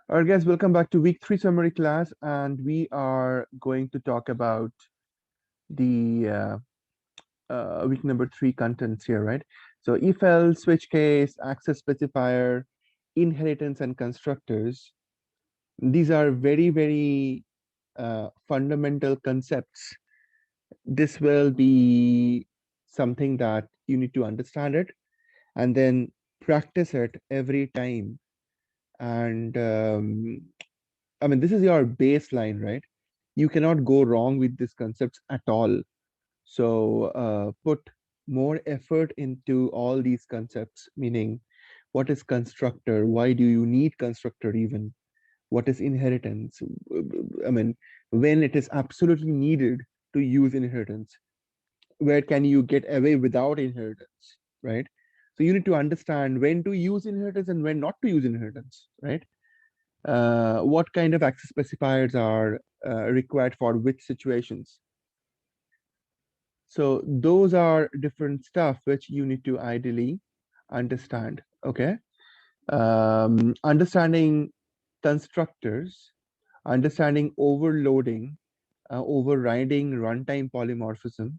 All right, guys, welcome back to week 3 summary class, and we are going to talk about the week number 3 contents here, right? So if else, switch case, access specifier, inheritance, and constructors. These are very fundamental concepts. This will be something that you need to understand it and then practice it every time. And I mean, this is your baseline, right? You cannot go wrong with these concepts at all. So put more effort into all these concepts, meaning what is constructor? Why do you need constructor even? What is inheritance? I mean, when it is absolutely needed to use inheritance, where can you get away without inheritance, right? So you need to understand when to use inheritance and when not to use inheritance, right? What kind of access specifiers are required for which situations. So those are different stuff which you need to ideally understand. Okay. Understanding constructors, understanding overloading, overriding runtime polymorphism,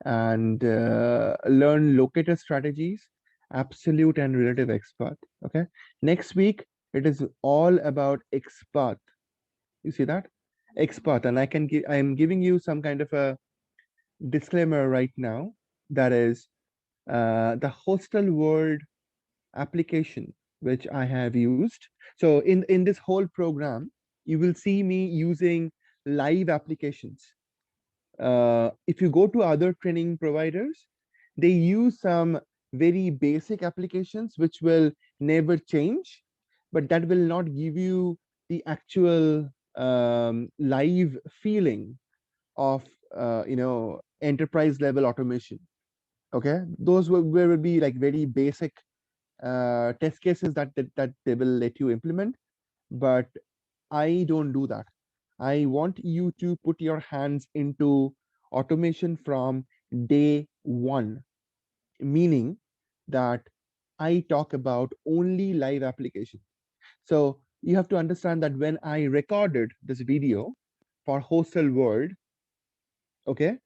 and learn locator strategies, absolute and relative XPath. Okay. Next week, it is all about XPath. You see that? XPath. And I am giving you some kind of a disclaimer right now. That is the hostel world application, which I have used. So in this whole program, you will see me using live applications. If you go to other training providers, they use some very basic applications which will never change, but that will not give you the actual live feeling of enterprise level automation. Okay, those will be like very basic test cases that they will let you implement, but I don't do that. I want you to put your hands into automation from day one, meaning that I talk about only live application. So you have to understand that when I recorded this video for Hostel World, okay,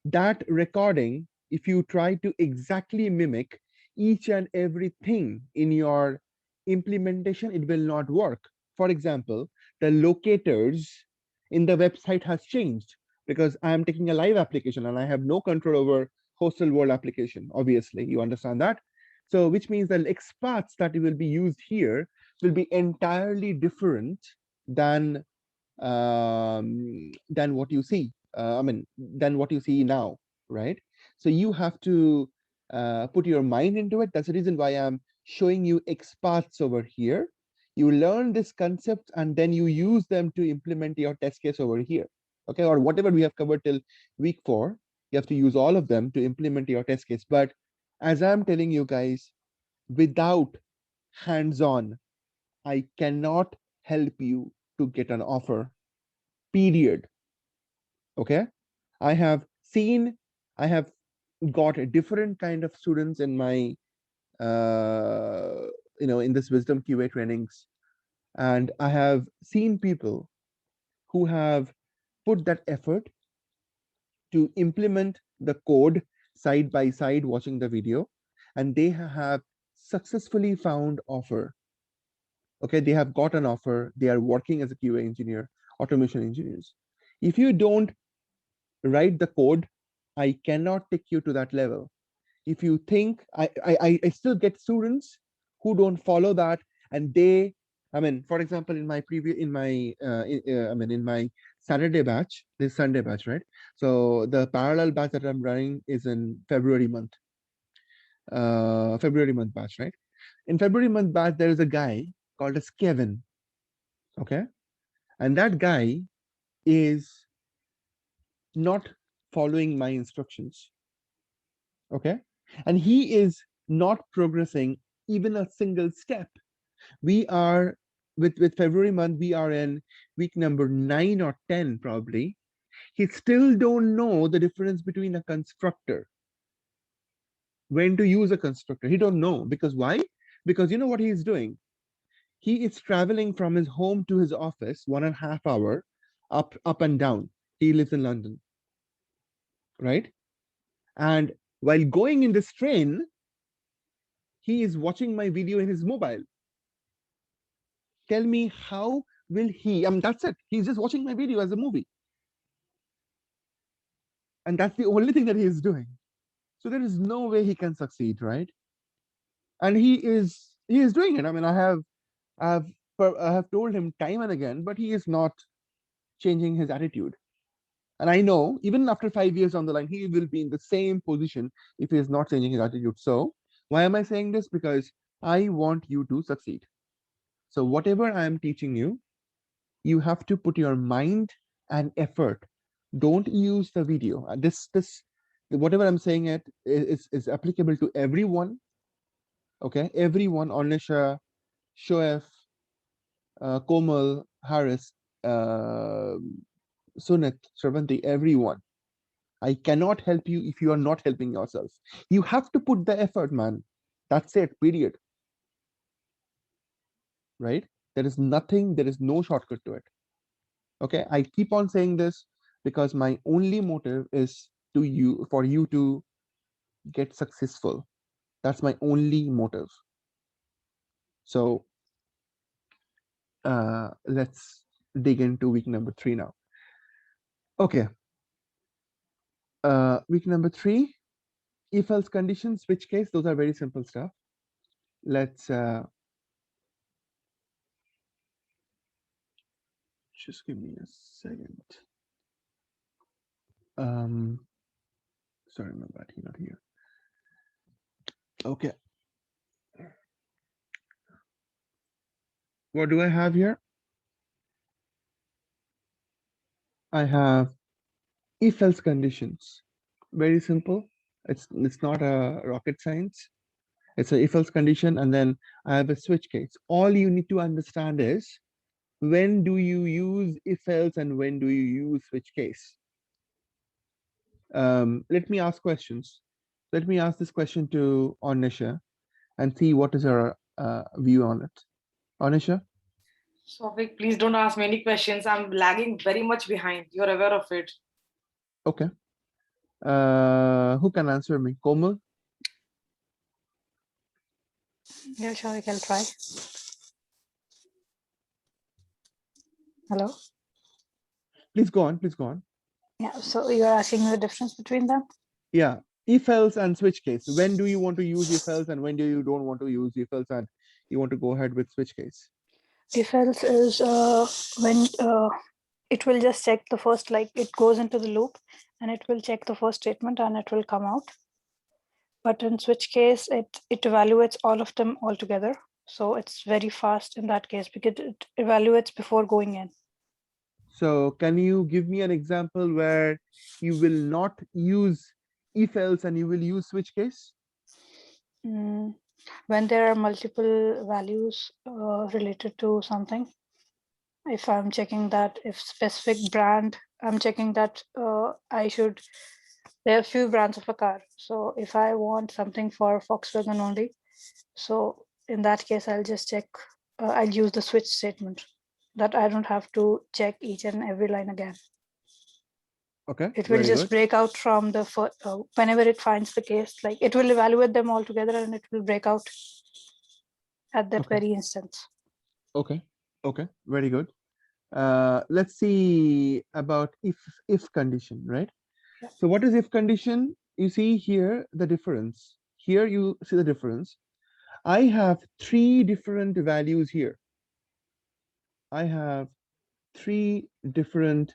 that recording, if you try to exactly mimic each and everything in your implementation, it will not work. For example, the locators in the website has changed because I am taking a live application and I have no control over hostel world application. Obviously, you understand that. So which means the XPaths that will be used here will be entirely different than than what you see. I mean, than what you see now, right? So you have to put your mind into it. That's the reason why I'm showing you XPaths over here. You learn this concept and then you use them to implement your test case over here. Okay, or whatever we have covered till week 4, you have to use all of them to implement your test case. But as I'm telling you guys, without hands-on, I cannot help you to get an offer, period. Okay, I have seen, I have got a different kind of students in my in this wisdom QA trainings, and I have seen people who have put that effort to implement the code side by side watching the video, and they have successfully found offer. Okay, they have got an offer, they are working as a QA engineer, automation engineers. If you don't write the code, I cannot take you to that level. If you think I still get students who don't follow that, and they, I mean, for example, in my previous in my Saturday batch, this Sunday batch, right? So the parallel batch that I'm running is in February month, February month batch, right? In February month batch, there is a guy called as Kevin, okay, and that guy is not following my instructions, okay, and he is not progressing even a single step. We are with February month, we are in week number 9 or 10 probably. He still don't know the difference between a constructor, when to use a constructor. He don't know. Because why? Because you know what he's doing? He is traveling from his home to his office 1.5 hour up and down. He lives in London, right? And while going in this train, he is watching my video in his mobile. Tell me, how will he? That's it. He's just watching my video as a movie. And that's the only thing that he is doing. So there is no way he can succeed, right? And he is doing it. I have told him time and again, but he is not changing his attitude. And I know even after 5 years on the line, he will be in the same position if he is not changing his attitude. So why am I saying this? Because I want you to succeed. So whatever I am teaching you, you have to put your mind and effort. Don't use the video. This whatever I'm saying is applicable to everyone. Okay, everyone, Ornisha, Shoaif, Komal, Harris, uh, Sunit, Shravanti, everyone. I cannot help you if you are not helping yourself. You have to put the effort, man. That's it, period. Right? There is no shortcut to it. Okay, I keep on saying this because my only motive is for you to get successful. That's my only motive. So let's dig into week number 3 now. Okay. Week number 3, if else condition, switch case, those are very simple stuff. Let's just give me a second. Sorry, my bad, he's not here. Okay. What do I have here? I have if else conditions. Very simple. It's not a rocket science. It's a if else condition, and then I have a switch case. All you need to understand is when do you use if else and when do you use switch case. Let me ask questions. Let me ask this question to Ornisha and see what is her view on it. Ornisha? Sofik, please don't ask me any questions. I'm lagging very much behind. You're aware of it. Okay. Who can answer me? Komal? Yeah, sure, I can try. Hello? Please go on, please go on. Yeah, so you're asking the difference between them? Yeah, if else and switch case. When do you want to use if else and when do you don't want to use if else and you want to go ahead with switch case? If else is when it will just check the first, like it goes into the loop and it will check the first statement and it will come out. But in switch case, it evaluates all of them all together. So it's very fast in that case because it evaluates before going in. So can you give me an example where you will not use if else and you will use switch case? When there are multiple values related to something, if I'm checking that if specific brand, I'm checking that there are a few brands of a car. So if I want something for Volkswagen only, so in that case, I'll just check, I'll use the switch statement that I don't have to check each and every line again. Okay, it will just break out from the whenever it finds the case, like it will evaluate them all together and it will break out at that very instance. Okay, okay, very good. Let's see about if condition, right? Yeah. So what is if condition? You see here the difference. Here you see the difference. I have 3 different values here. I have 3 different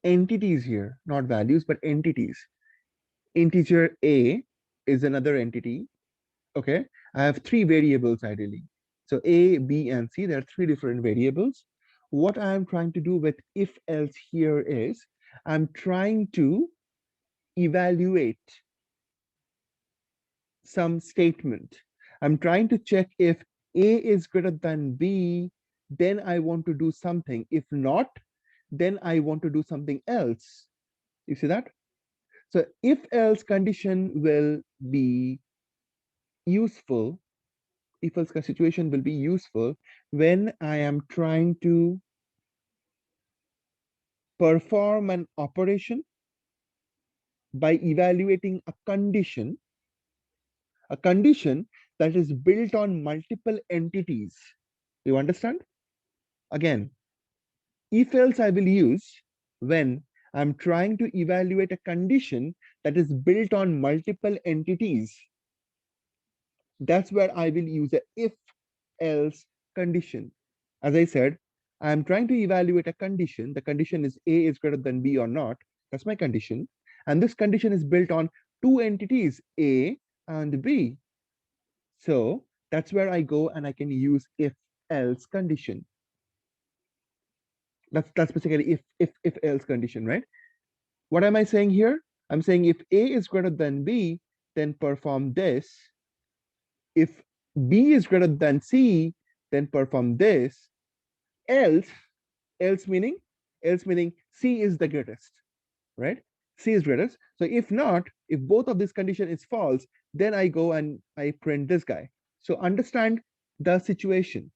entities here, not values, but entities. Integer A is another entity. Okay, I have 3 variables ideally. So A, B, and C, there are 3 different variables. What I'm trying to do with if else here is I'm trying to evaluate some statement. I'm trying to check if A is greater than B, then I want to do something. If not, then I want to do something else. You see that? So if else condition will be useful if else situation will be useful when I am trying to perform an operation by evaluating a condition that is built on multiple entities. You understand? Again, if else I will use when I'm trying to evaluate a condition that is built on multiple entities. That's where I will use a if else condition. As I said, I'm trying to evaluate a condition. The condition is A is greater than B or not. That's my condition. And this condition is built on two entities, A and B. So that's where I go and I can use if else condition. That's basically if else condition, right? What am I saying here? I'm saying if A is greater than B, then perform this. If B is greater than C, then perform this. Else meaning C is the greatest, right? C is greatest. So if not, if both of this condition is false, then I go and I print this guy. So understand the situation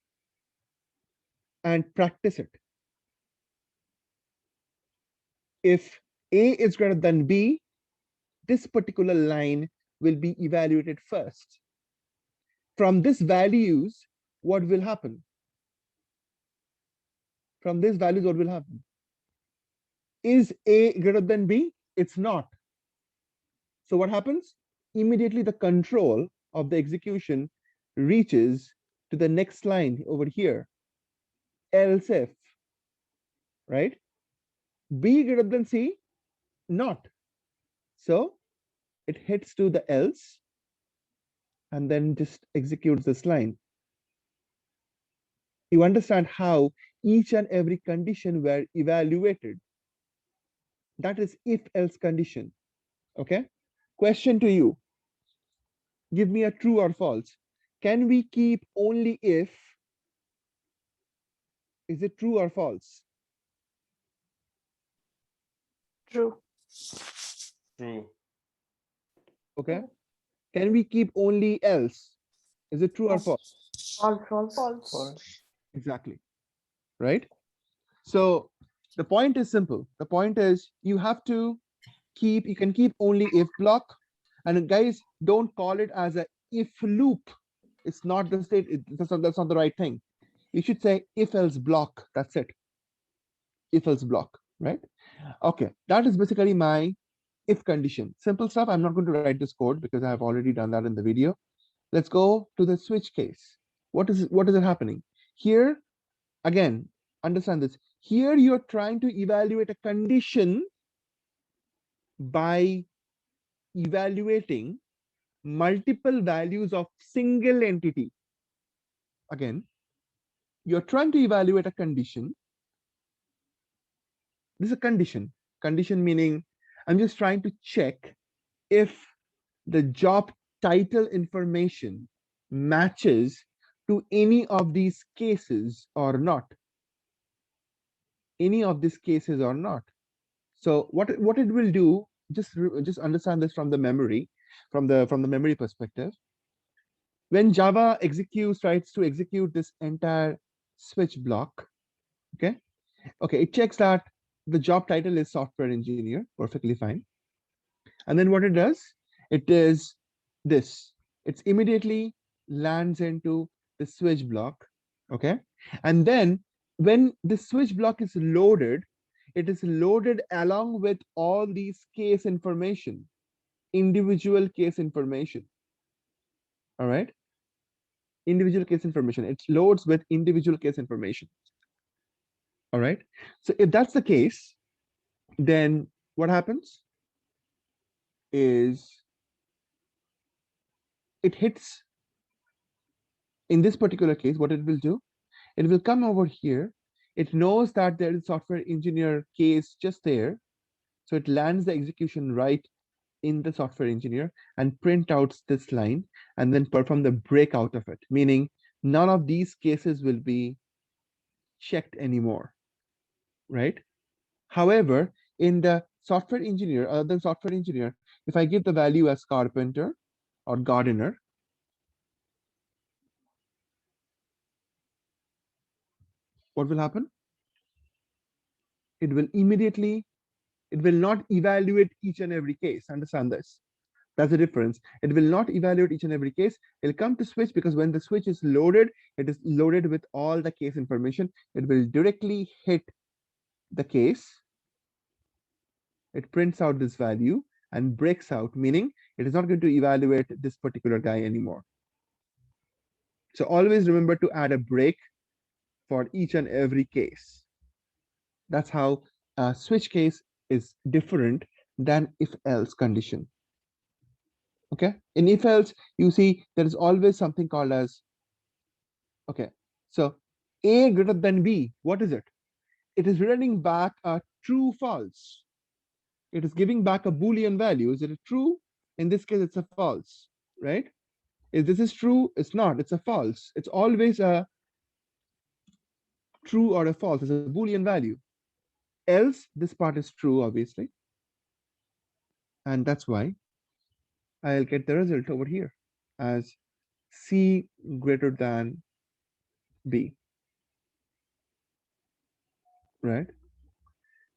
and practice it. If A is greater than B, this particular line will be evaluated first. From this values, what will happen? From these values, what will happen? Is A greater than B? It's not. So what happens? Immediately the control of the execution reaches to the next line over here. Else if, right? B greater than C? Not. So it hits to the else and then just executes this line. You understand how each and every condition were evaluated. That is if else condition. Okay. Question to you. Give me a true or false. Can we keep only if? Is it true or false? True. True. Okay. Can we keep only else? Is it true or false? False. False. Exactly. Right? So the point is simple. The point is you have to keep, you can keep only if block. And guys, don't call it as a if loop. It's not the state, that's not the right thing. You should say if else block. That's it. If else block, right? Okay, that is basically my if condition. Simple stuff. I'm not going to write this code because I have already done that in the video. Let's go to the switch case. What is it happening? Here, again, understand this. Here you're trying to evaluate a condition by evaluating multiple values of single entity. Again, you're trying to evaluate a condition. This is a condition. Condition meaning I'm just trying to check if the job title information matches to any of these cases or not. Any of these cases or not. So what it will do, just understand this from the memory, from the memory perspective. When Java tries to execute this entire switch block, okay, it checks that the job title is software engineer, perfectly fine. And then what it does, it is this. It's immediately lands into the switch block, okay? And then when the switch block is loaded, it is loaded along with all these case information, individual case information, all right? Individual case information. It loads with individual case information, all right? So if that's the case, then what happens is it hits, in this particular case, what it will do, it will come over here. It knows that there is software engineer case just there. So it lands the execution right in the software engineer and print out this line and then perform the breakout of it, meaning none of these cases will be checked anymore, right? However, in the software engineer, other than software engineer, if I give the value as carpenter or gardener, what will happen? It will not evaluate each and every case. Understand this. That's the difference. It will not evaluate each and every case. It'll come to switch because when the switch is loaded, it is loaded with all the case information. It will directly hit the case. It prints out this value and breaks out, meaning it is not going to evaluate this particular guy anymore. So always remember to add a break for each and every case. That's how a switch case is different than if else condition. Okay, in if else, you see there is always something called as, okay, so A greater than B, what is it? It is returning back a true false. It is giving back a Boolean value. Is it a true? In this case, it's a false, right? If this is true, it's not, it's a false. It's always a true or a false. It's a Boolean value. Else, this part is true, obviously. And that's why I'll get the result over here as C greater than B, right?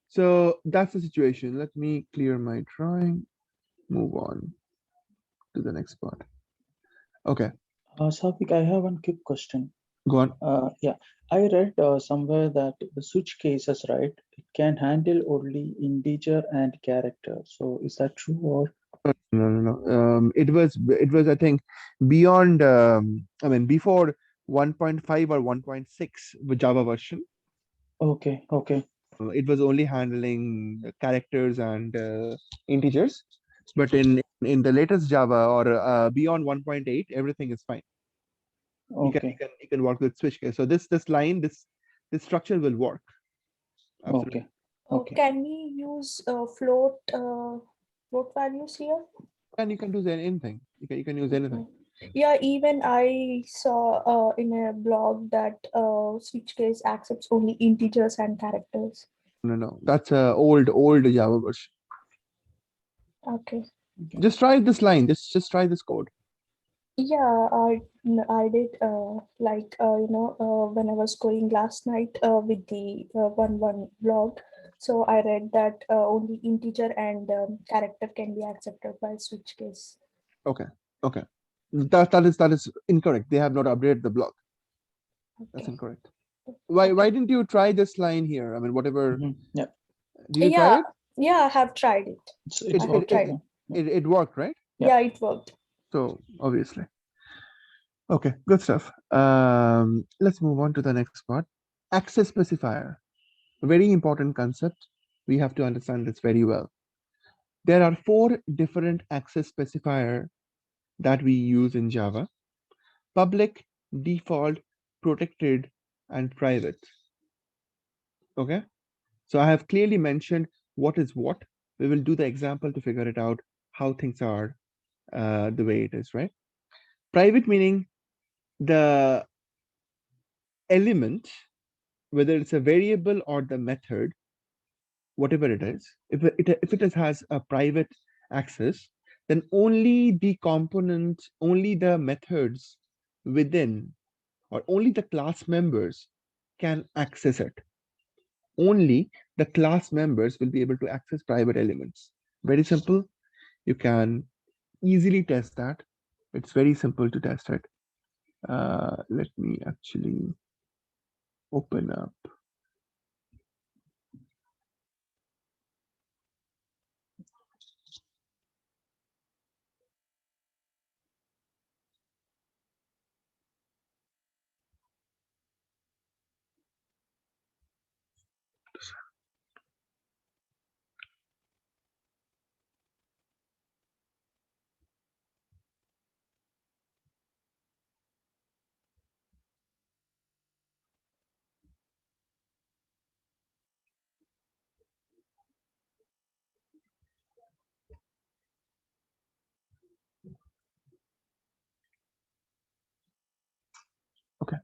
So that's the situation. Let me clear my drawing, move on to the next part. Okay, Safik, I have one quick question. go on. Yeah, I read somewhere that the switch cases, right, it can handle only integer and character. So is that true or? No. It was, I think, beyond, I mean, before 1.5 or 1.6 Java version. Okay. It was only handling characters and integers. But in the latest Java or beyond 1.8, everything is fine. Okay. You can work with switch case. So this line, this structure will work. Absolutely. Okay. Can we use float values here? And you can do anything. You can use anything. Yeah, even I saw in a blog that switch case accepts only integers and characters. No. That's a old Java version. Okay. Just try this line. Just try this code. Yeah, I did when I was going last night with the one blog. So I read that only integer and character can be accepted by switch case. Okay. That is incorrect. They have not updated the block. Okay. That's incorrect. Why didn't you try this line here? I mean, whatever. Yeah. Did you try it? Yeah, I have tried it. It worked, right? Yeah, it worked. So obviously. Okay, good stuff. Let's move on to the next part. Access specifier. A very important concept. We have to understand this very well. There are 4 different access specifier that we use in Java: public, default, protected, and private. Okay, so I have clearly mentioned what is what. We will do the example to figure it out how things are the way it is, right? Private meaning the element, whether it's a variable or the method, whatever it is, if it has a private access, then only the component, only the methods within, or only the class members can access it. Only the class members will be able to access private elements. Very simple. You can easily test that. It's very simple to test it. Let me actually open up. Okay,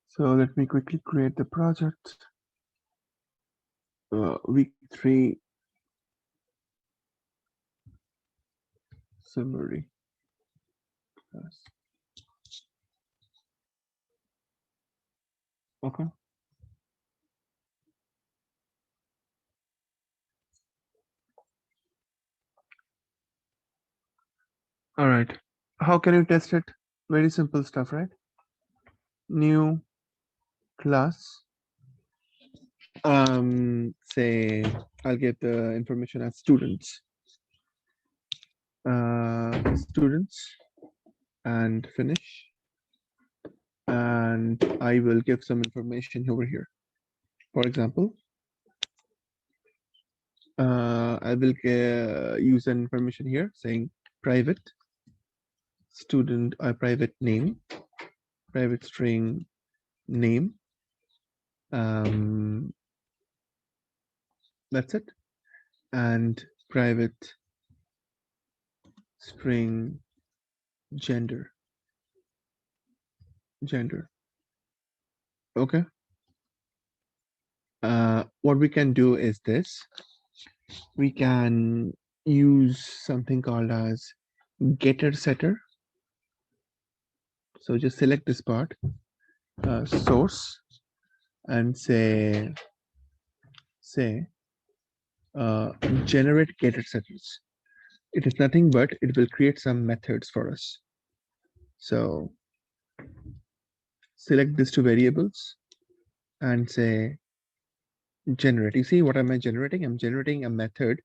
so let me quickly create the project. Week 3 summary. Okay. All right. How can you test it? Very simple stuff, right? New class. Say I'll get the information as students. Students and finish. And I will give some information over here. For example, I will use an information here saying private student, private name, private string name. That's it. And private string gender. Okay. What we can do is this. We can use something called as getter setter. So just select this part, source, and say generate getter setters. It is nothing but it will create some methods for us. So select these two variables and say generate. You see what am I generating? I'm generating a method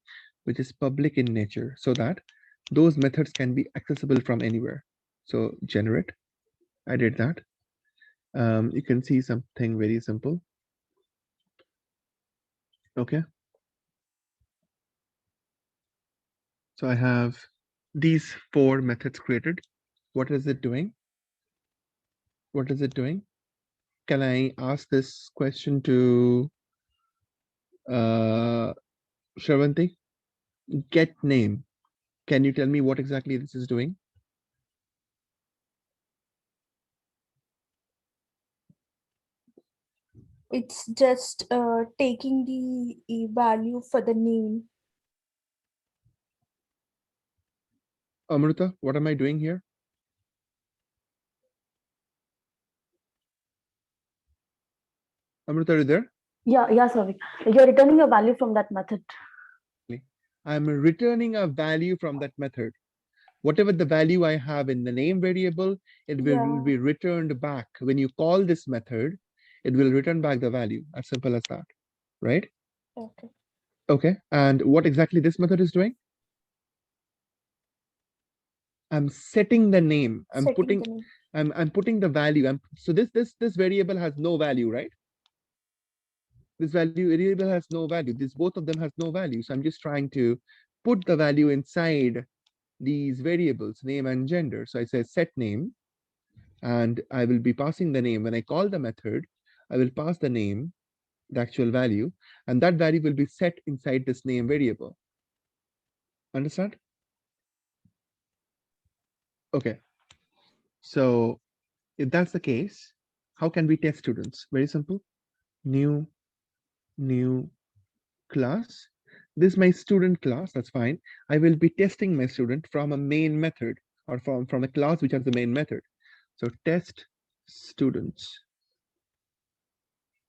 which is public in nature so that those methods can be accessible from anywhere. So generate, I did that. You can see something very simple. Okay. So I have these 4 methods created. What is it doing? What is it doing? Can I ask this question to Shravanti? Get name. Can you tell me what exactly this is doing? It's just taking the value for the name. Amrita, what am I doing here? Amrita, are you there? Yeah, sorry. You're returning a value from that method. I'm returning a value from that method. Whatever the value I have in the name variable, it will be returned back. When you call this method, it will return back the value. As simple as that, right? Okay. Okay. And what exactly this method is doing? I'm setting the name. I'm putting the value. So this variable has no value, right? This variable has no value. Both of them has no value. So I'm just trying to put the value inside these variables, name and gender. So I say set name, and I will be passing the name. When I call the method, I will pass the name, the actual value, and that value will be set inside this name variable. Understand? Okay. So if that's the case, how can we test students? Very simple. New class. This is my student class. That's fine. I will be testing my student from a main method or from a class which has the main method. So test students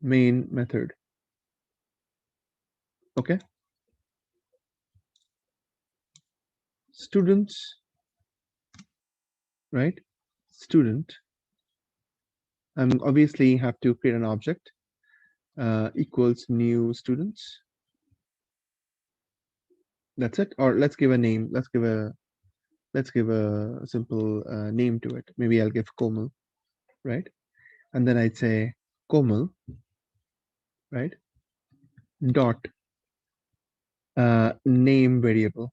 main method. Okay. Students, right? Student. Obviously have to create an object equals new students. That's it. Or let's give a name. Let's give a simple name to it. Maybe I'll give Komal, right? And then I'd say Komal, right? Dot name variable.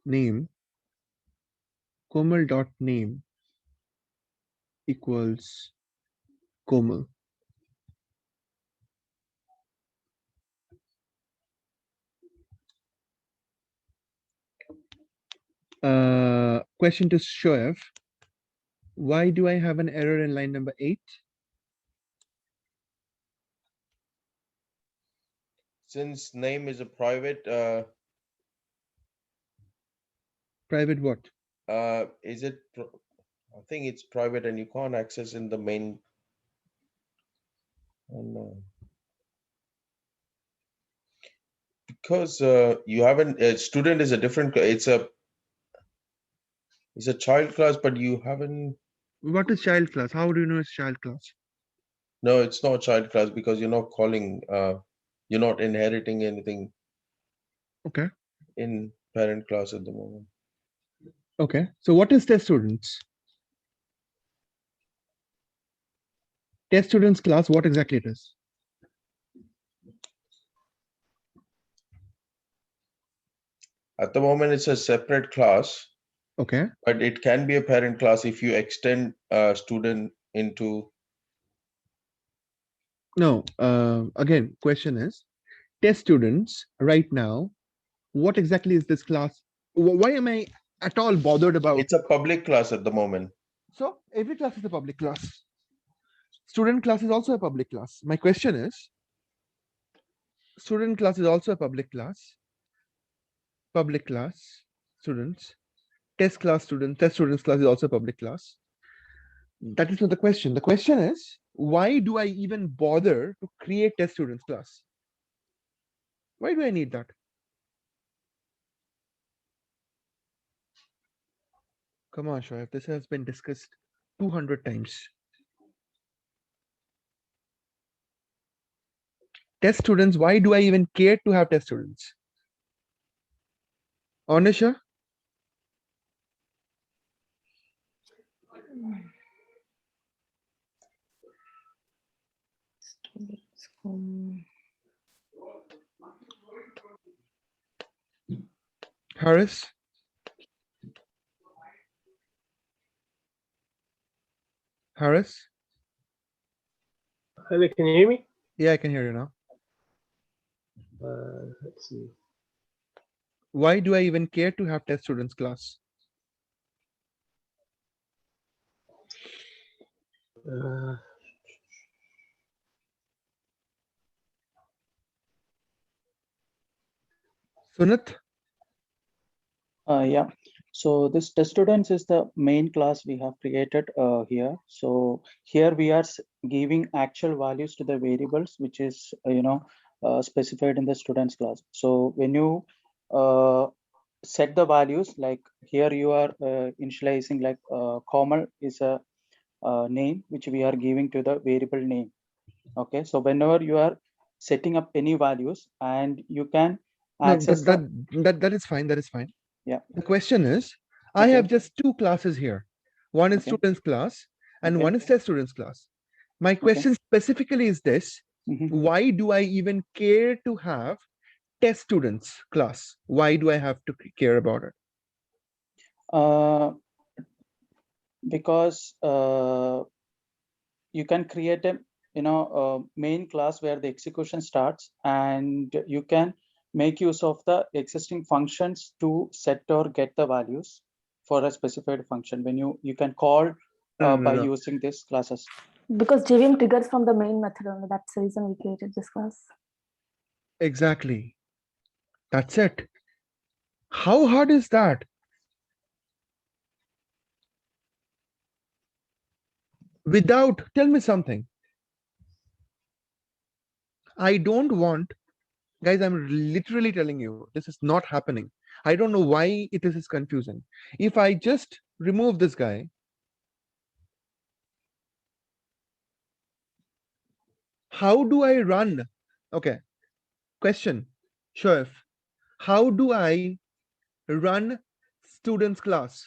Name Komal dot name equals Komal. Question to Shoaib. Why do I have an error in line number 8? Since name is a private, Private what? is it? I think it's private, and you can't access in the main. Oh, no. Because you haven't. A student is a different. It's a. It's a child class, but you haven't. What is child class? How do you know it's child class? No, it's not child class because you're not calling. You're not inheriting anything Okay. in parent class at the moment. Okay. So what is test students? Test students class, what exactly it is? At the moment, it's a separate class, Okay. but it can be a parent class if you extend a student into. No, again, question is test students right now, what exactly is this class? Why am I at all bothered about? It's a public class at the moment. So every class is a public class. Student class is also a public class. My question is, student class is also a public class. Public class, students. Test class student, test students class is also a public class. That is not the question. The question is, why do I even bother to create test students class? Why do I need that? Come on, Shoaib, this has been discussed 200 times. Test students, why do I even care to have test students? Anisha? Harris? Harris? Hello, can you hear me? Yeah, I can hear you now. Let's see. Why do I even care to have test students class? Sunit? Yeah. So this test students is the main class we have created here. So here we are giving actual values to the variables, which is specified in the students class. So when you set the values, like here you are initializing like Komal is a name which we are giving to the variable name. Okay, so whenever you are setting up any values and you can No, access that is fine. That is fine. Yeah. The question is, I Okay. have just two classes here. One is Okay. students class and Okay. one is test students class. My question specifically is this: why do I even care to have test students class? Why do I have to care about it? Because you can create a main class where the execution starts, and you can make use of the existing functions to set or get the values for a specified function. When you can call by using these classes. Because JVM triggers from the main method only. That's the reason we created this class. Exactly. That's it. How hard is that? Without, tell me something. I don't want, guys, I'm literally telling you, this is not happening. I don't know why it is confusing. If I just remove this guy, how do I run? Okay, question, Shoaib, how do I run students class?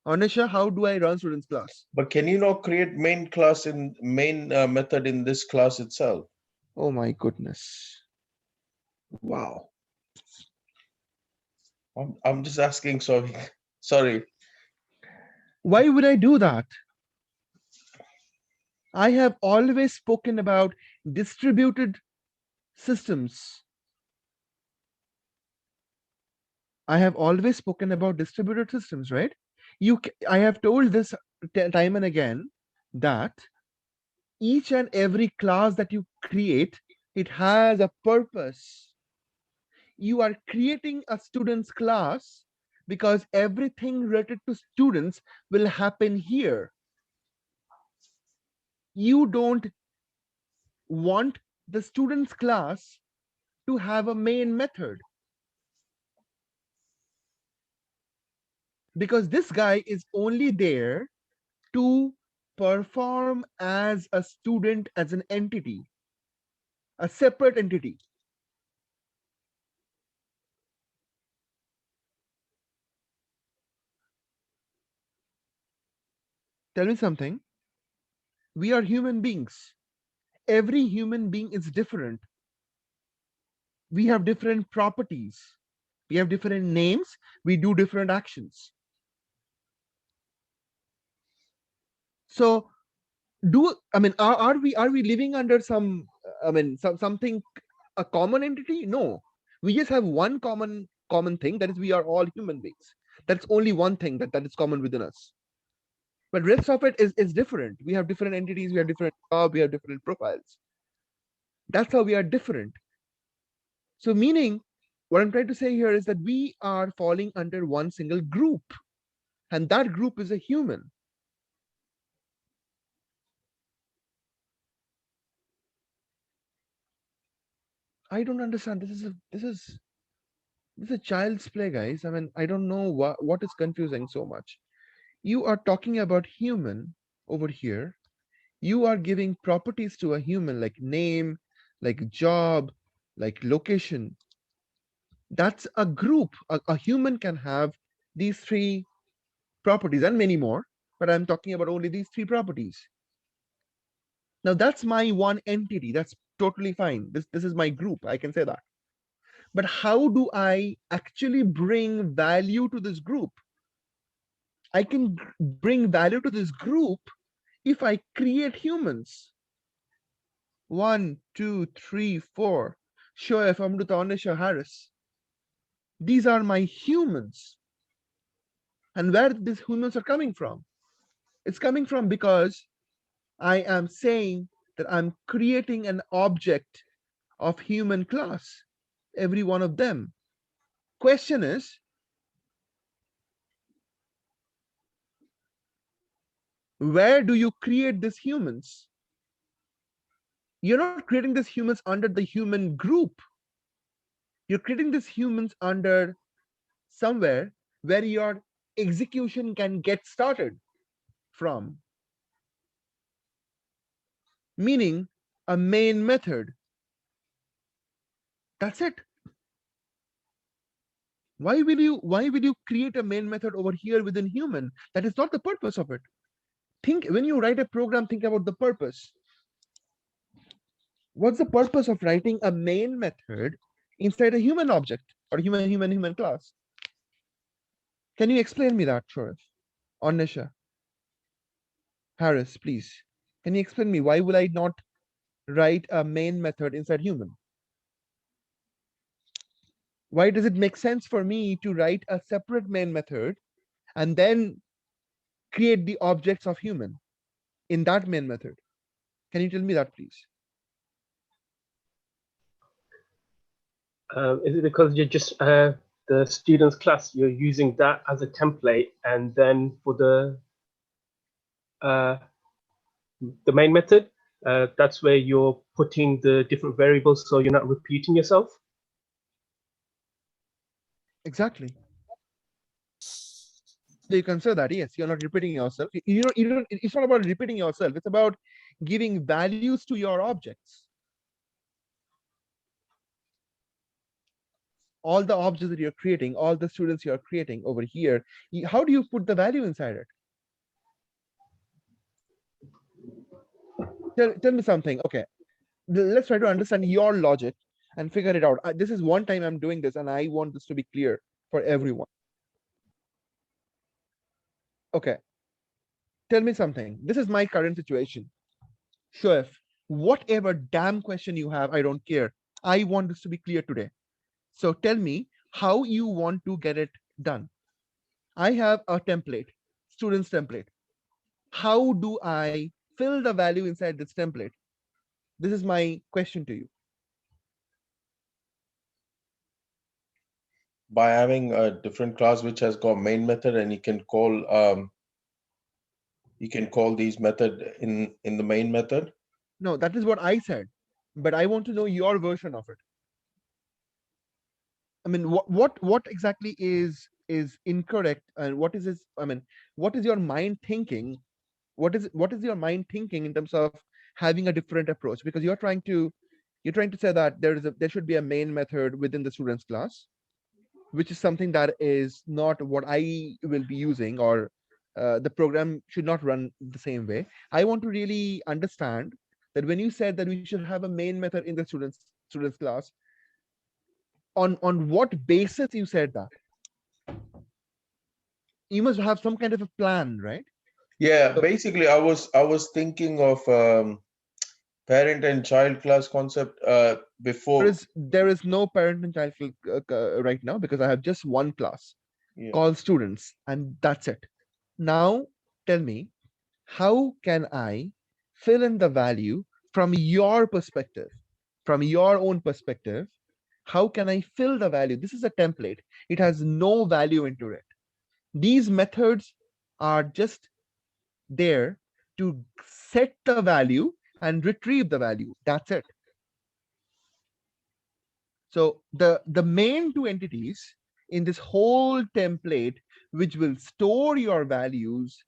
Anisha, how do I run students class? But can you not create main class in main method in this class itself? Oh my goodness. Wow. I'm just asking, sorry. Sorry. Why would I do that? I have always spoken about distributed systems. I have always spoken about distributed systems, right? I have told this time and again that each and every class that you create, it has a purpose. You are creating a students class because everything related to students will happen here. You don't want the students class to have a main method. because this guy is only there to perform as a student, as an entity, a separate entity. Tell me something. We are human beings. Every human being is different. We have different properties. We have different names. We do different actions. So are we living under something, a common entity? No, we just have one common thing, that is we are all human beings. That's only one thing that is common within us, but rest of it is different. We have different entities, we have different jobs, we have different profiles. That's how we are different. So meaning, what I'm trying to say here is that we are falling under one single group, and that group is a human. I don't understand. This is a child's play, guys. I mean, I don't know what is confusing so much. You are talking about human over here. You are giving properties to a human, like name, like job, like location. That's a group. A human can have these three properties and many more, but I'm talking about only these three properties. Now that's my one entity. That's totally fine. This is my group. I can say that. But how do I actually bring value to this group? I can bring value to this group if I create humans. 1, 2, 3, 4. Shoaib, Amrita, Anisha, Harris. These are my humans. And where these humans are coming from? It's coming from because I am saying that I'm creating an object of human class, every one of them. Question is, where do you create these humans? You're not creating these humans under the human group. You're creating these humans under somewhere where your execution can get started from. Meaning a main method. That's it. Why will you create a main method over here within human? That is not the purpose of it. Think, when you write a program, think about the purpose. What's the purpose of writing a main method inside a human object or human class? Can you explain me that, Shoaib? Or Nisha? Harris, please. Can you explain me why will I not write a main method inside human? Why does it make sense for me to write a separate main method and then create the objects of human in that main method? Can you tell me that, please? Is it because you're just the students class, you're using that as a template, and then for the main method, that's where you're putting the different variables so you're not repeating yourself? Exactly. So you can say that, yes, you're not repeating yourself. You don't, it's not about repeating yourself. It's about giving values to your objects. All the objects that you're creating, all the students you're creating over here, how do you put the value inside it? Tell me something. Okay, let's try to understand your logic and figure it out. This is one time I'm doing this, and I want this to be clear for everyone. Okay, tell me something. This is my current situation. Shoaib, whatever damn question you have, I don't care. I want this to be clear today. So tell me how you want to get it done. I have a template, students template. How do I fill the value inside this template? This is my question to you. By having a different class which has got main method, and you can call these method in the main method. No, that is what I said, but I want to know your version of it. I mean, what exactly is is incorrect, and what is this? I mean, what is your mind thinking? What is your mind thinking in terms of having a different approach? Because you're trying to say that there should be a main method within the students class, which is something that is not what I will be using, or the program should not run the same way. I want to really understand that when you said that we should have a main method in the students class, on what basis you said that? You must have some kind of a plan, right? Yeah, basically, I was thinking of parent and child class concept before. There is no parent and child right now, because I have just one class called students, and that's it. Now tell me, how can I fill in the value from your perspective, from your own perspective? How can I fill the value? This is a template. It has no value into it. These methods are just there to set the value and retrieve the value. That's it. So the main two entities in this whole template, which will store your values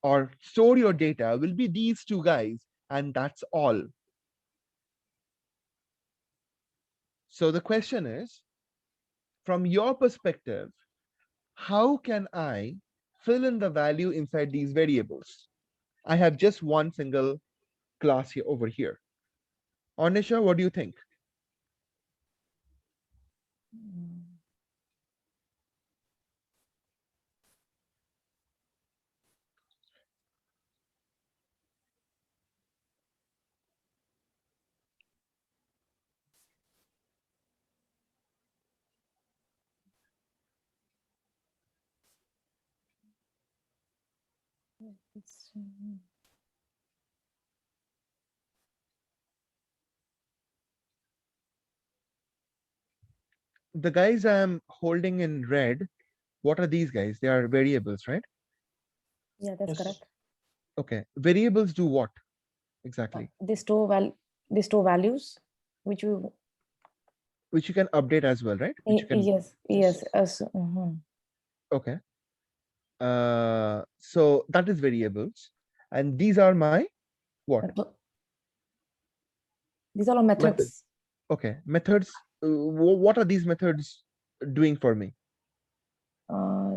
or store your data, will be these two guys, and that's all. So the question is, from your perspective, how can I fill in the value inside these variables? I have just one single class here over here. Anisha, what do you think? The guys I'm holding in red, what are these guys? They are variables, right? Yeah, that's correct. Okay. Variables do what exactly? They store values, which you can update as well, right? Which you can, yes. okay. So that is variables, and these are my what? These are all methods. Okay, methods. What are these methods doing for me?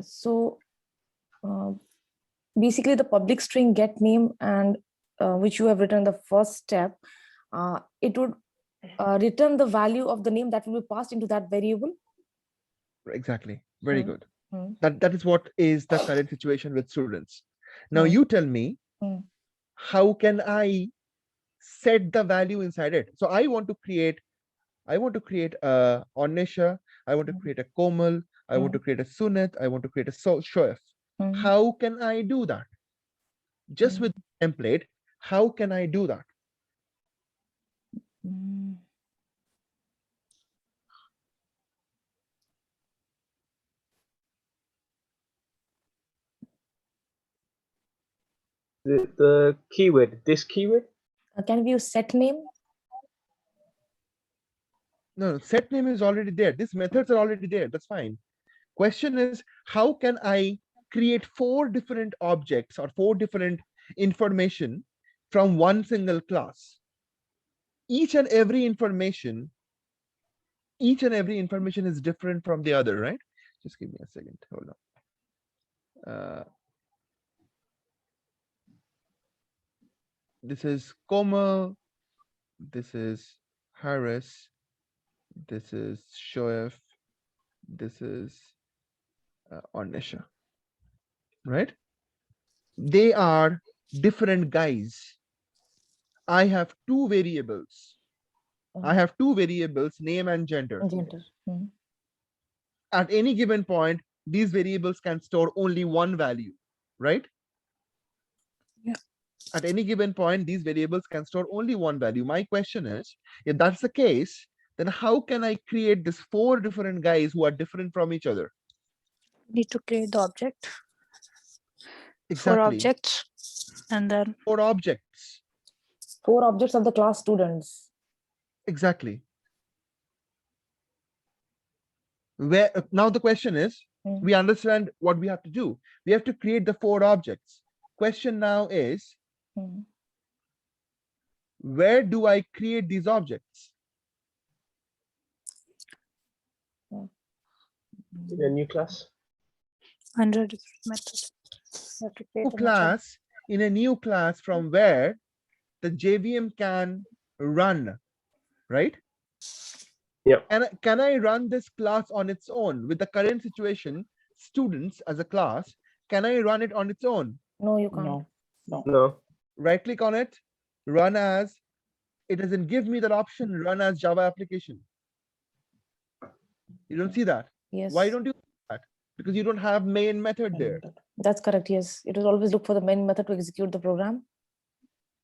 So basically the public string get name, and which you have written the first step, it would return the value of the name that will be passed into that variable. Exactly. Very good. That is what is the current situation with students. Now you tell me, how can I set the value inside it? So I want to create a Anisha, I want to create a Komal, I want to create a Sunit, I want to create a Shoaib. How can I do that? Just with template, how can I do that? The keyword, this keyword? Can we use set name? No, set name is already there. These methods are already there. That's fine. Question is, how can I create 4 different objects or 4 different information from one single class? Each and every information is different from the other, right? Just give me a second. Hold on. This is Komal. This is Harris. This is Shoaib. This is Anisha. Right? They are different guys. I have 2 variables. I have 2 variables, name and gender. At any given point, these variables can store only one value, right? Yeah. At any given point, these variables can store only one value. My question is, if that's the case, then how can I create these 4 different guys who are different from each other? Need to create the object. Exactly. 4 objects, and then 4 objects. 4 objects of the class students. Exactly. Where now the question is, We understand what we have to do. We have to create the 4 objects. Question now is, where do I create these objects? In a new class. Under different method. You have to create a method. Class, in a new class from where the JVM can run, right? Yeah. Can I run this class on its own? With the current situation, students as a class, can I run it on its own? No, you can't. No, no. No. Right click on it, run as. It doesn't give me that option, run as Java application. You don't see that? Yes. Why don't you see that? Because you don't have main method there. That's correct. Yes. It will always look for the main method to execute the program.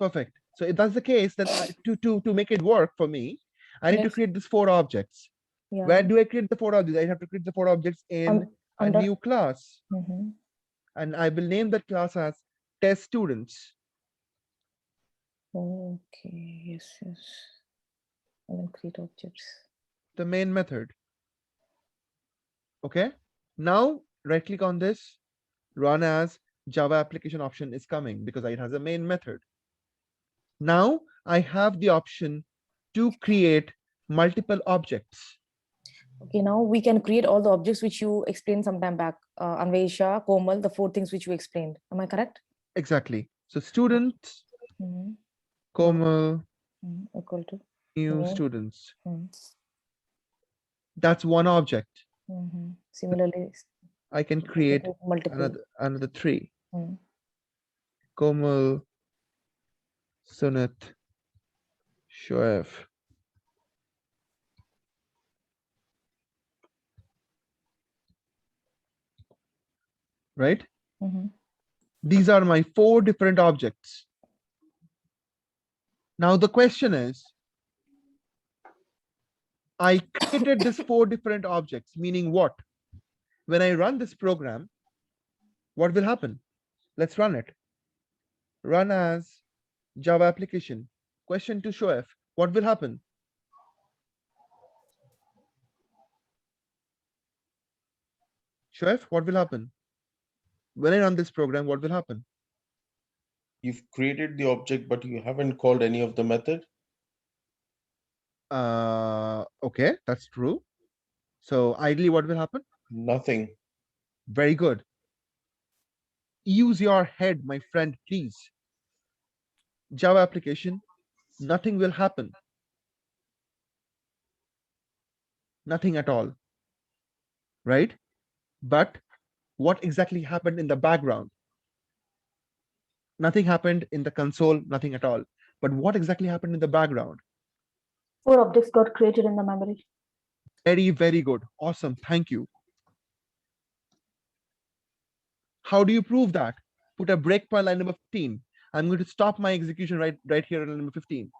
Perfect. So if that's the case, then to make it work for me, I need to create these 4 objects. Yeah. Where do I create the 4 objects? I have to create the 4 objects in a new class. And I will name that class as test students. Okay. Yes. Yes. And then create objects. The main method. Okay. Now right click on this, run as Java application option is coming because it has a main method. Now I have the option to create multiple objects. Okay, now we can create all the objects which you explained some time back. Anvesha, Komal, the 4 things which you explained. Am I correct? Exactly. So student, Komal, equal to new students. That's one object. Similarly, I can create another 3. Komal, Sunat, Shoaib. Right? These are my 4 different objects. Now the question is, I created this 4 different objects, meaning what? When I run this program, what will happen? Let's run it. Run as Java application. Question to Shoaib, what will happen? Shoaib, what will happen? When I run this program, what will happen? You've created the object, but you haven't called any of the method. Okay, that's true. So ideally, what will happen? Nothing. Very good. Use your head, my friend, please. Java application, nothing will happen. Nothing at all. Right? But what exactly happened in the background? Nothing happened in the console, nothing at all. But what exactly happened in the background? 4 objects got created in the memory. Very, very good. Awesome. Thank you. How do you prove that? Put a breakpoint line number 15. I'm going to stop my execution right here at line number 15.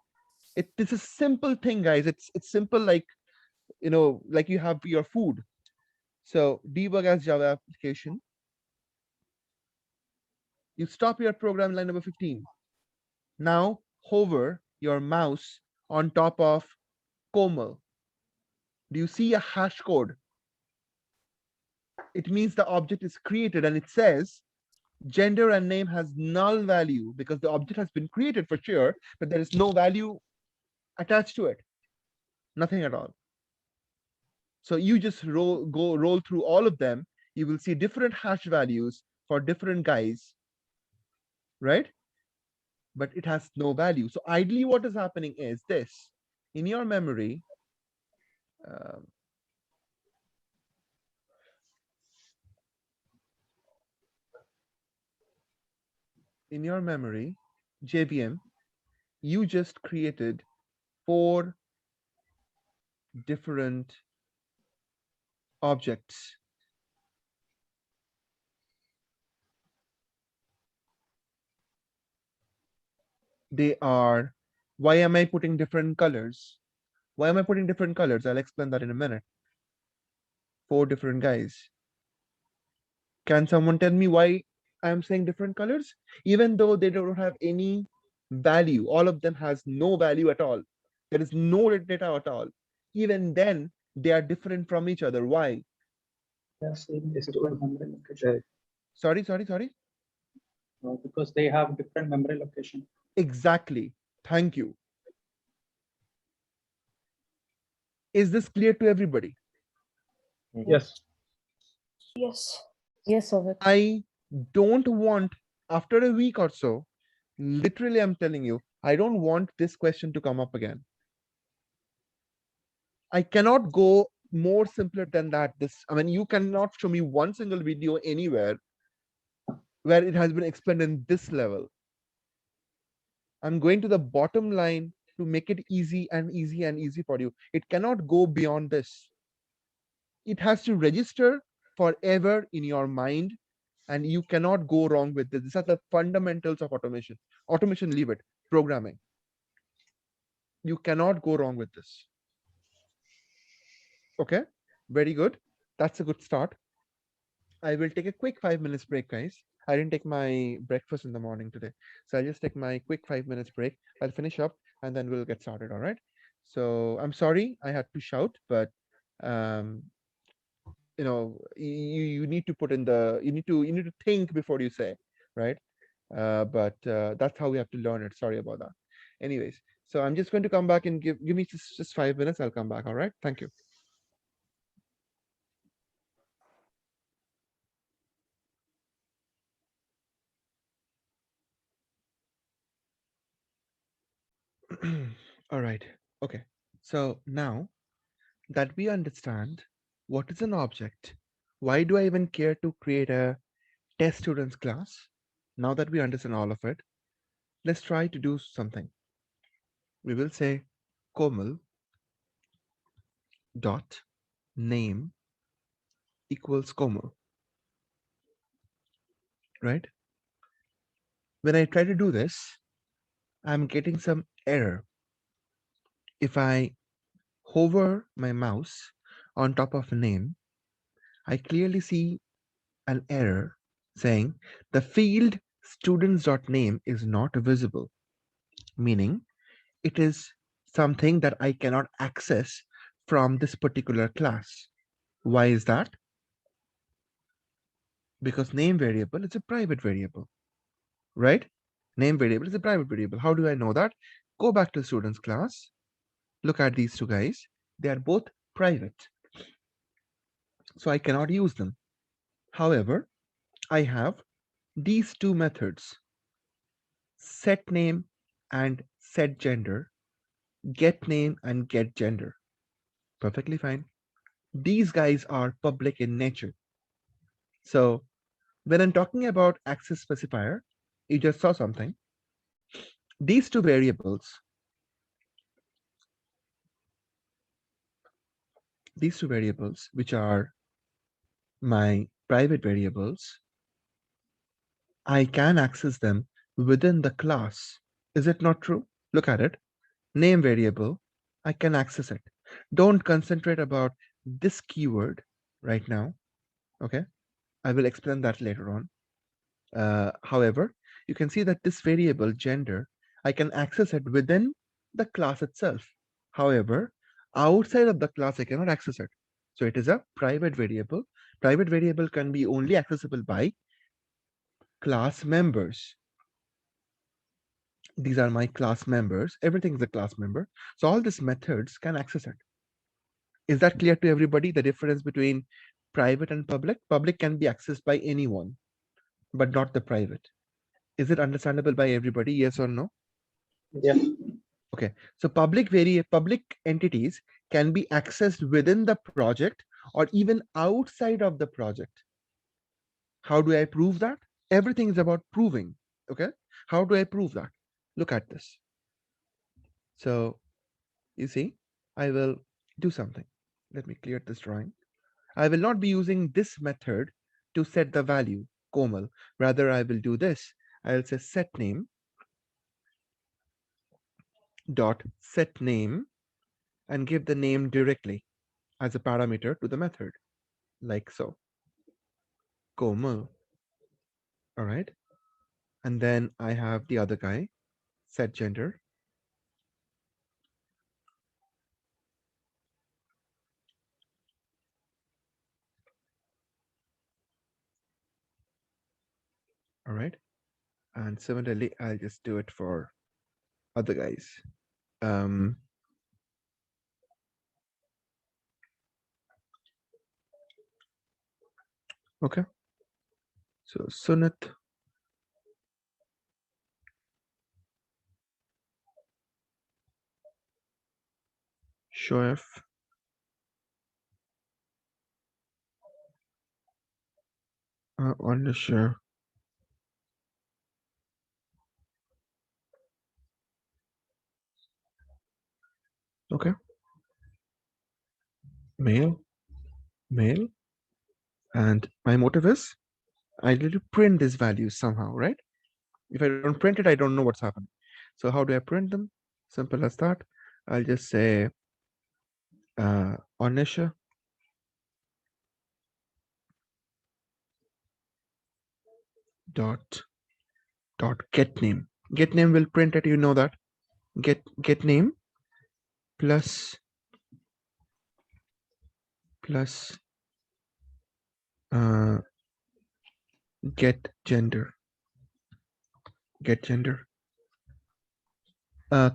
This is a simple thing, guys. It's simple, like, you know, like you have your food. So debug as Java application. You stop your program line number 15. Now hover your mouse on top of Komal. Do you see a hash code? It means the object is created and it says gender and name has null value because the object has been created for sure, but there is no value attached to it. Nothing at all. So you just roll through all of them. You will see different hash values for different guys, right? But it has no value. So ideally what is happening is this. In your memory, JVM, you just created 4 different objects. They are, why am I putting different colors? Why am I putting different colors? I'll explain that in a minute. 4 different guys. Can someone tell me why I'm saying different colors? Even though they don't have any value, all of them has no value at all. There is no data at all. Even then, they are different from each other. Why? Yes, same It's different memory location. Sorry. Because they have different memory location. Exactly. Thank you. Is this clear to everybody? Yes. Yes. Yes, Souvik. I don't want, after a week or so, literally, I'm telling you, I don't want this question to come up again. I cannot go more simpler than that. I mean, you cannot show me one single video anywhere where it has been explained in this level. I'm going to the bottom line to make it easy and easy and easy for you. It cannot go beyond this. It has to register forever in your mind, and you cannot go wrong with this. These are the fundamentals of automation. Automation, leave it. Programming. You cannot go wrong with this. Okay, very good. That's a good start. I will take a quick 5 minutes break, guys. I didn't take my breakfast in the morning today. So I'll just take my quick 5 minutes break. I'll finish up and then we'll get started. All right. So I'm sorry I had to shout, but you need to put in you need to think before you say, right? But that's how we have to learn it. Sorry about that. Anyways, so I'm just going to come back and give me just 5 minutes. I'll come back. All right. Thank you. All right. Okay. So now that we understand what is an object, why do I even care to create a test students class? Now that we understand all of it, let's try to do something. We will say Komal dot name equals Komal, right? When I try to do this, I'm getting some error. If I hover my mouse on top of a name, I clearly see an error saying the field students.name is not visible, meaning it is something that I cannot access from this particular class. Why is that? Because name variable is a private variable, right? Name variable is a private variable. How do I know that? Go back to students class. Look at these two guys. They are both private. So I cannot use them. However, I have these two methods, set name and set gender, get name and get gender. Perfectly fine. These guys are public in nature. So when I'm talking about access specifier, you just saw something. These two variables, which are my private variables, I can access them within the class. Is it not true? Look at it. Name variable, I can access it. Don't concentrate about this keyword right now. Okay, I will explain that later on. However, you can see that this variable gender, I can access it within the class itself. However, outside of the class, I cannot access it. So it is a private variable. Private variable can be only accessible by class members. These are my class members. Everything is a class member. So all these methods can access it. Is that clear to everybody? The difference between private and public? Public can be accessed by anyone, but not the private. Is it understandable by everybody? Yes or no? Yeah. Okay. So public entities can be accessed within the project or even outside of the project. How do I prove that? Everything is about proving. Okay. How do I prove that? Look at this. So you see, I will do something. Let me clear this drawing. I will not be using this method to set the value, Komal. Rather, I will do this. I'll say set name dot set name and give the name directly as a parameter to the method, like so. Komal. All right. And then I have the other guy, set gender. All right. And similarly, I'll just do it for other guys. Okay. So Sunat. Shoaif. Anisha. Okay. Male. And my motive is I need to print these values somehow, right? If I don't print it, I don't know what's happening. So how do I print them? Simple as that. I'll just say Anisha dot get name. Get name will print it, you know that. Get name plus get gender.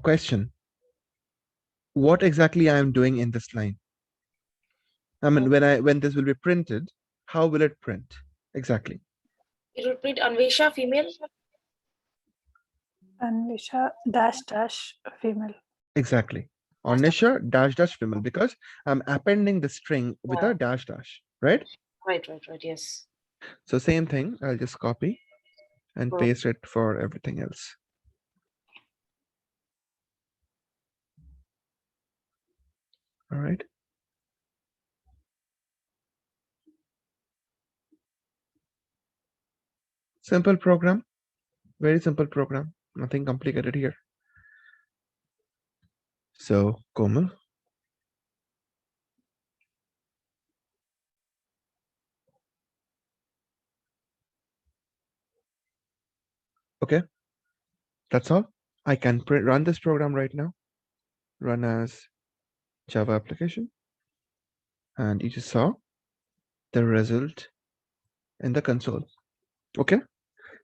Question. What exactly I am doing in this line? I mean, when this will be printed, how will it print exactly? It will print Anvesha female. Anvisha dash female. Exactly. Anisha dash female, because I'm appending the string with a dash, right? Right, yes. So same thing, I'll just copy and paste it for everything else. All right. Simple program, very simple program, nothing complicated here. So Komal. Okay, that's all. I can run this program right now, run as Java application. And you just saw the result in the console. Okay,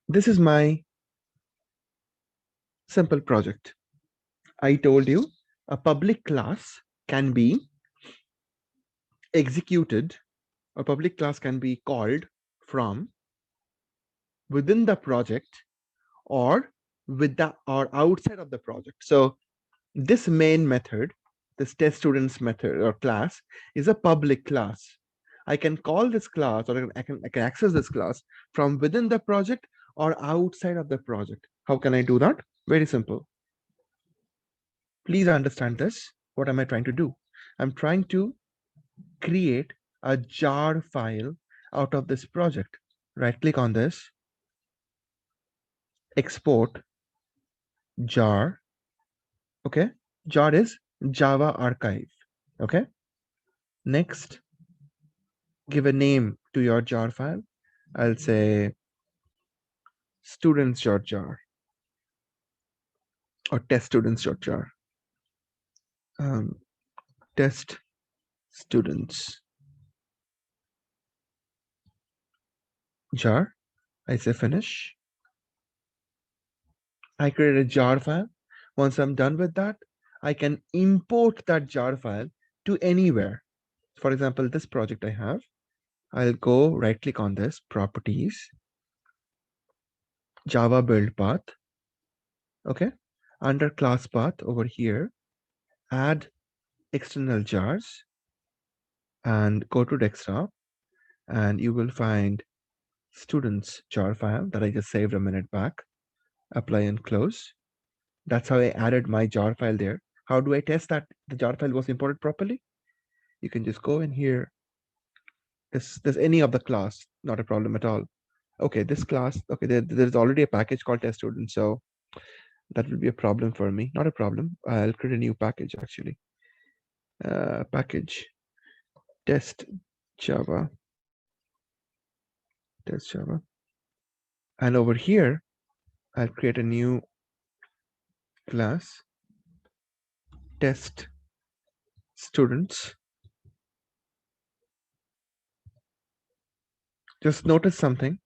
this is my simple project. I told you a public class can be executed, a public class can be called from within the project or outside of the project. So this main method, this test students method or class, is a public class. I can call this class, or I can access this class from within the project or outside of the project. How can I do that? Very simple. Please understand this. What am I trying to do? I'm trying to create a jar file out of this project. Right click on this, export jar. Okay, jar is Java archive. Okay, next, give a name to your jar file. I'll say students.jar or test students.jar. Test students jar. I say finish. I create a jar file. Once I'm done with that, I can import that jar file to anywhere. For example, this project I have, I'll go right click on this, properties, Java build path. Okay, under class path over here, add external jars and go to desktop, and you will find students jar file that I just saved a minute back. Apply and close. That's how I added my jar file there. How do I test that the jar file was imported properly? You can just go in here. There's any of the class, not a problem at all. Okay, this class, okay, there's already a package called test student, so that will be a problem for me. Not a problem. I'll create a new package actually. Package test Java. And over here, I'll create a new class, test students. Just notice something.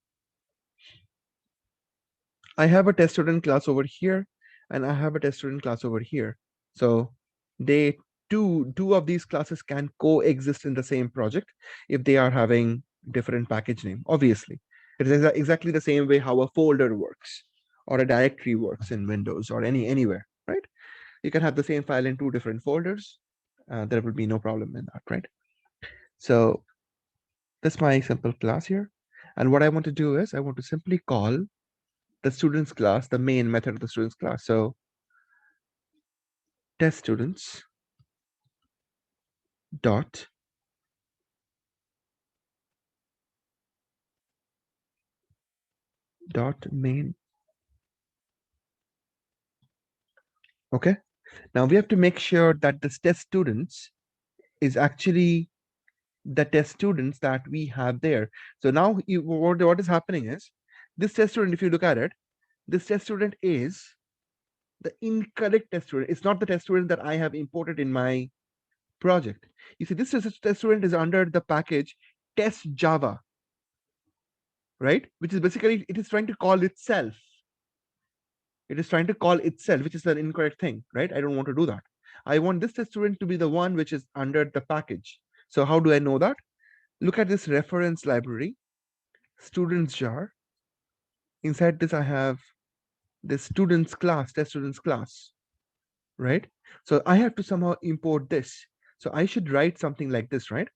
I have a test student class over here, and I have a test student class over here. So they two of these classes can coexist in the same project if they are having different package name. Obviously, it is exactly the same way how a folder works or a directory works in Windows or anywhere, right? You can have the same file in two different folders. There will be no problem in that, right? So that's my simple class here. And what I want to do is I want to simply call the students class, the main method of the students class. So test students dot main. Okay. Now we have to make sure that this test students is actually the test students that we have there. So now what is happening is this test student, if you look at it, this test student is the incorrect test student. It's not the test student that I have imported in my project. You see, this test student is under the package test Java, right? Which is basically, it is trying to call itself. It is trying to call itself, which is an incorrect thing, right? I don't want to do that. I want this test student to be the one which is under the package. So how do I know that? Look at this reference library, students jar. Inside this, I have this students class, test students class, right? So I have to somehow import this. So I should write something like this, right?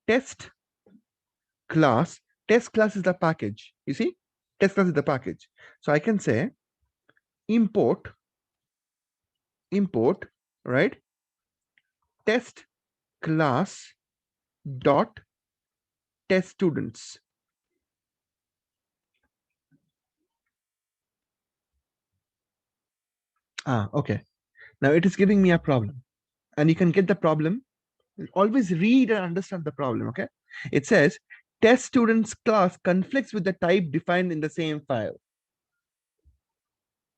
Test class is the package. You see, test class is the package. So I can say import, right? Test class dot test students. Okay. Now it is giving me a problem, and you can get the problem. Always read and understand the problem. Okay. It says test students class conflicts with the type defined in the same file.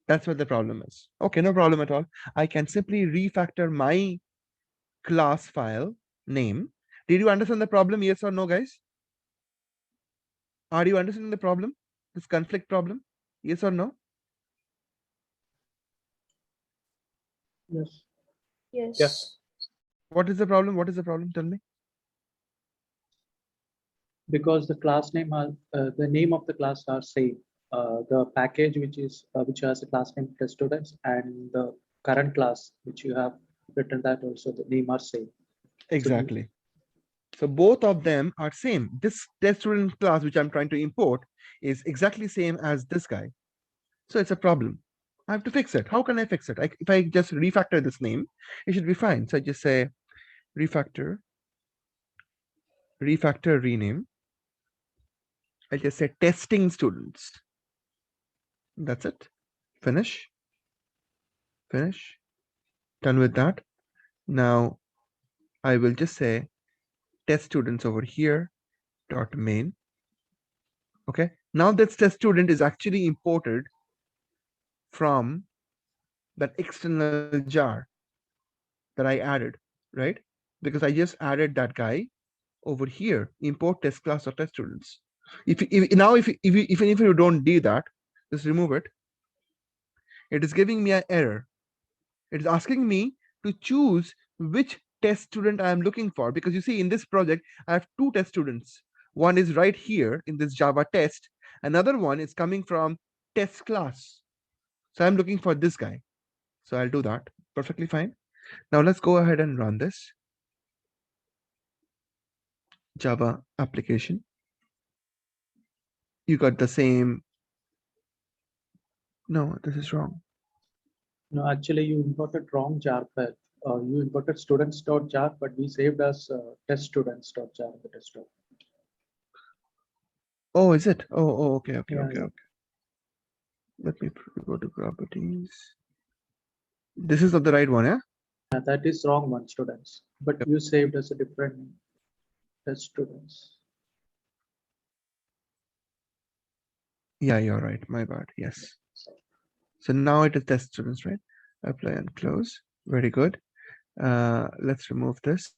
That's what the problem is. Okay, no problem at all. I can simply refactor my class file name. Did you understand the problem? Yes or no, guys? Are you understanding the problem? This conflict problem? Yes or no? Yes. Yes. Yes. What is the problem? What is the problem? Tell me. Because the class name are the name of the class are same. The package which has a class name test students and the current class which you have written that also the name are same. Exactly. So both of them are same. This test student class which I'm trying to import is exactly same as this guy. So it's a problem. I have to fix it. How can I fix it? If I just refactor this name, it should be fine. So I just say refactor rename. I just say testing students. That's it. Finish. Done with that. Now I will just say test students over here dot main. Okay. Now that test student is actually imported from that external jar that I added, right? Because I just added that guy over here, import test class or test students. Even if you don't do that, just remove it. It is giving me an error. It is asking me to choose which test student I am looking for, because you see in this project, I have two test students. One is right here in this Java test. Another one is coming from test class. So I'm looking for this guy. So I'll do that. Perfectly fine. Now let's go ahead and run this Java application. You got the same. No, this is wrong. No, actually you imported wrong jar file. You imported students.jar, but we saved as test students.jar in the desktop. Oh, is it? Oh, okay. Yeah. Let me go to properties. This is not the right one, yeah? That is wrong one, students. But you saved as a different name. Test students. Yeah, you're right. My bad. Yes. So now it is test students, right? Apply and close. Very good. Let's remove this.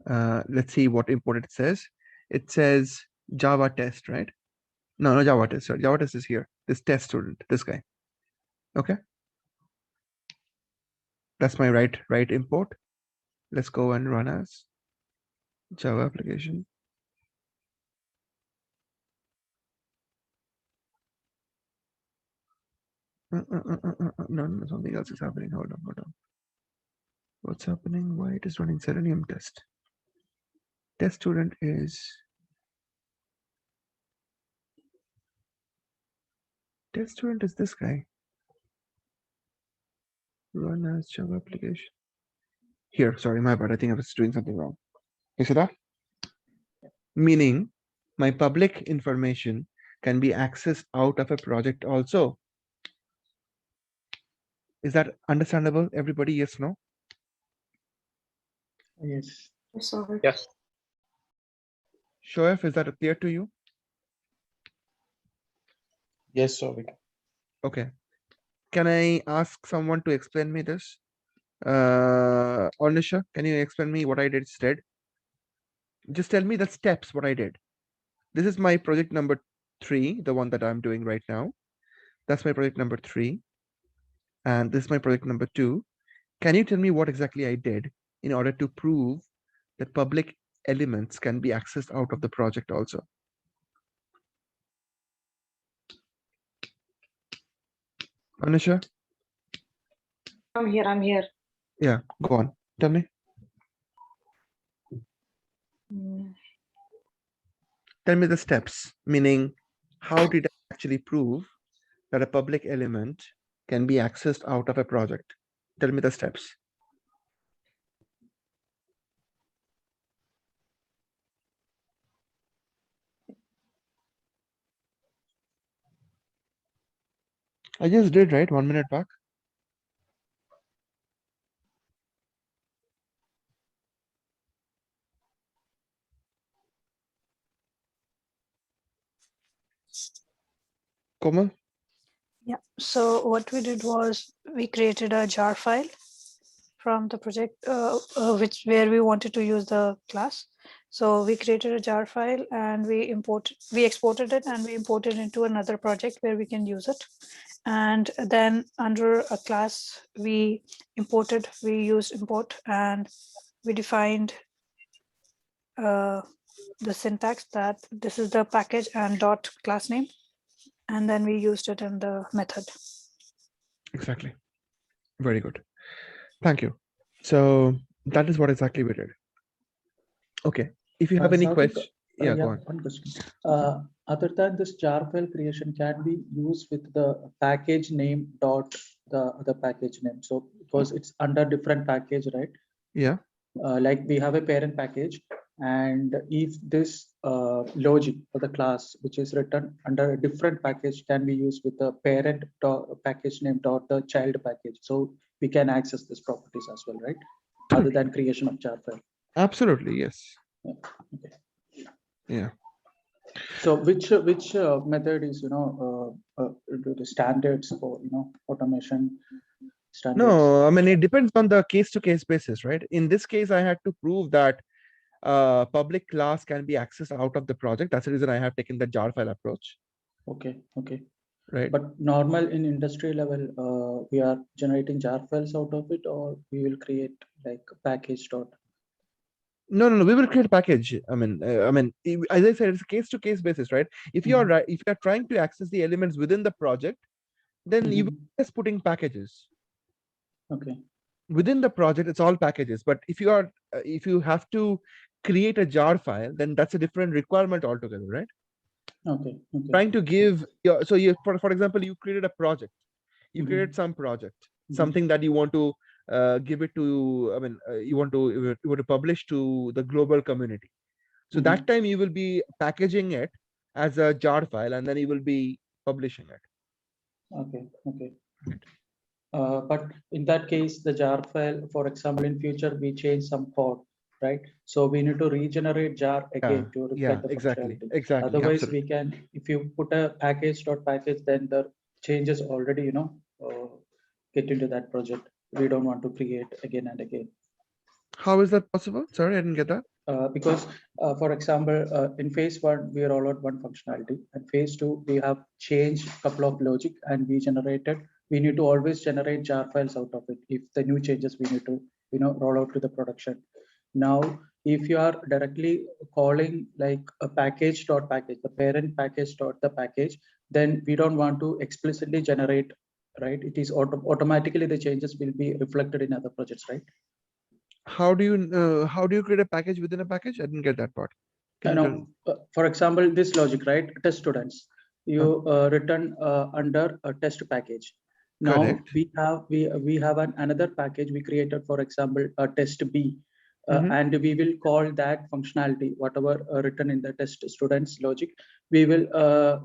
Let's see what import it says. It says Java test, right? No, Java test. Sorry, Java test is here. this test student, this guy. Okay. That's my right import. Let's go and run as Java application. No, something else is happening. Hold on. What's happening? Why it is running Selenium test? Test student is this guy. Run as Java application. Here, sorry, my bad. I think I was doing something wrong. You see that? Meaning my public information can be accessed out of a project also. Is that understandable, everybody? Yes, no? Yes. So Yes. Shoaib, is that clear to you? Yes, Souvik. Okay. Can I ask someone to explain me this? Ornisha, can you explain me what I did instead? Just tell me the steps, what I did. This is my project number 3, the one that I'm doing right now. That's my project number 3. And this is my project number 2. Can you tell me what exactly I did in order to prove that public elements can be accessed out of the project also? Anisha? I'm here. Yeah, go on. Tell me. Tell me the steps, meaning how did I actually prove that a public element can be accessed out of a project? Tell me the steps. I just did, right? 1 minute back. Komal? Yeah. So what we did was we created a jar file from the project, where we wanted to use the class. So we created a jar file and we exported it and we imported into another project where we can use it. And then under a class we used import, and we defined the syntax that this is the package and dot class name, and then we used it in the method. Exactly. Very good. Thank you. So that is what exactly we did. Okay. If you have any Souvik, questions, yeah, go on. one question. Other than this jar file creation, can be used with the package name dot the other package name. So because it's under different package, right? Yeah. Like we have a parent package, and if this logic for the class which is written under a different package can be used with the parent package name dot the child package, so we can access this properties as well, right? Other than creation of jar file. Absolutely, yes. Yeah. Okay. Yeah. So which method is the standards for automation standards? No, I mean it depends on the case-to-case basis, right? In this case, I had to prove that public class can be accessed out of the project. That's the reason I have taken the jar file approach. Okay. Right. But normal in industry level, we are generating jar files out of it, or we will create like package dot. No, we will create a package. I mean, as I said, it's a case-to-case basis, right? If you are if you are trying to access the elements within the project, then you will just putting packages. Okay. Within the project, it's all packages. But if you are if you have to create a jar file, then that's a different requirement altogether, right? Okay. Trying to give so you for example, you created a project, you created some project, something that you want to give it to, I mean, you want to publish to the global community. So that time you will be packaging it as a jar file, and then you will be publishing it. Okay. But in that case, the jar file, for example, in future we change some code, right? So we need to regenerate jar again to reflect the exactly. functionality. Otherwise, Absolutely. we can, if you put a package, then the changes already, get into that project. We don't want to create again and again. How is that possible? Sorry, I didn't get that. because for example, in phase 1, we roll out one functionality, and phase 2, we have changed a couple of logic, and we need to always generate jar files out of it. If the new changes, we need to, roll out to the production. Now, if you are directly calling like a package.package, the parent package.the package, then we don't want to explicitly generate, right? It is automatically the changes will be reflected in other projects, right? How do you create a package within a package? I didn't get that part. For example, this logic, right? Test students, you return under a test package. Now Correct. we have another package we created, for example, a test B, and we will call that functionality, whatever written in the test students logic, we will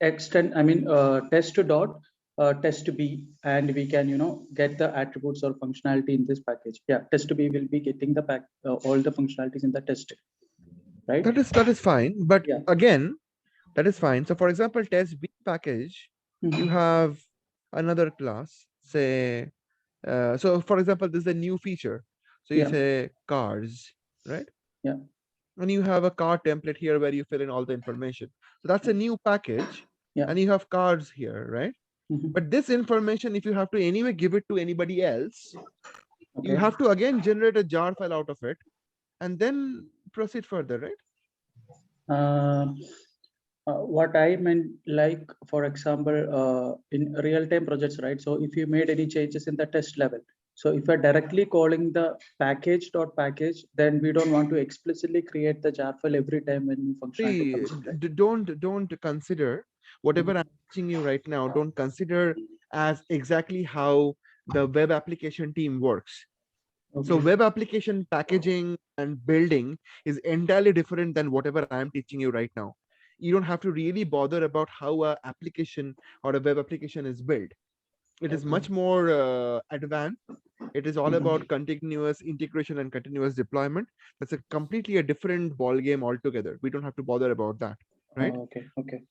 extend. I mean, test dot test B, and we can get the attributes or functionality in this package. Yeah, test B will be getting the all the functionalities in the test, right? That is fine, but Yeah. again, that is fine. So for example, test B package, you have another class, say, so for example, this is a new feature. So you say cars, right? Yeah. And you have a car template here where you fill in all the information. So that's a new package. Yeah. And you have cars here, right? But this information, if you have to anyway give it to anybody else, you have to again generate a jar file out of it and then proceed further, right? What I meant, like, for example, in real-time projects, right? So if you made any changes in the test level, so if you're directly calling the package.package, then we don't want to explicitly create the jar file every time when new functionality comes in, right? Don't consider whatever I'm teaching you right now, don't consider as exactly how the web application team works. So web application packaging and building is entirely different than whatever I'm teaching you right now. You don't have to really bother about how a application or a web application is built. It is much more advanced. It is all about continuous integration and continuous deployment. That's a completely different ball game altogether. We don't have to bother about that, right? Okay.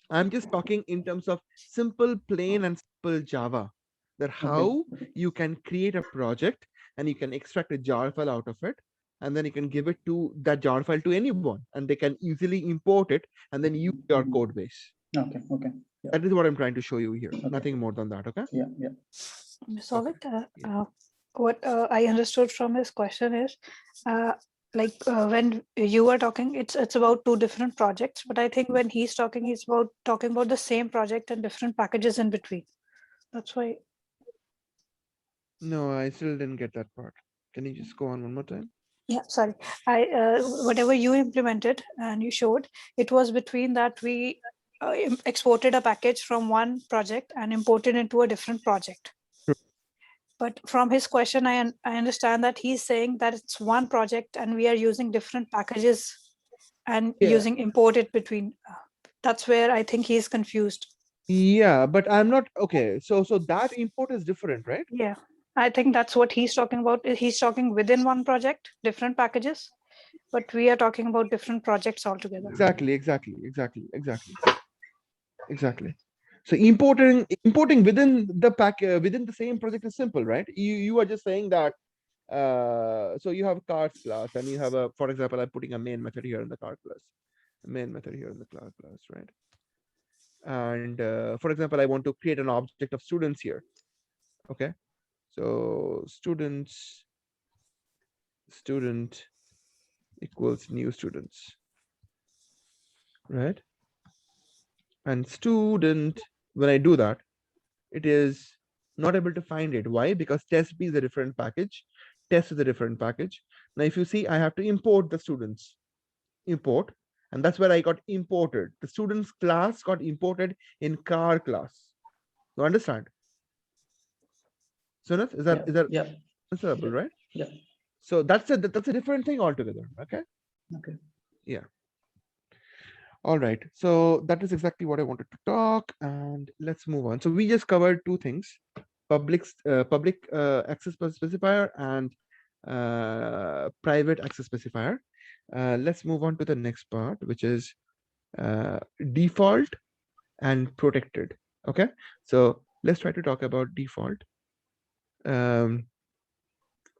I'm just talking in terms of simple, plain and simple Java, that how you can create a project and you can extract a jar file out of it, and then you can give it to that jar file to anyone, and they can easily import it and then use your code base. Okay. Yeah. That is what I'm trying to show you here. Nothing more than that. Okay. Yeah. Souvik, what I understood from his question is, when you were talking, it's about two different projects, but I think when he's talking about the same project and different packages in between. That's why. No, I still didn't get that part. Can you just go on one more time? Yeah, sorry. Whatever you implemented and you showed, it was between that we exported a package from one project and imported into a different project. True. But from his question, I understand that he's saying that it's one project and we are using different packages and using imported between. That's where I think he's confused. Yeah, but I'm not okay. So that import is different, right? Yeah, I think that's what he's talking about. He's talking within one project, different packages, but we are talking about different projects altogether. Exactly. So importing within the within the same project is simple, right? You are just saying that so you have a cars class and you have a, for example, I'm putting a main method here in the car class, a main method here in the car class, right? And for example, I want to create an object of students here. Okay, so student equals new students, right? And student, when I do that, it is not able to find it. Why? Because test B is a different package, test is a different package. Now if you see, I have to import the students, import, and that's where I got imported. The students class got imported in car class. You understand? Sunath, is that answerable, right? Yeah. So that's a different thing altogether. Okay. Yeah. All right. So that is exactly what I wanted to talk, and let's move on. So we just covered two things: public access specifier and private access specifier. Let's move on to the next part, which is default and protected. Okay. So let's try to talk about default.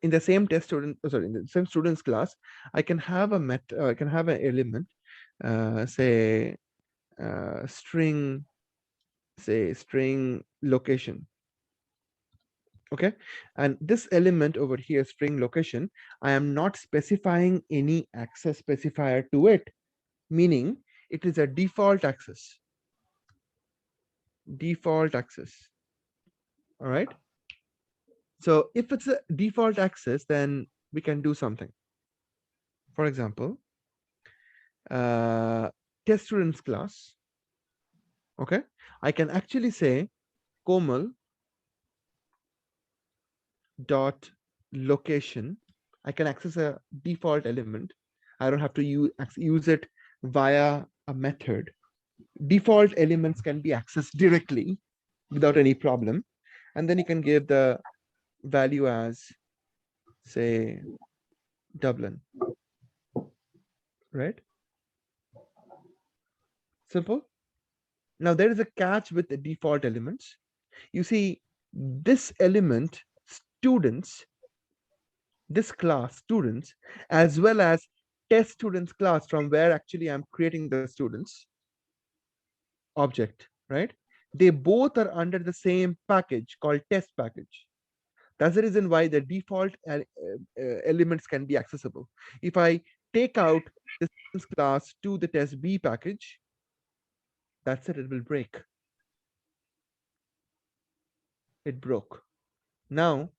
in the same test student, in the same students class, I can have a I can have an element, say string, say string location. Okay, and this element over here, string location, I am not specifying any access specifier to it, meaning it is a default access. Default access. All right. So if it's a default access, then we can do something. For example, test students class. Okay, I can actually say Komal dot location. I can access a default element. I don't have to use it via a method. Default elements can be accessed directly without any problem. And then you can give the value as, say, Dublin. Right? Simple. Now there is a catch with the default elements. You see, this element, students, this class, students, as well as test students class, from where actually I'm creating the students object, right? They both are under the same package called test package. That's the reason why the default elements can be accessible. If I take out the students class to the test B package, that's it, it will break. It broke. Now,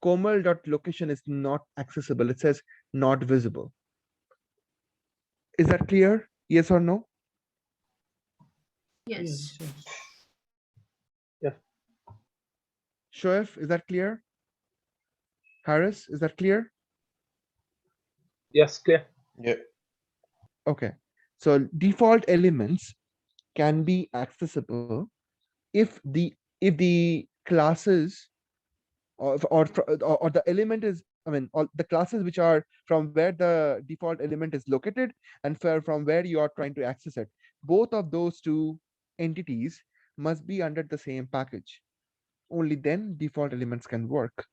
Komal.location is not accessible. It says not visible. Is that clear? Yes or no? Yes. Yeah. Shoaib, is that clear? Harris, is that clear? Yes, clear. Yeah. Okay. So default elements can be accessible if the classes or the element is, I mean, all the classes which are from where the default element is located and from where you are trying to access it, both of those two entities must be under the same package. Only then default elements can work.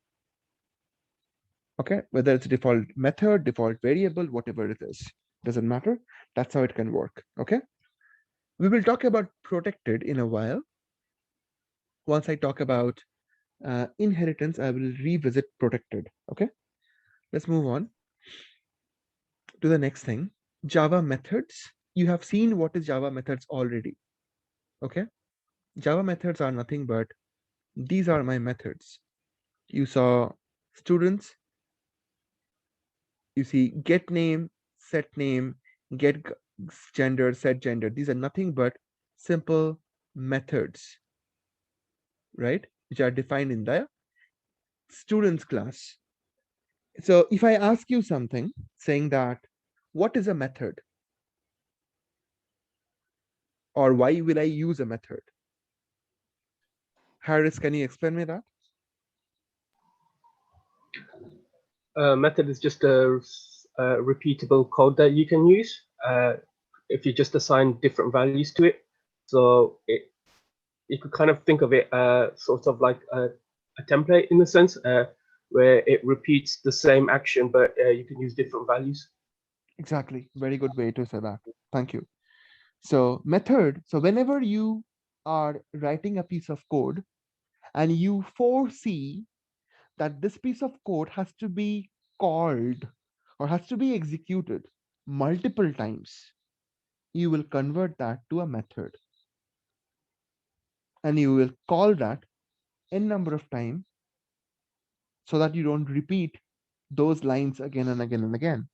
Okay, whether it's default method, default variable, whatever it is, doesn't matter. That's how it can work. Okay, we will talk about protected in a while. Once I talk about inheritance, I will revisit protected. Okay, let's move on to the next thing. Java methods. You have seen what is Java methods already. Okay, Java methods are nothing but these are my methods. You saw students, you see get name, set name, get gender, set gender. These are nothing but simple methods, right? Which are defined in the students class. So if I ask you something saying that, what is a method? Or why will I use a method? Harris, can you explain me that? Method is just a repeatable code that you can use if you just assign different values to it. So you could kind of think of it sort of like a template in the sense where it repeats the same action, but you can use different values. Exactly. Very good way to say that. Thank you. So method, so whenever you are writing a piece of code and you foresee that this piece of code has to be called or has to be executed multiple times, you will convert that to a method. And you will call that n number of times so that you don't repeat those lines again and again and again.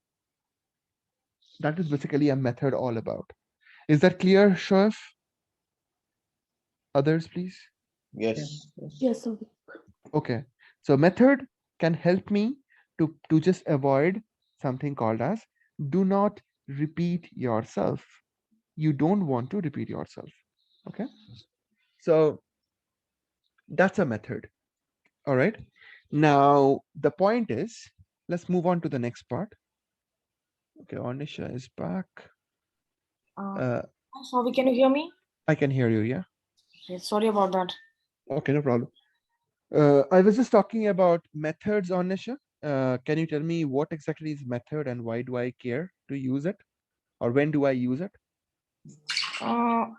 That is basically a method all about. Is that clear, Shoaib? Others, please. Yes. Yes. Okay. So method can help me to just avoid something called as do not repeat yourself. You don't want to repeat yourself. Okay. So that's a method. All right. Now, the point is, let's move on to the next part. Okay, Anisha is back. Sorry, can you hear me? I can hear you, yeah. Okay, sorry about that. Okay, no problem. I was just talking about methods, Anisha. Can you tell me what exactly is method and why do I care to use it? Or when do I use it? So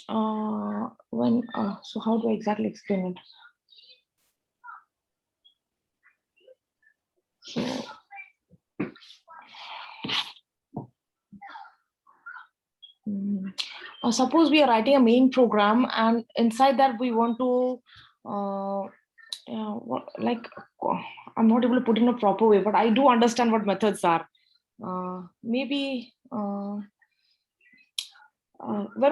how do I exactly explain it? Suppose we are writing a main program, and inside that we want to I'm not able to put in a proper way, but I do understand what methods are. Maybe when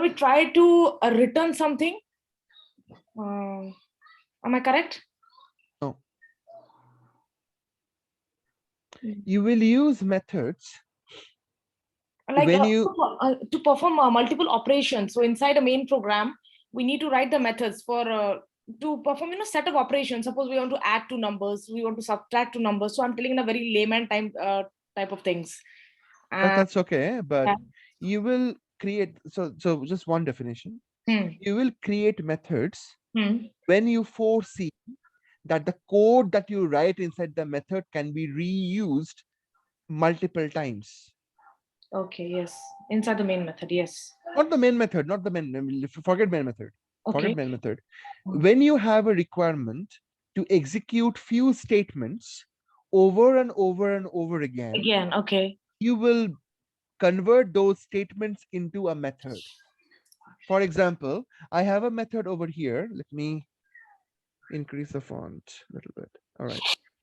we try to return something, am I correct? No. You will use methods Like when you to perform multiple operations. So inside a main program, we need to write the methods for to perform set of operations. Suppose we want to add two numbers, we want to subtract two numbers. So I'm telling in a very layman type of things. that's okay, but yeah. you will create so just one definition. You will create methods when you foresee that the code that you write inside the method can be reused multiple times. Okay, yes. Inside the main method, yes. Not the main method, not the main, forget main method. Okay. Forget main method. When you have a requirement to execute few statements over and over and over again. Again, okay. You will convert those statements into a method. For example, I have a method over here. Let me increase the font a little bit. All right.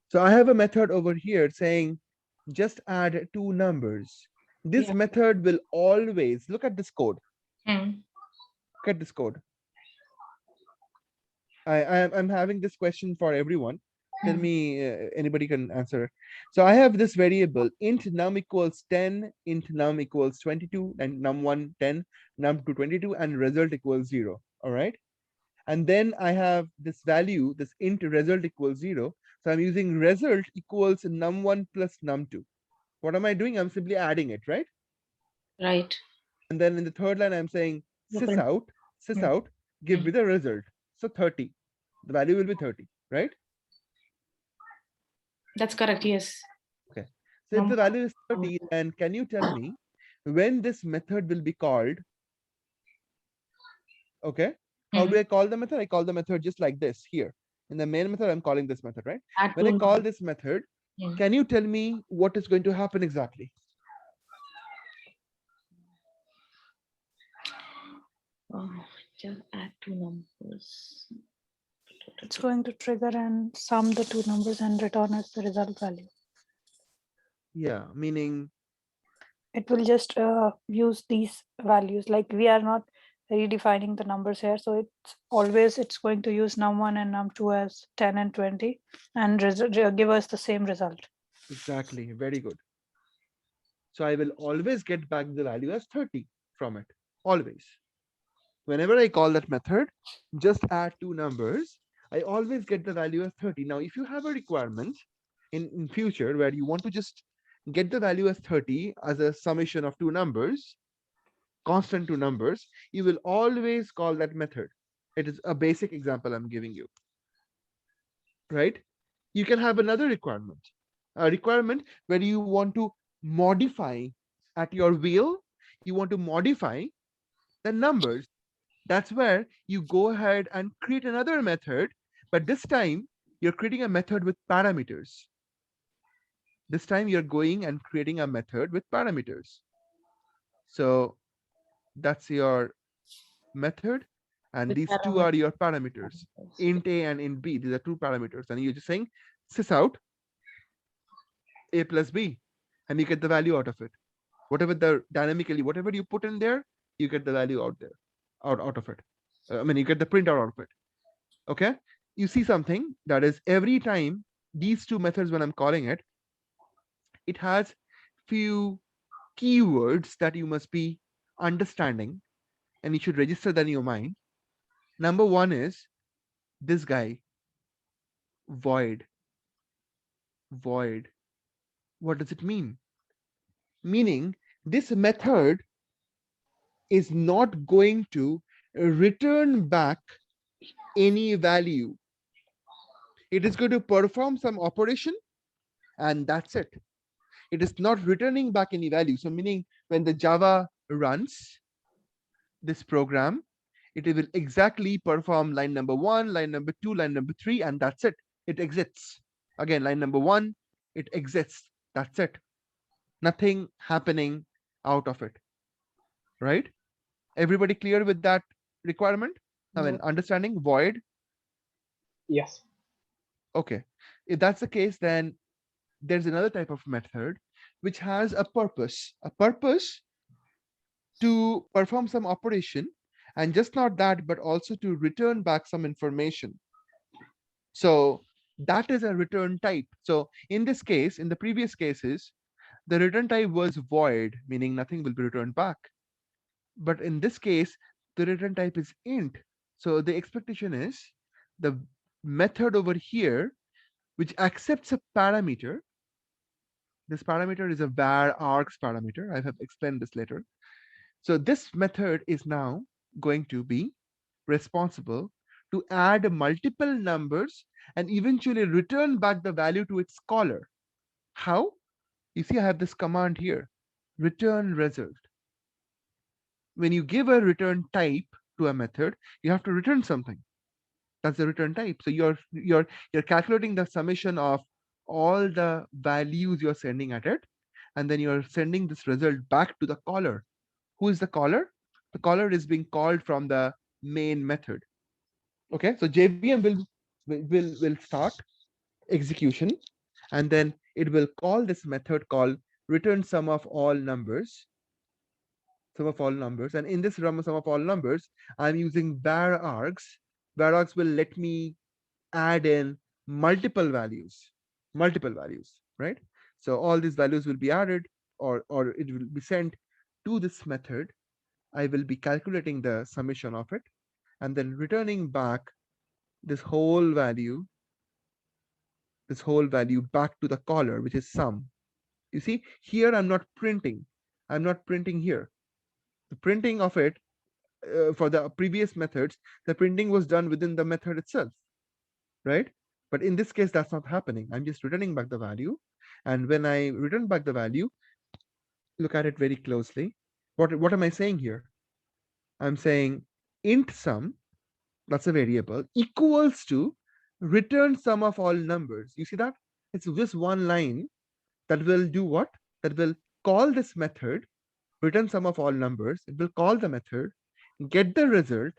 So I have a method over here saying, just add two numbers. This method will always, look at this code. Look at this code. I'm having this question for everyone. Tell me, anybody can answer. So I have this variable, int num equals 10, int num equals 22, and num1 10, num2 22, and result equals 0. All right. And then I have this value, this int result equals 0. So I'm using result equals num1 plus num2. What am I doing? I'm simply adding it, right? Right. And then in the third line, I'm saying sys out, give me the result. So 30. The value will be 30, right? That's correct, yes. Okay. So if the value is 30, then can you tell me when this method will be called? Okay. How do I call the method? I call the method just like this here. In the main method, I'm calling this method, right? When I call this method, can you tell me what is going to happen exactly? Just add two numbers. It's going to trigger and sum the two numbers and return as the result value. Yeah, meaning it will just use these values. Like we are not redefining the numbers here, so it's going to use num1 and num2 as 10 and 20 and give us the same result. Exactly, very good. So I will always get back the value as 30 from it, always. Whenever I call that method, just add two numbers, I always get the value as 30. Now, if you have a requirement in future where you want to just get the value as 30 as a summation of two numbers, constant two numbers, you will always call that method. It is a basic example I'm giving you, right? You can have another requirement, a requirement where you want to modify at your will, you want to modify the numbers. That's where you go ahead and create another method, but this time you're creating a method with parameters. This time you're going and creating a method with parameters. So that's your method, and these two are your parameters, int a and int b. These are two parameters, and you're just saying sys out a plus b, and you get the value out of it. Whatever the dynamically, whatever you put in there, you get the value out there, out of it. I mean, you get the printout out of it. Okay, you see something that is every time these two methods, when I'm calling it, it has few keywords that you must be understanding, and you should register that in your mind. Number one is this guy, void. Void. What does it mean? Meaning this method is not going to return back any value. It is going to perform some operation, and that's it. It is not returning back any value. So meaning when the Java runs this program, it will exactly perform line number 1, line number 2, line number 3, and that's it. It exits. Again, line number 1, it exits. That's it. Nothing happening out of it. Right? Everybody clear with that requirement? I mean, understanding void. Yes. Okay. If that's the case, then there's another type of method which has a purpose to perform some operation, and just not that, but also to return back some information. So that is a return type. So in this case, in the previous cases, the return type was void, meaning nothing will be returned back. But in this case, the return type is int. So the expectation is the method over here, which accepts a parameter. This parameter is a var args parameter. I have explained this later. So this method is now going to be responsible to add multiple numbers and eventually return back the value to its caller. How? You see, I have this command here, return result. When you give a return type to a method, you have to return something. That's the return type. So you're calculating the summation of all the values you're sending at it, and then you're sending this result back to the caller. Who is the caller? The caller is being called from the main method. Okay, so JVM will start execution, and then it will call this method called return sum of all numbers. Sum of all numbers, and in this sum of all numbers, I'm using var args. Var args will let me add in multiple values, right? So all these values will be added, or it will be sent to this method. I will be calculating the summation of it, and then returning back this whole value back to the caller, which is sum. You see, here I'm not printing. I'm not printing here. The printing of it for the previous methods, the printing was done within the method itself, right? But in this case, that's not happening. I'm just returning back the value. And when I return back the value, look at it very closely. What am I saying here? I'm saying int sum, that's a variable, equals to return sum of all numbers. You see that? It's just one line that will do what? That will call this method, return sum of all numbers. It will call the method, get the result,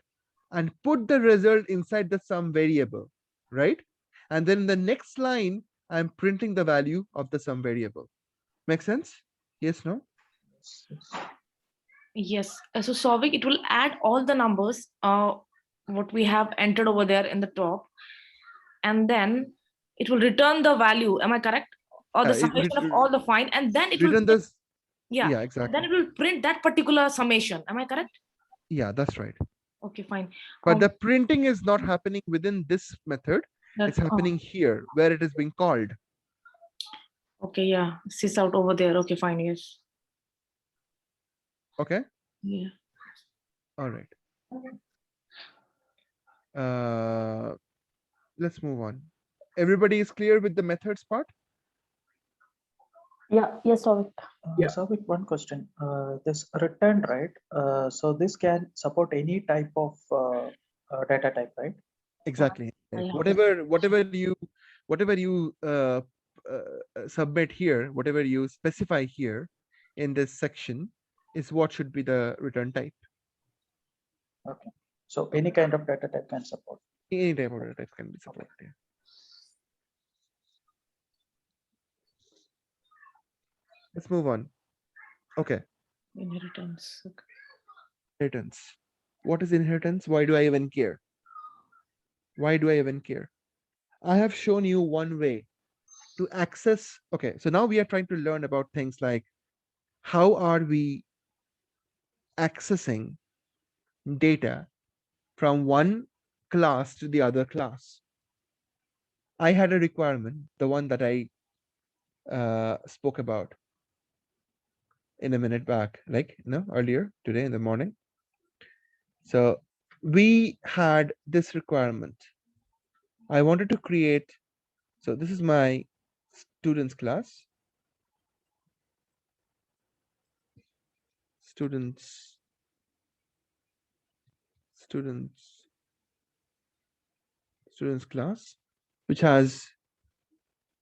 and put the result inside the sum variable, right? And then in the next line, I'm printing the value of the sum variable. Make sense? Yes, no? Yes. So Souvik, it will add all the numbers, what we have entered over there in the top, and then it will return the value. Am I correct? Or the summation of all the find, and then it will return this. yeah, exactly. then it will print that particular summation. Am I correct? Yeah, that's right. Okay, fine. But the printing is not happening within this method. It's happening here where it is being called. Okay, yeah, sys out over there. Okay, fine. Yes. Okay. Yeah. All right. Let's move on. Everybody is clear with the methods part? Yeah, yes, Souvik. Souvik, one question. This return, right? So this can support any type of data type, right? Exactly. Yeah. Whatever you submit here, whatever you specify here in this section is what should be the return type. Okay. So any kind of data type can support. Any type of data type can be supported. Yeah. Let's move on. Okay. Inheritance. Okay. Inheritance. What is inheritance? Why do I even care? Why do I even care? I have shown you one way to access. Okay, so now we are trying to learn about things like how are we accessing data from one class to the other class. I had a requirement, the one that I spoke about in a minute back, like earlier today in the morning. So we had this requirement. I wanted to create, so this is my students class, students class, which has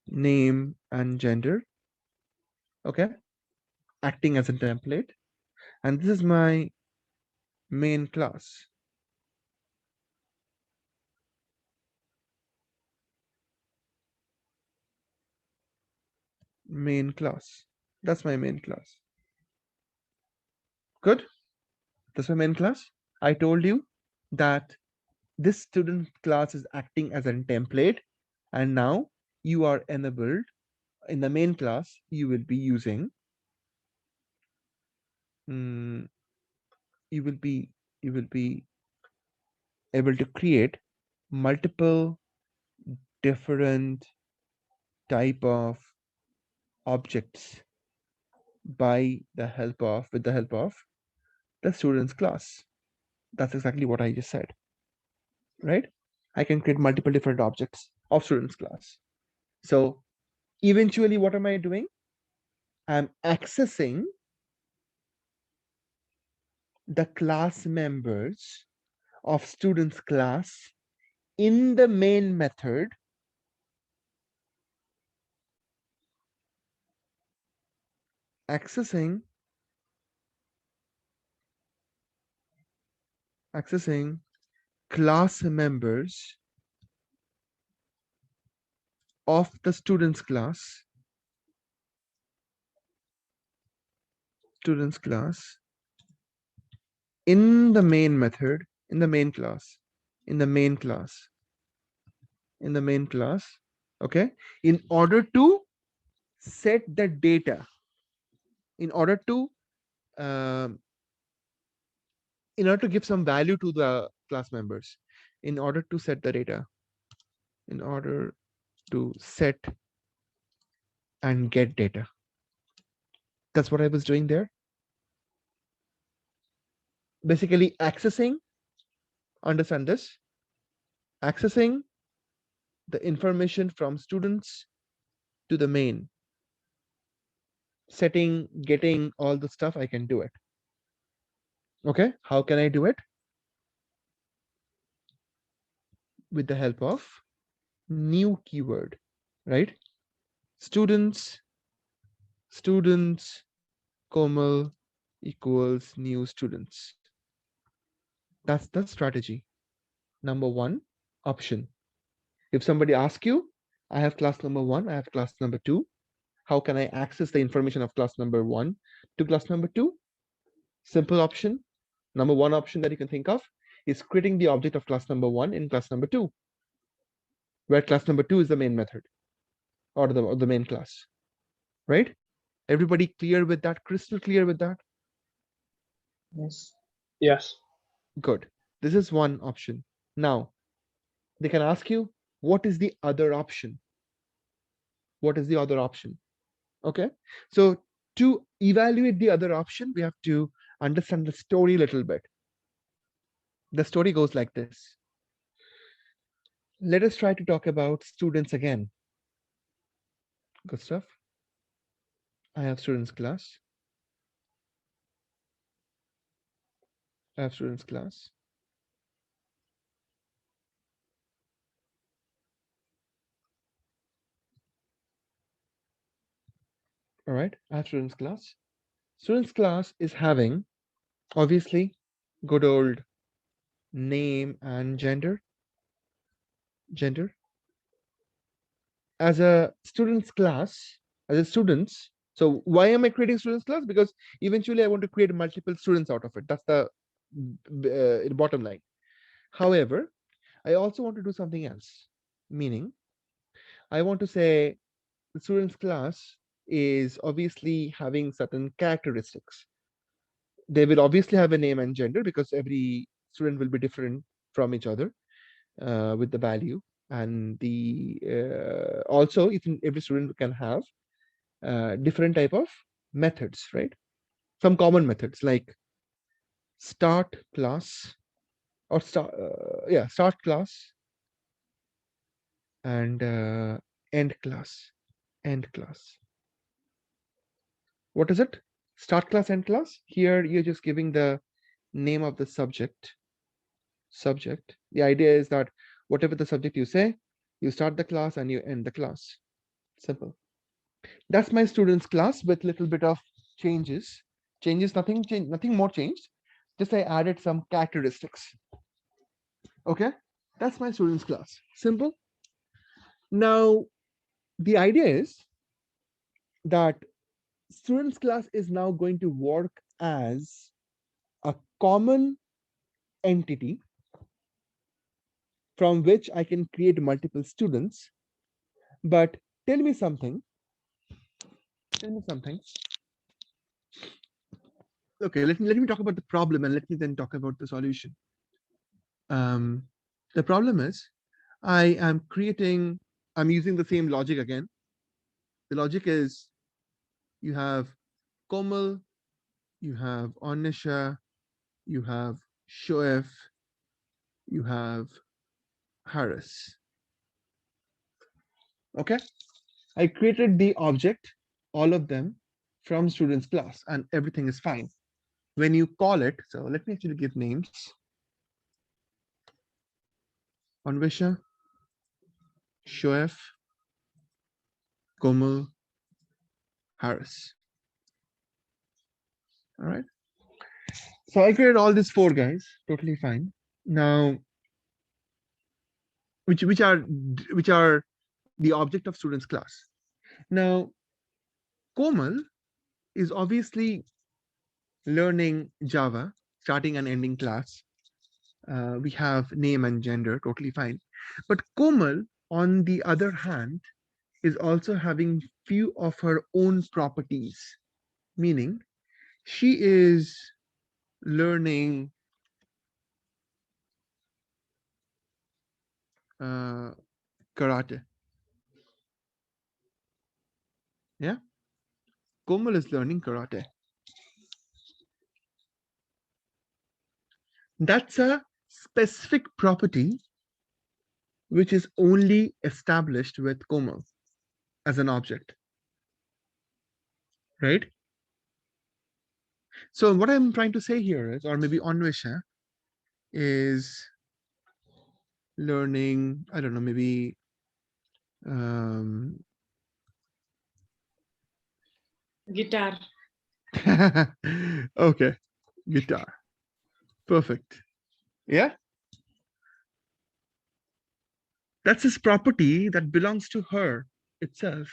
name and gender, okay, acting as a template. And this is my main class. Main class. That's my main class. Good. That's my main class. I told you that this student class is acting as a template, and now you are enabled in the main class. You will be using. You will be able to create multiple different type of objects with the help of the students class. That's exactly what I just said, right? I can create multiple different objects of students class. So eventually, what am I doing? I'm accessing the class members of students class in the main method, accessing class members of the students class in the main method, in the main class, okay, in order to set the data, in order to give some value to the class members, in order to set the data, in order to set and get data. That's what I was doing there. Basically accessing, understand this, accessing the information from students to the main, setting, getting all the stuff, I can do it. Okay, how can I do it? With the help of new keyword, right? Students, Komal equals new students. That's the strategy. Number one option. If somebody asks you, I have class number 1, I have class number 2. How can I access the information of class number 1 to class number 2? Simple option. Number one option that you can think of is creating the object of class number 1 in class number 2, where class number 2 is the main method or the main class, right? Everybody clear with that? Crystal clear with that? Yes. Yes. Good. This is one option. Now, they can ask you, what is the other option? What is the other option? Okay. So to evaluate the other option, we have to understand the story a little bit. The story goes like this. Let us try to talk about students again. Good stuff. I have students class. I have students class. All right, I have students class. Students class is having, obviously, good old name and gender. As a students class, as a students. So why am I creating students class? Because eventually I want to create multiple students out of it. That's the bottom line. However, I also want to do something else, meaning I want to say the students class is obviously having certain characteristics. They will obviously have a name and gender because every student will be different from each other with the value, and the also every student can have different type of methods, right? Some common methods like start class or start class and end class. end class. What is it? Start class, end class. Here you're just giving the name of the subject. The idea is that whatever the subject you say, you start the class and you end the class. Simple. That's my students class with little bit of changes. Nothing more changed. Just I added some characteristics. Okay, that's my students class. Simple. Now, the idea is that students class is now going to work as a common entity from which I can create multiple students. But tell me something. Okay, let me talk about the problem and let me then talk about the solution. The problem is I'm using the same logic again. The logic is you have Komal, you have Anisha, you have Shoaib, you have Harris. Okay, I created the object, all of them from students class, and everything is fine. When you call it, so let me actually give names. Anvisha, Shoaib, Komal, Harris. All right. So I created all these 4 guys, totally fine. Now, which are the object of students class. Now, Komal is obviously learning Java, starting and ending class. We have name and gender, totally fine. But Komal, on the other hand, is also having few of her own properties, meaning she is learning karate. Yeah, Komal is learning karate. That's a specific property which is only established with Komal as an object, right? So what I'm trying to say here is, or maybe Anvisha is learning, I don't know, maybe Guitar. okay, guitar. Perfect. Yeah. That's his property that belongs to her itself.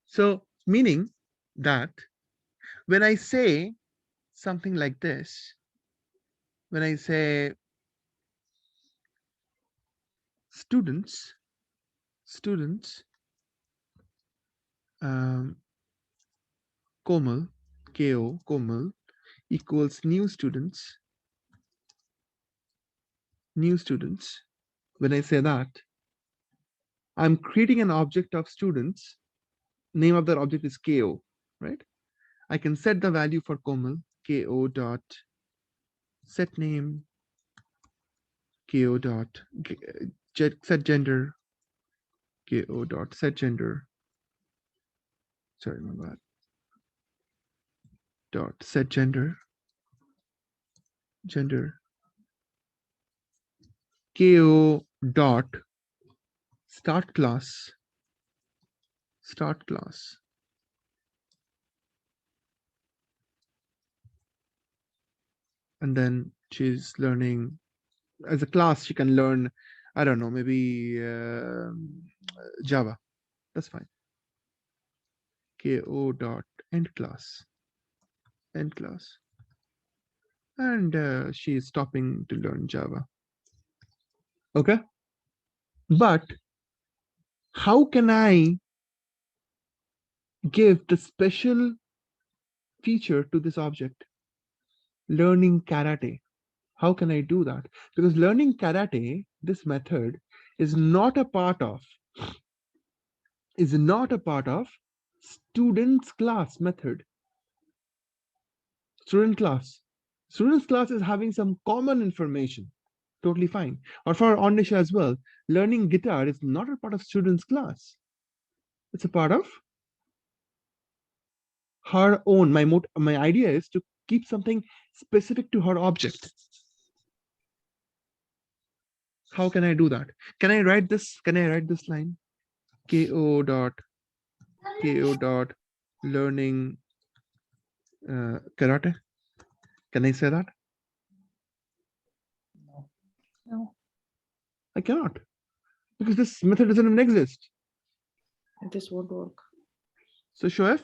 So meaning that when I say something like this, when I say students, Komal, KO, Komal equals new students. When I say that, I'm creating an object of students. Name of that object is KO, right? I can set the value for Komal, KO dot set name, KO dot set gender, KO dot set gender. Sorry, my bad. Dot set gender, KO dot start class, and then she's learning as a class. She can learn, I don't know, maybe Java. That's fine. KO dot end class, and she is stopping to learn Java. Okay, but how can I give the special feature to this object? Learning karate. How can I do that? Because learning karate, this method is not a part of students class method. Students class is having some common information, totally fine. Or for Anisha as well, learning guitar is not a part of students class. It's a part of her own. My idea is to keep something specific to her object. How can I do that? Can I write this? Can I write this line? ko dot learning karate. Can I say that? No. I cannot, because this method doesn't even exist. This won't work. So Shoaib,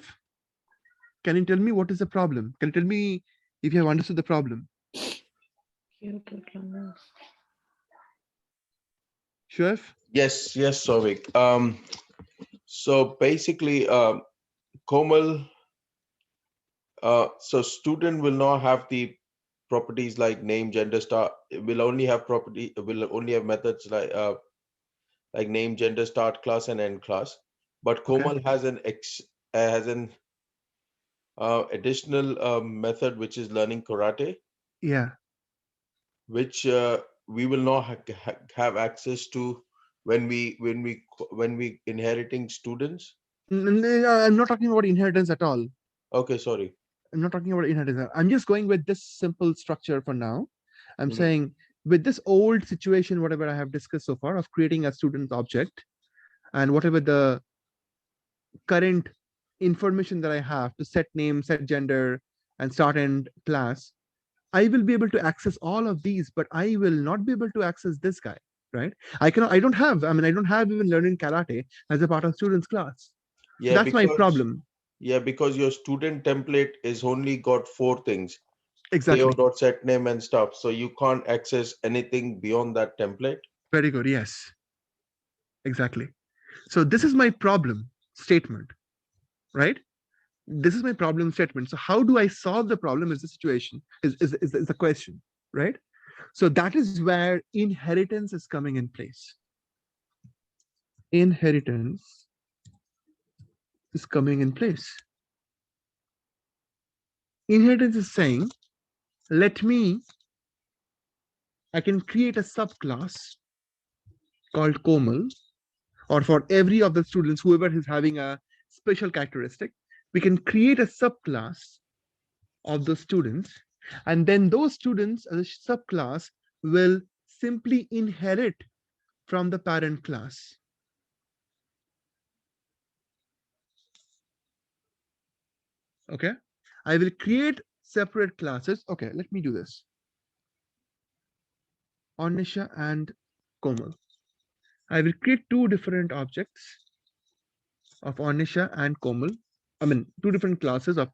can you tell me what is the problem? Can you tell me if you have understood the problem? Shoaib? Yes, Souvik. So basically, Komal, so student will not have the properties like name, gender, start. It will only have methods like name, gender, start class, and end class. But Komal has an additional method which is learning karate. Yeah. Which we will not have access to when we inheriting students. I'm not talking about inheritance at all. Okay, sorry. I'm not talking about inheritance. I'm just going with this simple structure for now. I'm Mhm. saying with this old situation, whatever I have discussed so far of creating a student object and whatever the current information that I have to set name, set gender, and start end class, I will be able to access all of these, but I will not be able to access this guy, right? I don't have even learning karate as a part of students class. Yeah, That's my problem. Yeah, because your student template is only got 4 things. Exactly. ko.set name and stuff. So you can't access anything beyond that template. Very good. Yes. Exactly. So this is my problem statement, right? This is my problem statement. So how do I solve the problem is the situation, is the question, right? So that is where inheritance is coming in place. Inheritance is coming in place. Inheritance is saying, I can create a subclass called Komal, or for every of the students, whoever is having a special characteristic, we can create a subclass of the students, and then those students as a subclass will simply inherit from the parent class. Okay, I will create separate classes. Okay, let me do this. Anisha and Komal. I will create 2 different objects of Anisha and Komal. I mean, 2 different classes of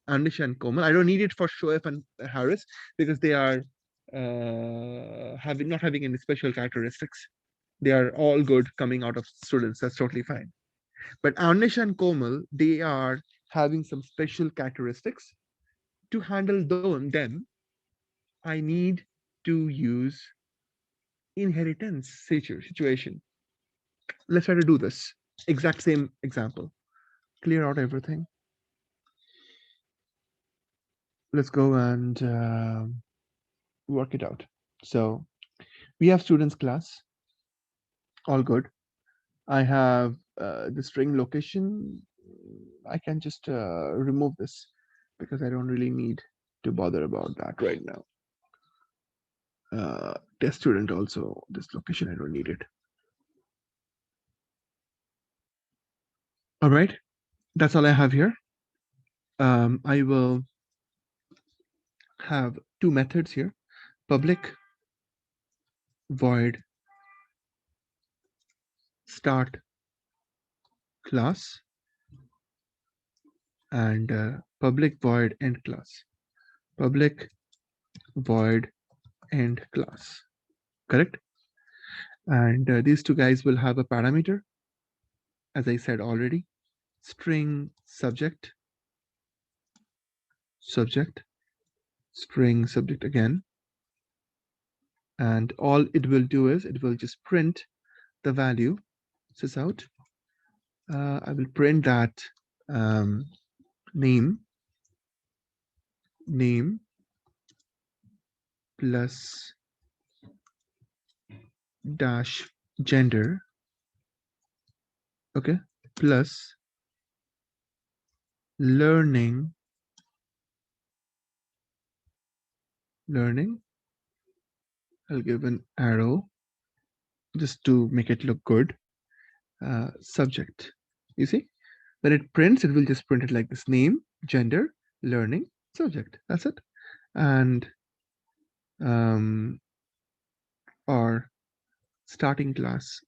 Anisha and Komal. I don't need it for Shoaib and Harris because they are not having any special characteristics. They are all good coming out of students. That's totally fine. But Anisha and Komal, they are having some special characteristics. To handle them, I need to use inheritance situation. Let's try to do this. Exact same example. Clear out everything. Let's go and work it out. So we have students class. All good. I have the string location. I can just remove this because I don't really need to bother about that right now. Test student also, this location, I don't need it. All right, that's all I have here. I will have 2 methods here, public void start class and public void end class. Public void end class, correct? And these 2 guys will have a parameter, as I said already, string subject, string subject again. And all it will do is it will just print the value. This out. I will print that name plus dash gender. Okay, plus learning I'll give an arrow just to make it look good. Subject. You see, when it prints, it will just print it like this: name, gender, learning, subject. That's it. And or starting class.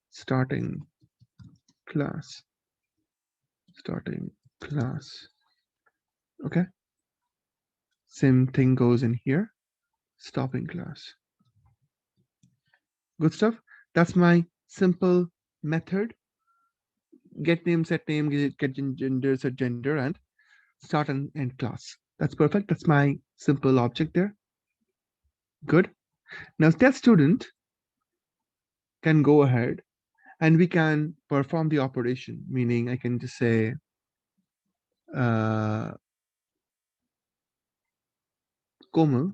Okay. Same thing goes in here. Stopping class. Good stuff. That's my simple method. Get name, set name, get gender, set gender, and start and end class. That's perfect. That's my simple object there. Good. Now that student can go ahead and we can perform the operation, meaning I can just say Komal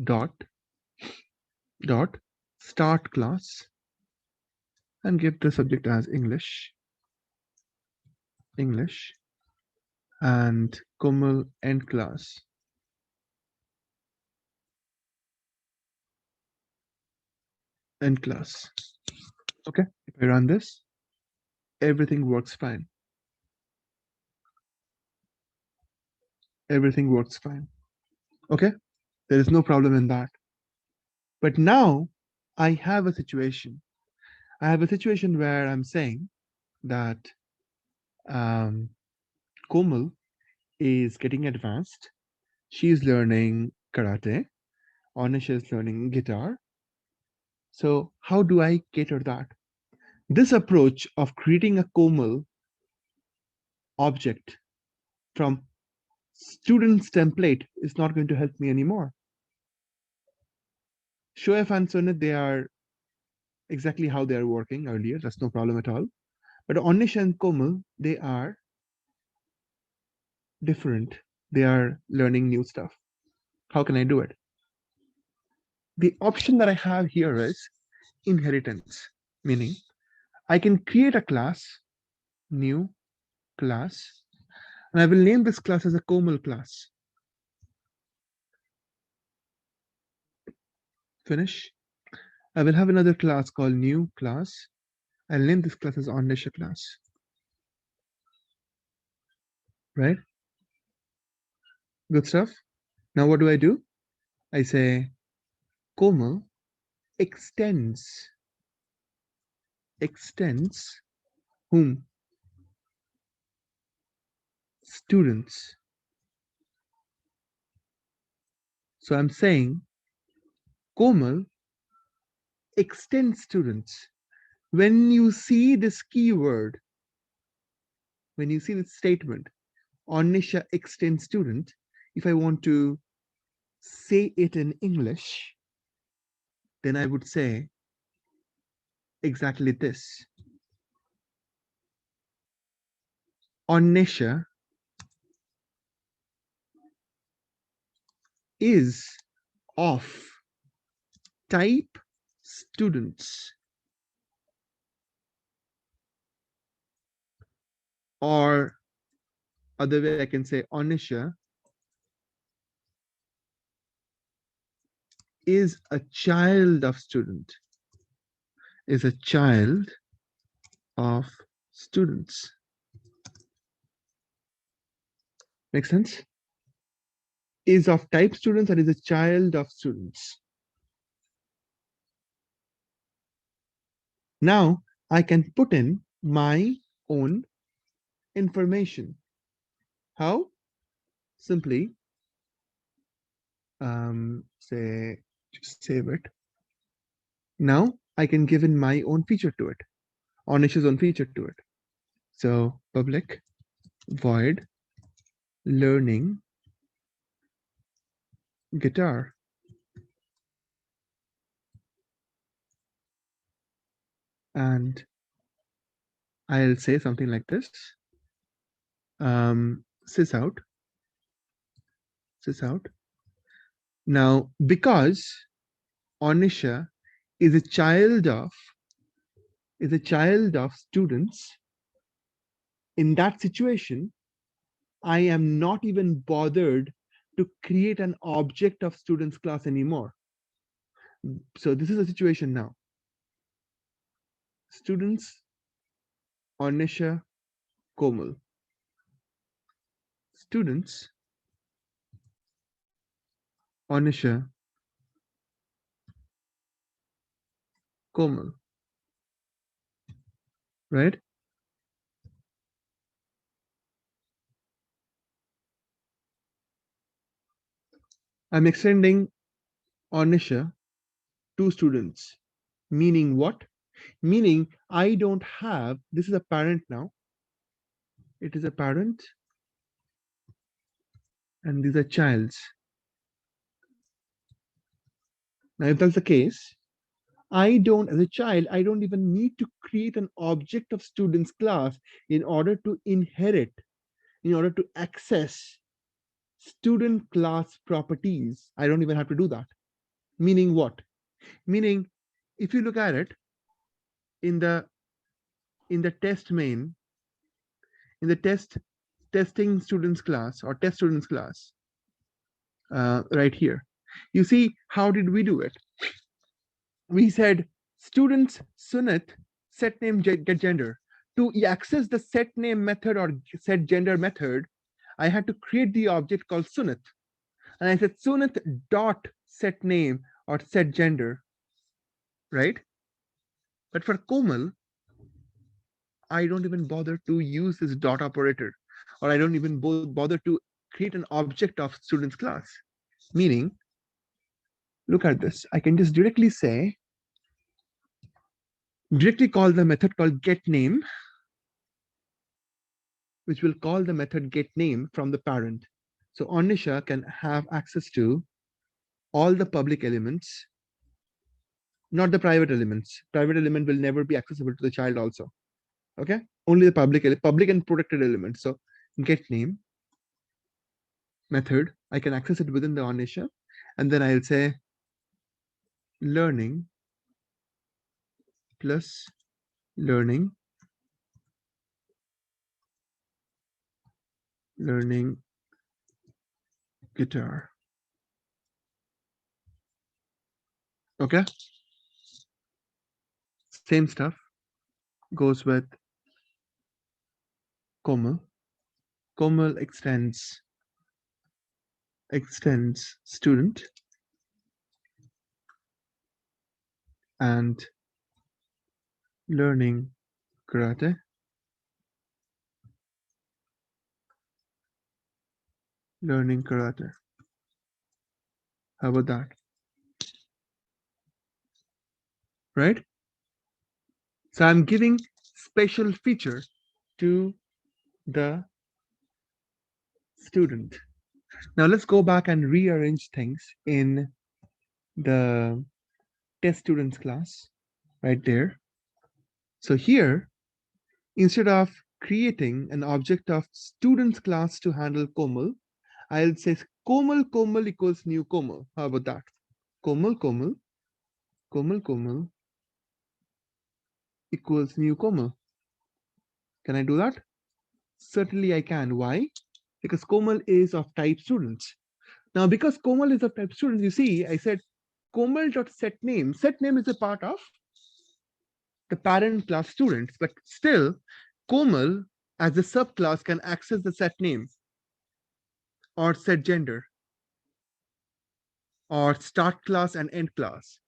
dot start class and give the subject as English and Komal end class. Okay, if I run this, everything works fine. Okay, there is no problem in that. But now I have a situation. Where I'm saying that Komal is getting advanced. She's learning karate. Anish is learning guitar. So how do I cater that? This approach of creating a Komal object from student's template is not going to help me anymore. Shoaib and Sunit, they are exactly how they are working earlier. That's no problem at all. But Anish and Komal, they are different. They are learning new stuff. How can I do it? The option that I have here is inheritance, meaning I can create a class, new class, and I will name this class as a Komal class. Finish. I will have another class called new class. I'll name this class as Anish class. Right? Good stuff. Now what do? I say Komal extends whom? Students. So I'm saying Komal extends students. When you see this keyword, when you see this statement, Anisha extends student, if I want to say it in English, then I would say exactly this. Anisha is of type students, or other way I can say Anisha is a child of student, Make sense? Is of type students and is a child of students. Now I can put in my own information. How? Simply say, just save it. Now I can give in my own feature to it, Anish's own feature to it. So public void learning guitar. And I'll say something like this. Sys out. Now, because Anisha is a child of students, In that situation, I am not even bothered to create an object of students class anymore. So this is a situation now. Students, Anisha, Komal. Students, Anisha, Komal. Right? I'm extending Anisha to students. Meaning what? Meaning I don't have, this is a parent now. It is a parent and these are childs. Now, if that's the case, I don't, as a child, I don't even need to create an object of students class in order to inherit, in order to access student class properties. I don't even have to do that. Meaning what? Meaning, if you look at it in the test main, in the testing students class or test students class, right here, you see, how did we do it? We said students Sunit set name get gender. To access the set name method or set gender method, I had to create the object called Sunit. And I said Sunit dot set name or set gender, right? But for Komal, I don't even bother to use this dot operator, or I don't even bother to create an object of students class. Meaning, look at this. I can just directly say, directly call the method called getName, which will call the method getName from the parent. So Anisha can have access to all the public elements, not the private elements. Private element will never be accessible to the child also. Okay, only the public and protected elements. So getName method, I can access it within the Anisha, and then I'll say learning plus learning guitar. Okay, same stuff goes with Komal. Komal extends student and learning karate. Learning karate. How about that? Right? So I'm giving special feature to the student. Now let's go back and rearrange things in the test students class right there. So here, instead of creating an object of students class to handle Komal, I'll say Komal equals new Komal. How about that? Komal equals new Komal. Can I do that? Certainly I can. Why? Because Komal is of type students. Now, because Komal is of type students, you see, I said Komal.setName. SetName is a part of the parent class students, but still Komal as a subclass can access the set name or set gender or start class and end class.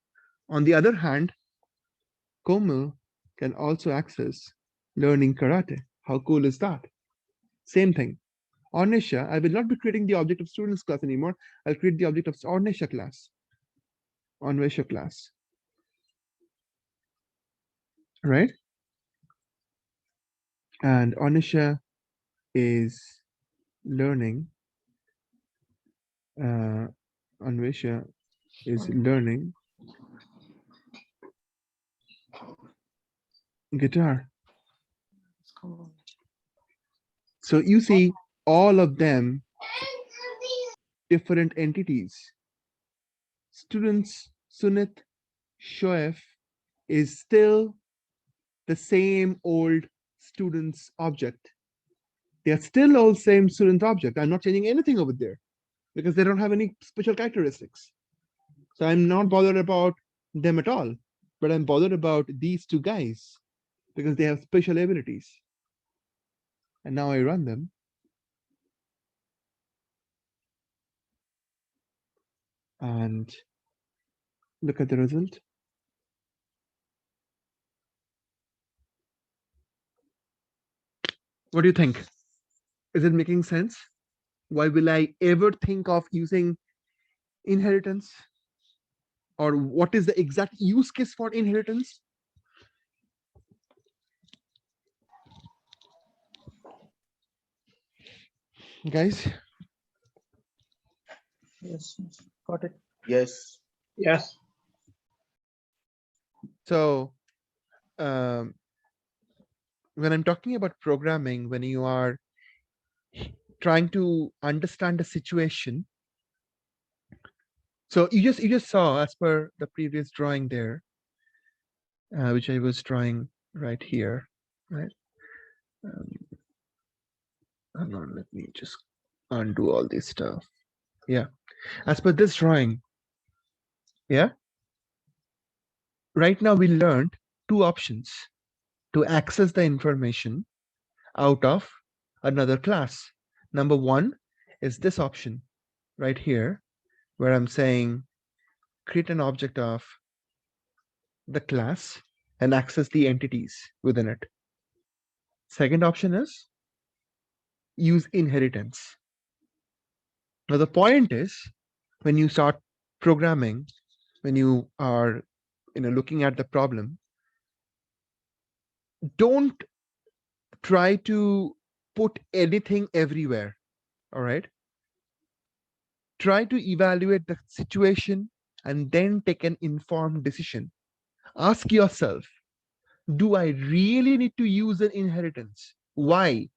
On the other hand, Komal can also access learning karate. How cool is that? Same thing. Anisha, I will not be creating the object of students class anymore. I'll create the object of Anisha class. Anisha class. Right? And Anisha is learning. Anisha is learning guitar. So you see all of them different entities. Students, Sunit, Shoaif is still the same old students object. They're still all same student object. I'm not changing anything over there because they don't have any special characteristics. So I'm not bothered about them at all, but I'm bothered about these two guys because they have special abilities. And now I run them. And look at the result. What do you think? Is it making sense? Why will I ever think of using inheritance? Or what is the exact use case for inheritance? Guys? Yes, got it. Yes. Yes. So when I'm talking about programming, when you are trying to understand a situation, so you just saw as per the previous drawing there, which I was drawing right here, right? Hold on, let me just undo all this stuff. Yeah, as per this drawing, yeah. Right now we learned two options to access the information out of another class. Number one is this option right here, where I'm saying create an object of the class and access the entities within it. Second option is use inheritance. Now the point is, when you start programming, when you are looking at the problem, don't try to put anything everywhere. All right, try to evaluate the situation and then take an informed decision. Ask yourself, do I really need to use an inheritance? Why?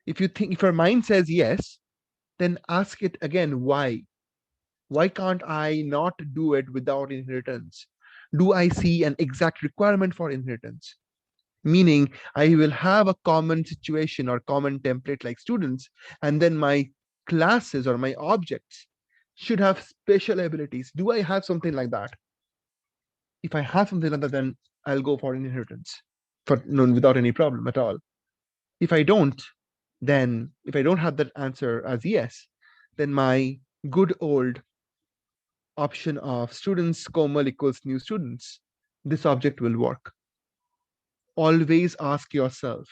If your mind says yes, then ask it again, why? Why can't I not do it without inheritance? Do I see an exact requirement for inheritance? Meaning I will have a common situation or common template like students, and then my classes or my objects should have special abilities. Do I have something like that? If I have something like that, then I'll go for inheritance without any problem at all. If I don't, then if I don't have that answer as yes, then my good old option of students Komal equals new students, this object will work. Always ask yourself,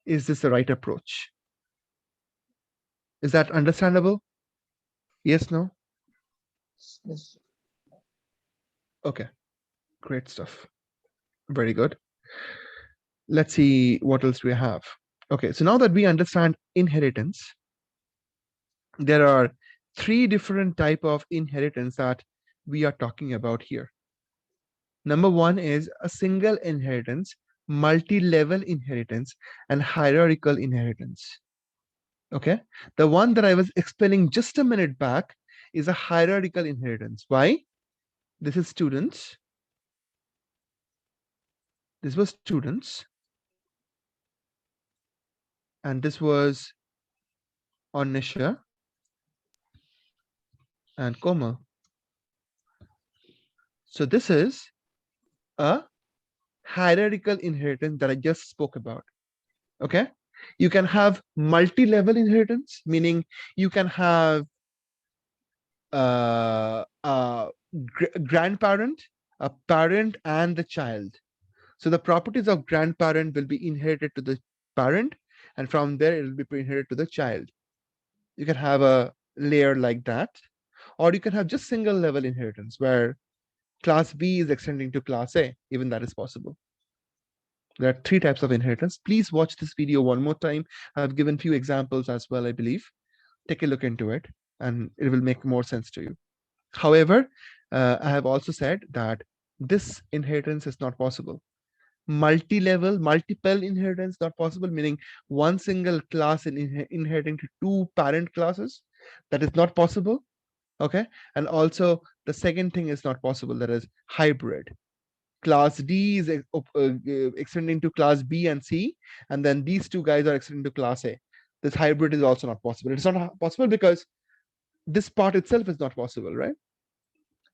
is this the right approach? Is that understandable? Yes, no? Yes. Okay, great stuff. Very good. Let's see what else we have. Okay, so now that we understand inheritance, there are three different type of inheritance that we are talking about here. Number one is a single inheritance, multi-level inheritance, and hierarchical inheritance. Okay, the one that I was explaining just a minute back is a hierarchical inheritance. Why? This is students. This was students. And this was Anisha and Komal. So this is a hierarchical inheritance that I just spoke about. Okay, you can have multi-level inheritance, meaning you can have a grandparent, a parent, and the child. So the properties of grandparent will be inherited to the parent, and from there it will be inherited to the child. You can have a layer like that, or you can have just single level inheritance where class B is extending to class A. Even that is possible. There are three types of inheritance. Please watch this video one more time. I've given few examples as well, I believe. Take a look into it and it will make more sense to you. However, I have also said that this inheritance is not possible. Multi-level, multiple inheritance not possible, meaning one single class inheriting to two parent classes. That is not possible. Okay, and also the second thing is not possible, that is hybrid. Class D is extending to class B and C, and then these two guys are extending to class A. This hybrid is also not possible. It's not possible because this part itself is not possible, right?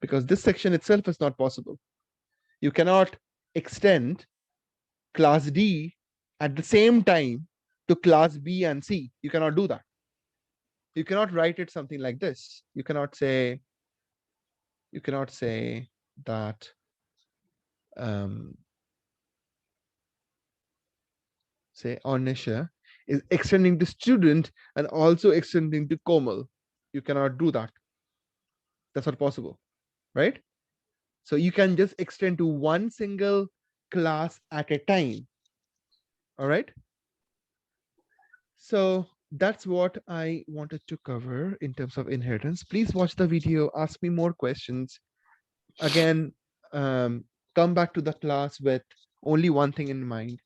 Because this section itself is not possible. You cannot extend class D at the same time to class B and C. You cannot do that. You cannot write it something like this. You cannot say that say Anisha is extending to student and also extending to Komal. You cannot do that. That's not possible, right? So you can just extend to one single class at a time. All right. So that's what I wanted to cover in terms of inheritance. Please watch the video, ask me more questions. Again, come back to the class with only one thing in mind,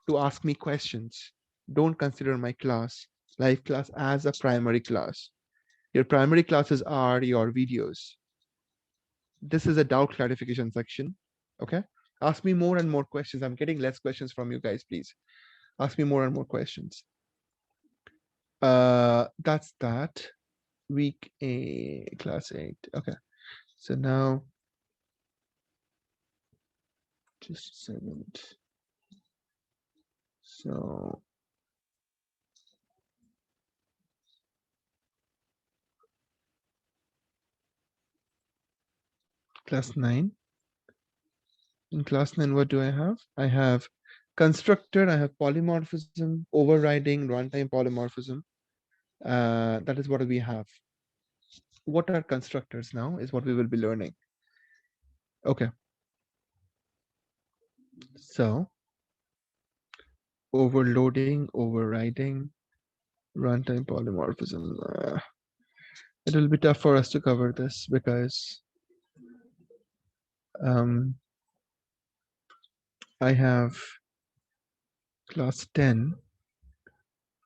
to ask me questions. Don't consider my class, live class, as a primary class. Your primary classes are your videos. This is a doubt clarification section. Okay. Ask me more and more questions. I'm getting less questions from you guys, please. Ask me more and more questions. That's that. Week A, class 8. Okay. So now, just a second. So class 9. In class 9, what do I have? I have constructor, I have polymorphism, overriding, runtime polymorphism. That is what we have. What are constructors now is what we will be learning. Okay. So overloading, overriding, runtime polymorphism. It will be tough for us to cover this because I have class 10.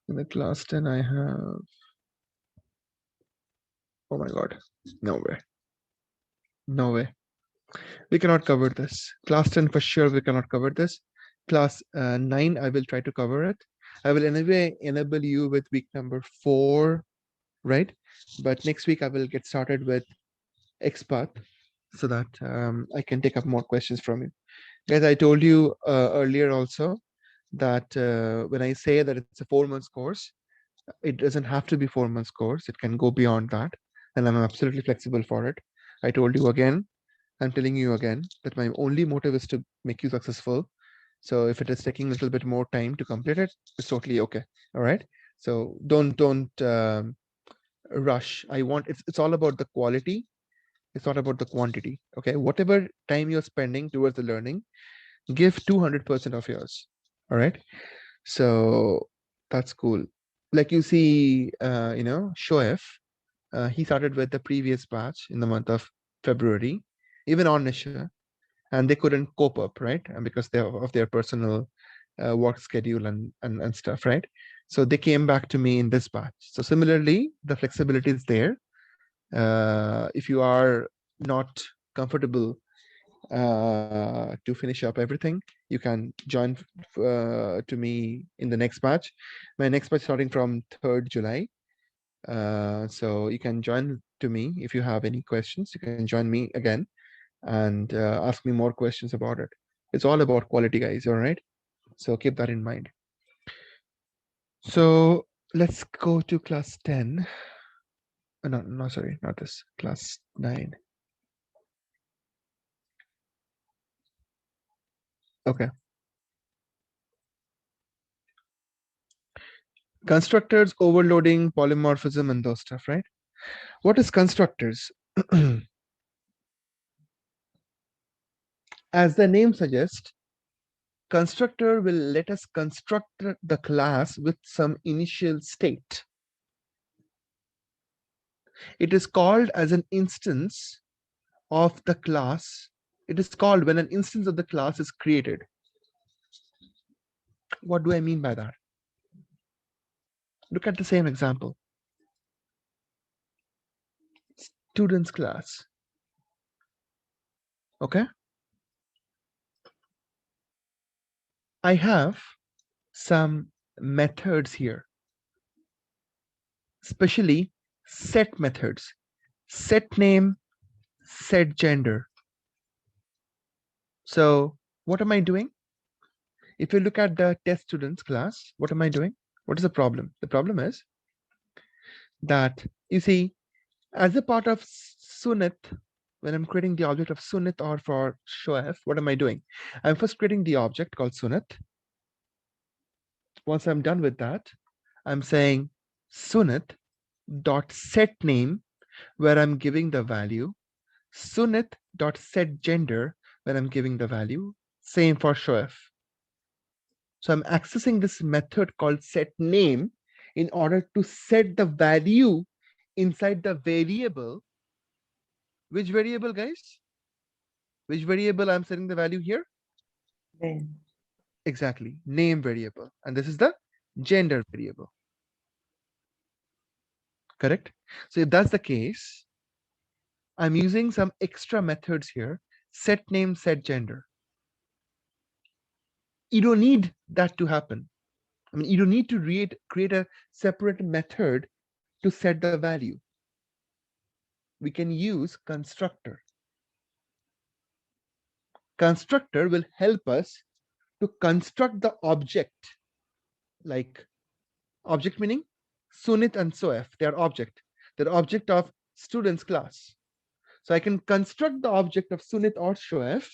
In the class 10, I have, oh my God, no way. No way. We cannot cover this. Class 10 for sure, we cannot cover this. Class 9, I will try to cover it. I will anyway enable you with week number 4, right? But next week, I will get started with XPath so that I can take up more questions from you. Guys, I told you earlier also that when I say that it's a 4 months course, it doesn't have to be 4 months course. It can go beyond that. And I'm absolutely flexible for it. I told you again, I'm telling you again that my only motive is to make you successful. So if it is taking a little bit more time to complete it, it's totally okay. All right. So don't rush. I want it's all about the quality. It's not about the quantity. Okay. Whatever time you're spending towards the learning, give 200% of yours. All right. So that's cool. Like you see, Shoaif, he started with the previous batch in the month of February, even on Nisha, and they couldn't cope up, right? And because of their personal work schedule and stuff, right? So they came back to me in this batch. So similarly, the flexibility is there. If you are not comfortable to finish up everything, you can join to me in the next batch. My next batch starting from 3rd July. So you can join to me if you have any questions. You can join me again and ask me more questions about it. It's all about quality, guys. All right. So keep that in mind. So let's go to class 10. No, sorry, not this. Class 9. Okay. Constructors, overloading, polymorphism, and those stuff, right? What is constructors? As the name suggests, constructor will let us construct the class with some initial state. It is called as an instance of the class. It is called when an instance of the class is created. What do I mean by that? Look at the same example. Students class. Okay. I have some methods here. especially set methods, set name, set gender. So what am I doing? If you look at the test students class, what am I doing? What is the problem? The problem is that, you see, as a part of Sunit, when I'm creating the object of Sunit or for Shoaib, what am I doing? I'm first creating the object called Sunit. Once I'm done with that, I'm saying Sunit dot set name, where I'm giving the value, Sunit dot set gender, where I'm giving the value, same for Shoaib. So I'm accessing this method called set name in order to set the value inside the variable. Which variable, guys? Which variable I'm setting the value here? Name. Exactly, name variable. And this is the gender variable. Correct? So if that's the case, I'm using some extra methods here, set name, set gender. You don't need that to happen. I mean, you don't need to create a separate method to set the value. We can use constructor. Constructor will help us to construct the object, like object meaning Sunit and Soef, they are object. They're object of students class. So I can construct the object of Sunit or Shoaib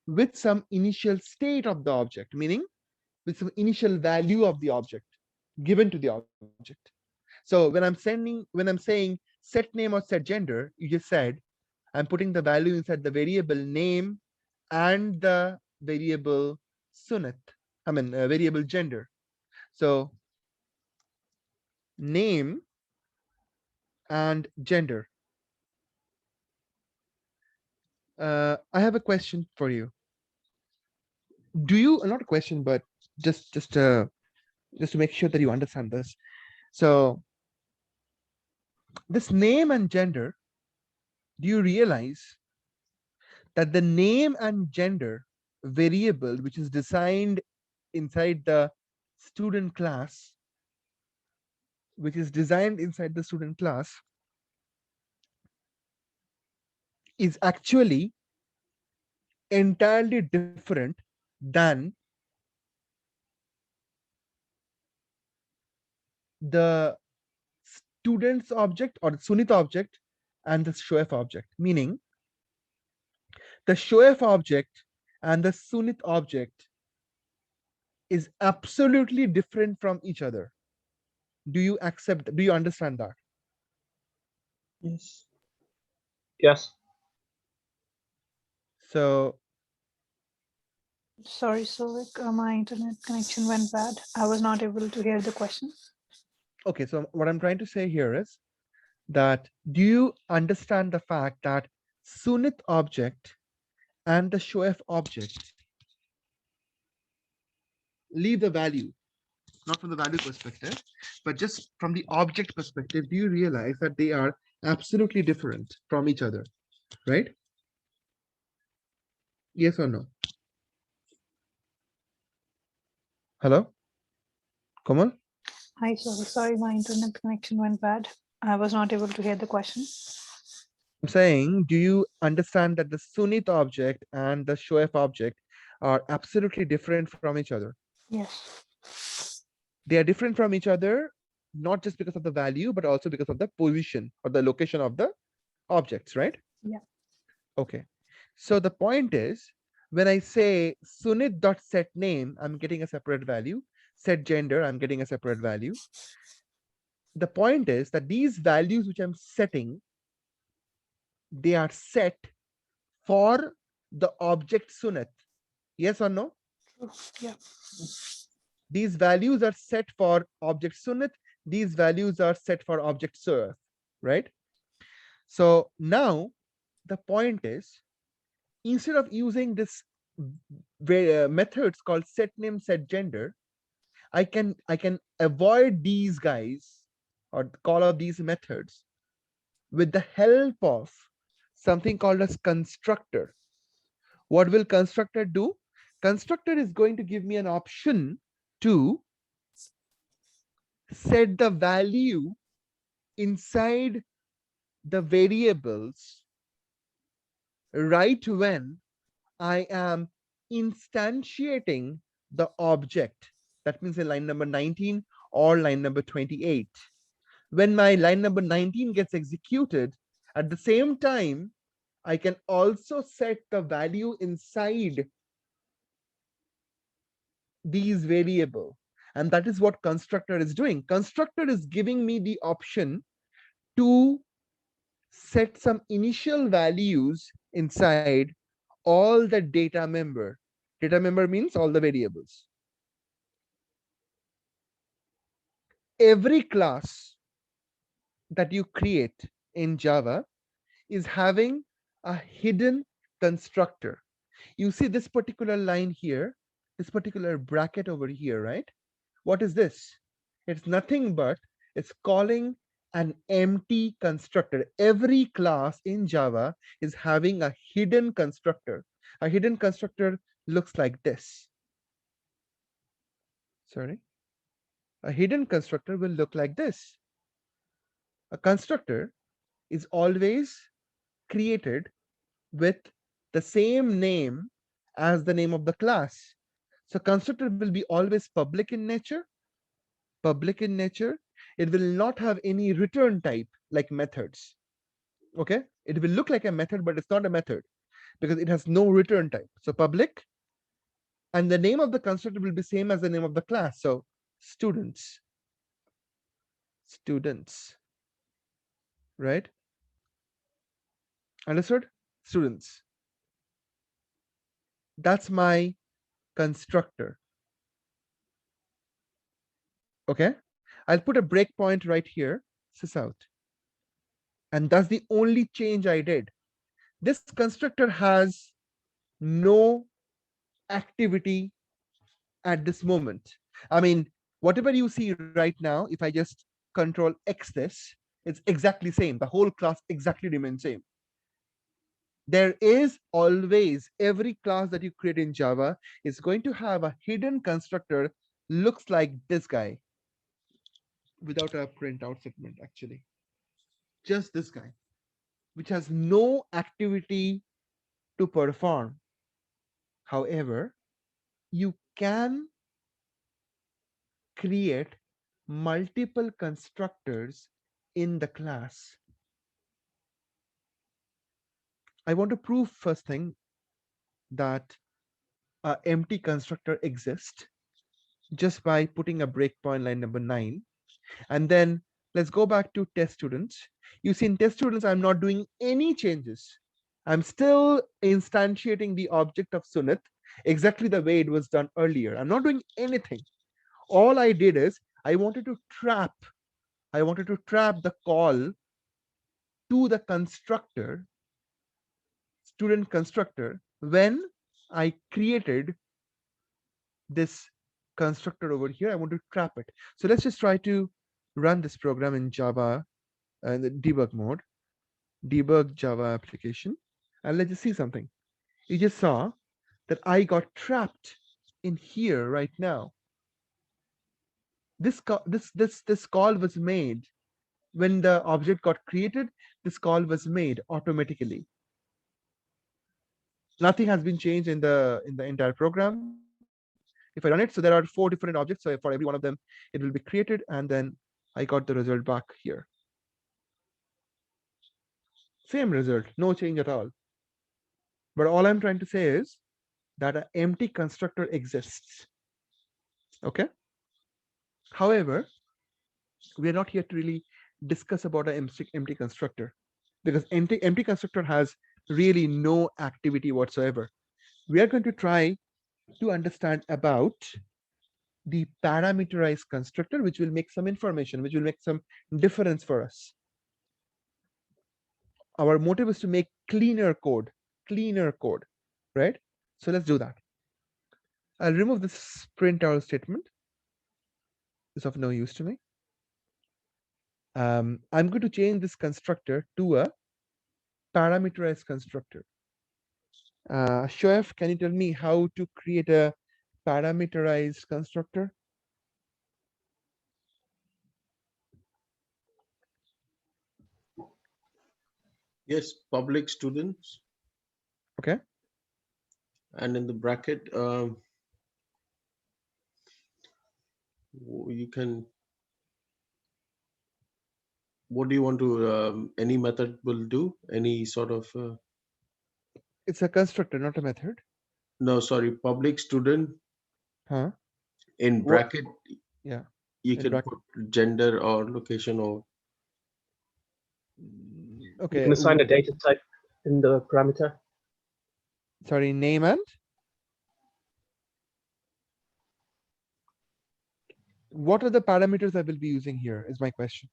with some initial state of the object, meaning with some initial value of the object given to the object. So when I'm saying set name or set gender, you just said I'm putting the value inside the variable name and the variable Sunit, variable gender. So name and gender. I have a question for you. Do you, not a question, but just to make sure that you understand this. So this name and gender, do you realize that the name and gender variable, which is designed inside the student class, is actually entirely different than the student's object or the Sunit object and the Shoaib object, meaning the Shoaib object and the Sunit object is absolutely different from each other. Do you understand that? Yes. Yes. So Sorry, Sovik, my internet connection went bad. I was not able to hear the question. okay, so what I'm trying to say here is that, do you understand the fact that Sunit object and the Shoaib object leave the value, not from the value perspective, but just from the object perspective? Do you realize that they are absolutely different from each other, right? Yes or no? Hello? Kamal? Hi, Sovik. Sorry, my internet connection went bad. I was not able to hear the question. I'm saying, do you understand that the Sunit object and the Shoaib object are absolutely different from each other? Yes. They are different from each other, not just because of the value, but also because of the position or the location of the objects, right? Yeah. Okay. So the point is, when I say Sunit.set name, I'm getting a separate value. Set gender, I'm getting a separate value. The point is that these values which I'm setting, they are set for the object Sunit. Yes or no? Yeah. These values are set for object Sunit. These values are set for object Soef, right? So now the point is, instead of using this methods called set name, set gender, I can avoid these guys or call out these methods with the help of something called as constructor. What will constructor do? Constructor is going to give me an option to set the value inside the variables right when I am instantiating the object. That means in line number 19 or line number 28. When my line number 19 gets executed, at the same time, I can also set the value inside these variable. And that is what constructor is doing. Constructor is giving me the option to set some initial values inside all the data member. Data member means all the variables. Every class that you create in Java is having a hidden constructor. You see this particular line here, this particular bracket over here, right? What is this? It's nothing but it's calling an empty constructor. Every class in Java is having a hidden constructor. A hidden constructor looks like this. Sorry. A hidden constructor will look like this. A constructor is always created with the same name as the name of the class. So constructor will be always public in nature. Public in nature. It will not have any return type like methods. Okay, it will look like a method, but it's not a method because it has no return type. So public, and the name of the constructor will be same as the name of the class. So students, right? Understood? Students. That's my constructor. Okay, I'll put a breakpoint right here, sys out. And that's the only change I did. This constructor has no activity at this moment. I mean, whatever you see right now, if I just control X this, it's exactly same. The whole class exactly remains same. There is always, every class that you create in Java is going to have a hidden constructor, looks like this guy, without a printout segment actually. Just this guy, which has no activity to perform. However, you can create multiple constructors in the class. I want to prove first thing that an empty constructor exists just by putting a breakpoint line number 9. And then let's go back to test students. You see in test students, I'm not doing any changes. I'm still instantiating the object of Sunit exactly the way it was done earlier. I'm not doing anything. All I did is I wanted to trap the call to the constructor, student constructor, when I created this constructor over here. I want to trap it. So let's just try to run this program in Java in the debug mode, debug Java application, and let's just see something. You just saw that I got trapped in here right now. This call was made when the object got created. This call was made automatically. Nothing has been changed in the entire program. If I run it, so there are 4 different objects. So for every one of them, it will be created, and then I got the result back here. Same result, no change at all. But all I'm trying to say is that an empty constructor exists. Okay. However, we are not here to really discuss about an empty constructor, because empty constructor has really no activity whatsoever. We are going to try to understand about the parameterized constructor, which will make some information, which will make some difference for us. Our motive is to make cleaner code, right? So let's do that. I'll remove this printout statement. It's of no use to me. I'm going to change this constructor to a parameterized constructor. Shoaib, can you tell me how to create a parameterized constructor? Yes, public students. Okay. And in the bracket, you can, what do you want to, any method will do? Any sort of, It's a constructor, not a method. no, sorry, public student Huh? in What? bracket, Yeah. you In can bracket. put gender or location or, You Okay. can assign a data type in the parameter. Sorry, name and what are the parameters I will be using here is my question.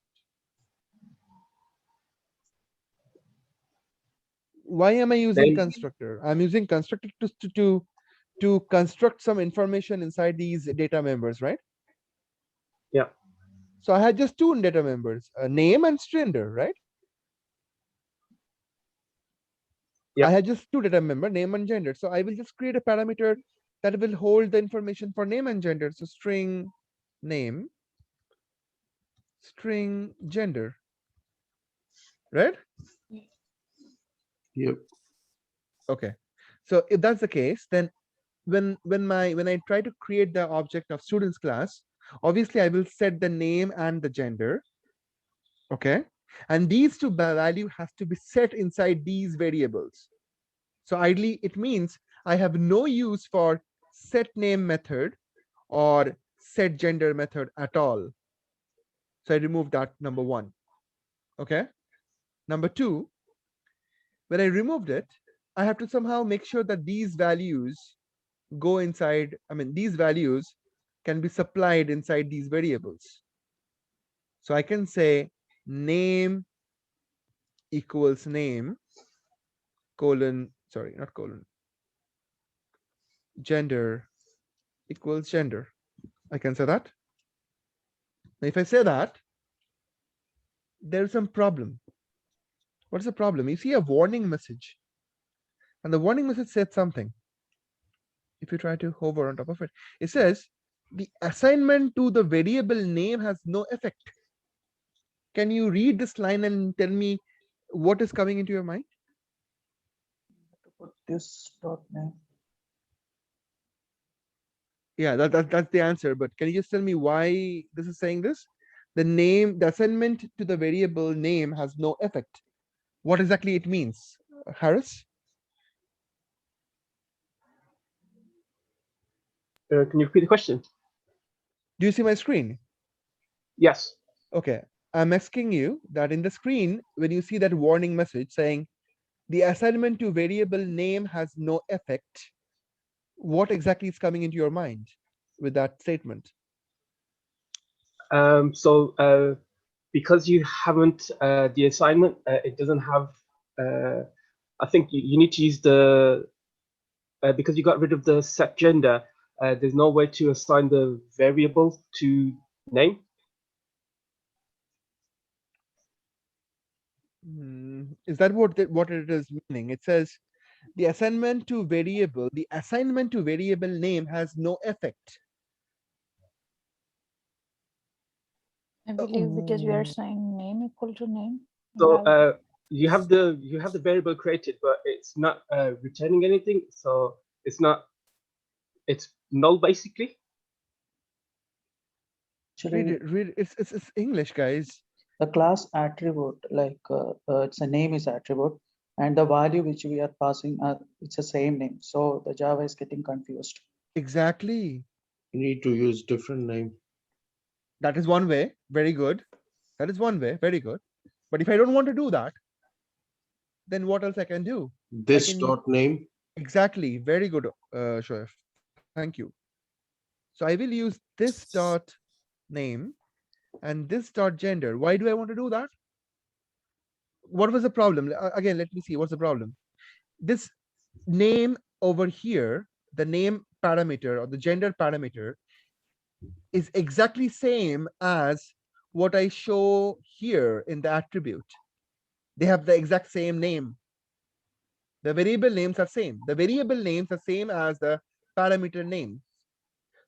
Why am I using Name. constructor? I'm using constructor to construct some information inside these data members, right? Yeah. So I had just two data members, a name and gender, right? Yeah. I had just two data member, name and gender. So I will just create a parameter that will hold the information for name and gender. So string name, string gender, right? yep. Okay. So if that's the case, then when I try to create the object of students class, obviously I will set the name and the gender. Okay. And these two value has to be set inside these variables. So ideally, it means I have no use for set name method or set gender method at all. So I remove that, number one. Okay. Number two, when I removed it, I have to somehow make sure that these values go inside. I mean, these values can be supplied inside these variables. So I can say name equals name colon, sorry, not colon, gender equals gender. I can say that. Now, if I say that, there's some problem. What's the problem? You see a warning message, and the warning message said something. If you try to hover on top of it, it says the assignment to the variable name has no effect. Can you read this line and tell me what is coming into your mind? Put this dot name. Yeah, that's the answer. But can you just tell me why this is saying this? The name, the assignment to the variable name has no effect. What exactly it means, Harris? Can you repeat the question? Do you see my screen? Yes. Okay, I'm asking you that in the screen, when you see that warning message saying the assignment to variable name has no effect, what exactly is coming into your mind with that statement? So because you haven't the assignment, it doesn't have. I think you need to use the because you got rid of the set gender. There's no way to assign the variable to name. Is that what it is meaning? It says the assignment to variable name has no effect. I believe because we are saying name equal to name. So you have the variable created, but it's not returning anything. So it's null basically. Read Actually, it, read it. It's English, guys. the class attribute, like it's a name is attribute, and the value which we are passing, it's the same name. So the Java is getting confused. Exactly. You need to use different name. That is one way. Very good. That is one way. Very good. But if I don't want to do that, then what else I can do? This can dot name. Exactly. Very good, Shoaib. Thank you. So I will use this dot name and this dot gender. Why do I want to do that? What was the problem? Again, let me see. What's the problem? This name over here, the name parameter or the gender parameter is exactly same as what I show here in the attribute. They have the exact same name. The variable names are same. The variable names are same as the parameter name.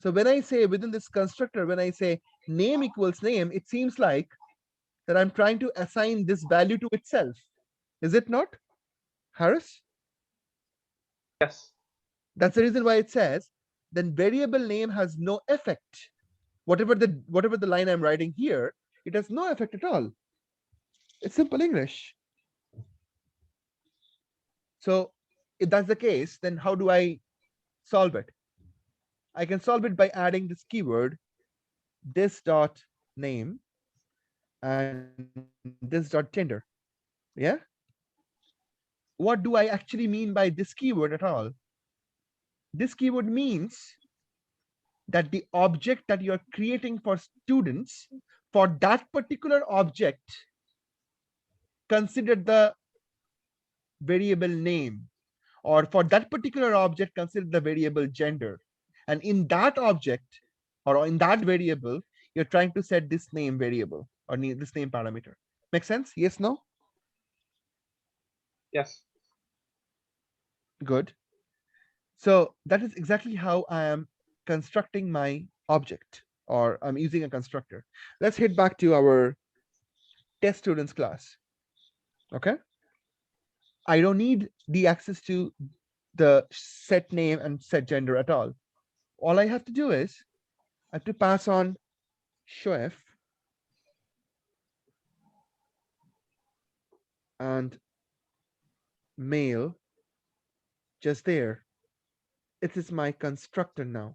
So when I say within this constructor, when I say name equals name, it seems like that I'm trying to assign this value to itself. Is it not, Harris? Yes. That's the reason why it says then variable name has no effect. Whatever the line I'm writing here, it has no effect at all. It's simple English. So if that's the case, then how do I solve it? I can solve it by adding this keyword, this dot name and this dot gender. Yeah. What do I actually mean by this keyword at all? This keyword means that the object that you're creating for students, for that particular object, consider the variable name, or for that particular object, consider the variable gender. And in that object, or in that variable, you're trying to set this name variable or this name parameter. Make sense? Yes, no? Yes. Good. So that is exactly how I am constructing my object, or I'm using a constructor. Let's head back to our test students class. Okay. I don't need the access to the set name and set gender at all. All I have to do is I have to pass on shof and male just there. It is my constructor now.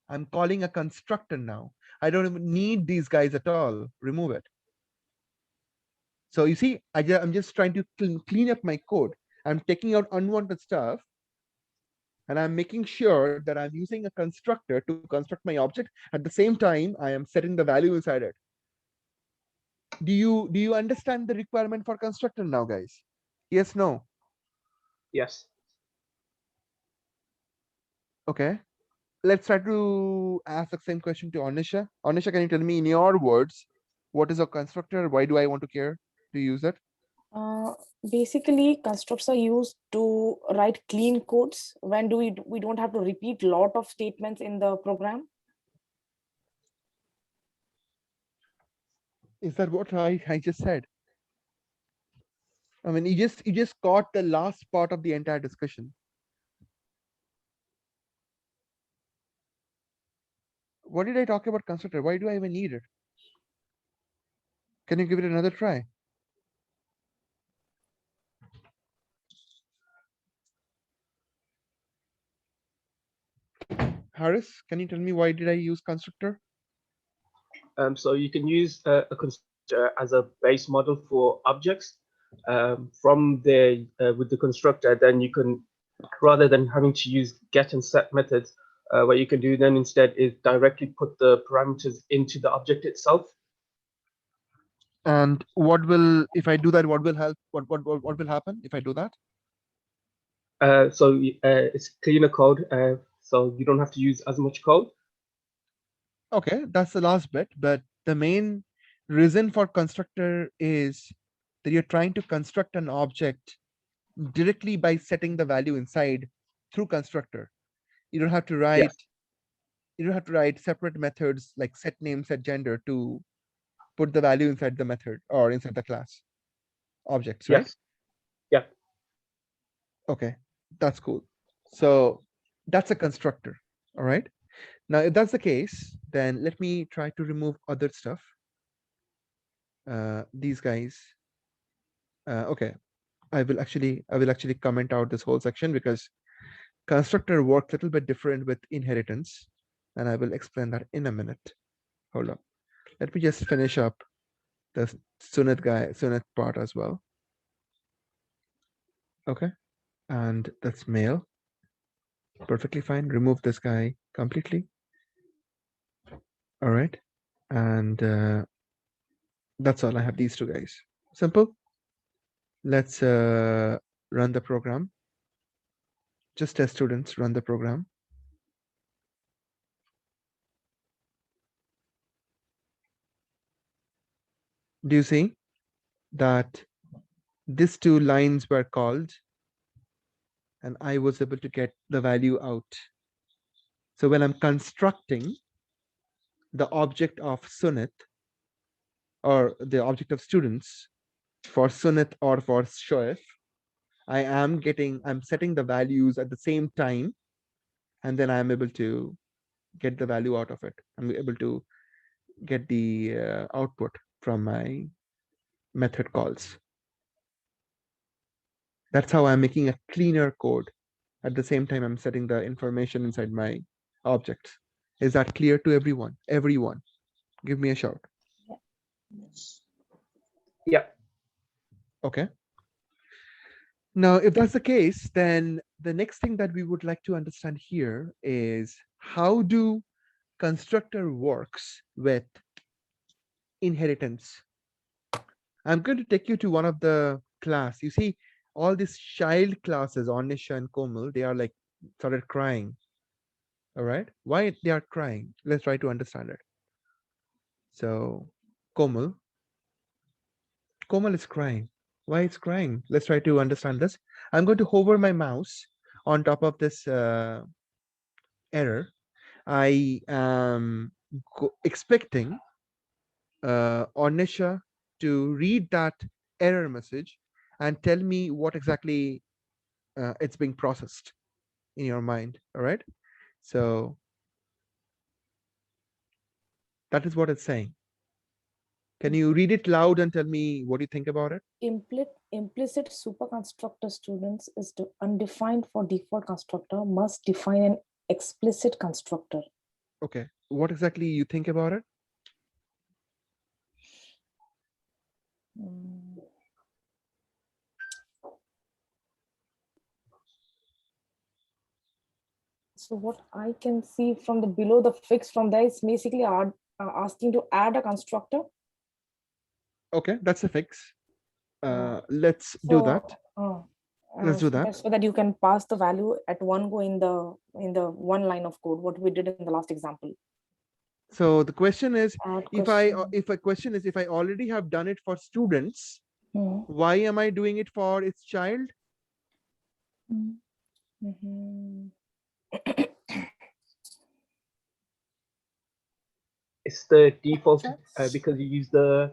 I'm calling a constructor now. I don't even need these guys at all. Remove it. So you see, I'm just trying to clean up my code. I'm taking out unwanted stuff, and I'm making sure that I'm using a constructor to construct my object. At the same time, I am setting the value inside it. Do you understand the requirement for constructor now, guys? Yes, no? Yes. Okay. Let's try to ask the same question to Anisha. Anisha, can you tell me in your words, what is a constructor? Why do I want to care to use it? Basically, constructs are used to write clean codes. When we don't have to repeat a lot of statements in the program. Is that what I just said? I mean, you just caught the last part of the entire discussion. What did I talk about constructor? Why do I even need it? Can you give it another try? Harris, can you tell me why did I use constructor? So you can use a constructor as a base model for objects. From there, with the constructor, then you can, rather than having to use get and set methods, what you can do then instead is directly put the parameters into the object itself. And what will, if I do that, what will help? What will happen if I do that? So it's cleaner code, so you don't have to use as much code. Okay, that's the last bit, but the main reason for constructor is that you're trying to construct an object directly by setting the value inside through constructor. You don't have to write, Yes. you don't have to write separate methods like set name, set gender to put the value inside the method or inside the class objects, right? Yes. Yeah. Okay, that's cool. So that's a constructor. All right. Now, if that's the case, then let me try to remove other stuff. These guys. Okay, I will actually comment out this whole section because constructor works a little bit different with inheritance, and I will explain that in a minute. Hold on. Let me just finish up the Sunit part as well. Okay, and that's male. Perfectly fine. Remove this guy completely. All right, and that's all. I have these two guys. Simple. Let's run the program. Just test students, run the program. Do you see that these two lines were called and I was able to get the value out? So when I'm constructing the object of Sunit or the object of students, for Sunit or for Shoaib, I'm setting the values at the same time, and then I'm able to get the value out of it. I'm able to get the output from my method calls. That's how I'm making a cleaner code. At the same time, I'm setting the information inside my objects. Is that clear to everyone? Everyone, give me a shout. Yeah. Okay. Now, if that's the case, then the next thing that we would like to understand here is how do constructor works with inheritance. I'm going to take you to one of the class. You see, all these child classes, Anisha and Komal, they are like started crying. All right. Why they are crying? Let's try to understand it. So Komal is crying. Why it's crying? Let's try to understand this. I'm going to hover my mouse on top of this error. I am expecting Anisha to read that error message and tell me what exactly it's being processed in your mind. All right. So that is what it's saying. Can you read it loud and tell me what you think about it? Implicit superconstructor students is undefined for default constructor must define an explicit constructor. Okay. What exactly you think about it? So what I can see from the below the fix from there is basically asking to add a constructor. Okay, that's a fix. Let's do that. Let's do that. So that you can pass the value at one go in the one line of code, what we did in the last example. So the question is, if I already have done it for students, why am I doing it for its child? It's the default because you use the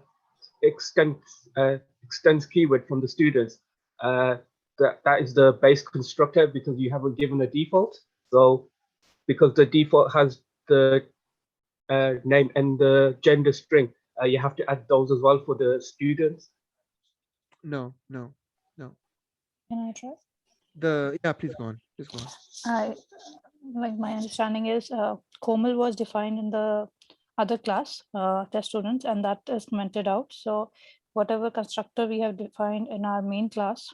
extends keyword from the students. That is the base constructor because you haven't given a default. So because the default has the name and the gender string, you have to add those as well for the students. No. Can I try? Please go on. Like my understanding is Komal was defined in the other class, test students, and that is commented out. So whatever constructor we have defined in our main class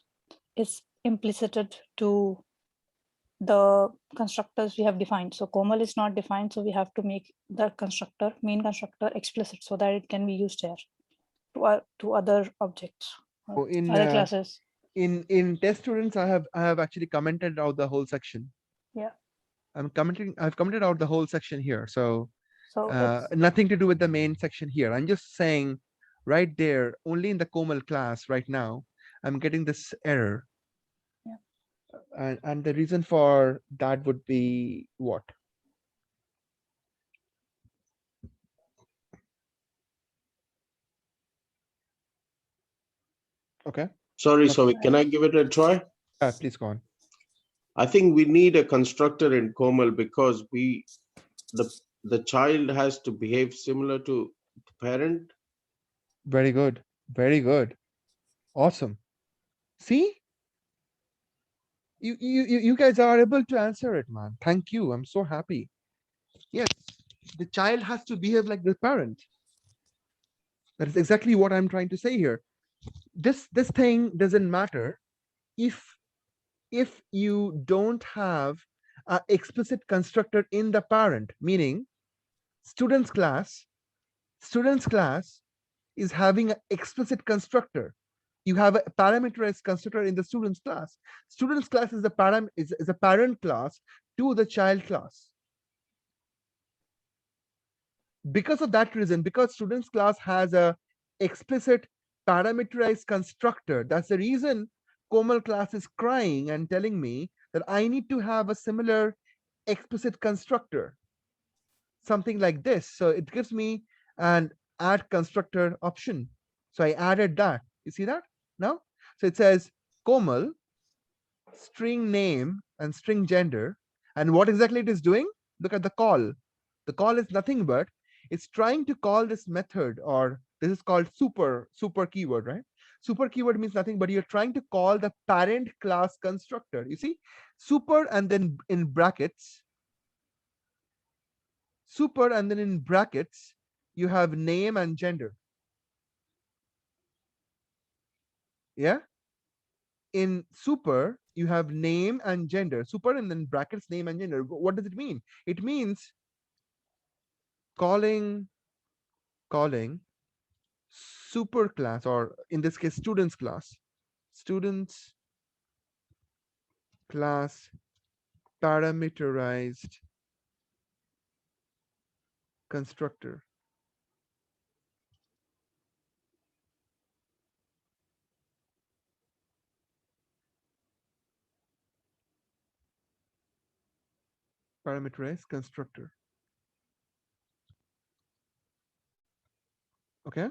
is implicited to the constructors we have defined. So Komal is not defined, so we have to make the main constructor explicit so that it can be used there to other objects, other classes. In test students, I have actually commented out the whole section. Yeah. I've commented out the whole section here. So nothing to do with the main section here. I'm just saying right there, only in the Komal class right now, I'm getting this error. Yeah. And the reason for that would be what? Okay. Sorry, Swami, can I give it a try? Please go on. I think we need a constructor in Komal because the child has to behave similar to the parent. Very good. Very good. Awesome. See? You guys are able to answer it, man. Thank you. I'm so happy. Yes, the child has to behave like the parent. That is exactly what I'm trying to say here. This thing doesn't matter if you don't have an explicit constructor in the parent, meaning students class is having an explicit constructor. You have a parameterized constructor in the students class. Students class is a parent class to the child class. Because of that reason, because students class has a explicit parameterized constructor, that's the reason Komal class is crying and telling me that I need to have a similar explicit constructor, something like this. So it gives me an add constructor option. So I added that. You see that now? So it says Komal, string name and string gender. And what exactly it is doing? Look at the call. The call is nothing but it's trying to call this method, or this is called super keyword, right? Super keyword means nothing but you're trying to call the parent class constructor. You see, super and then in brackets, super and then in brackets, you have name and gender. Yeah. In super, you have name and gender. Super and then brackets, name and gender. What does it mean? It means calling super class, or in this case, students class parameterized constructor. Parameterized constructor. Okay.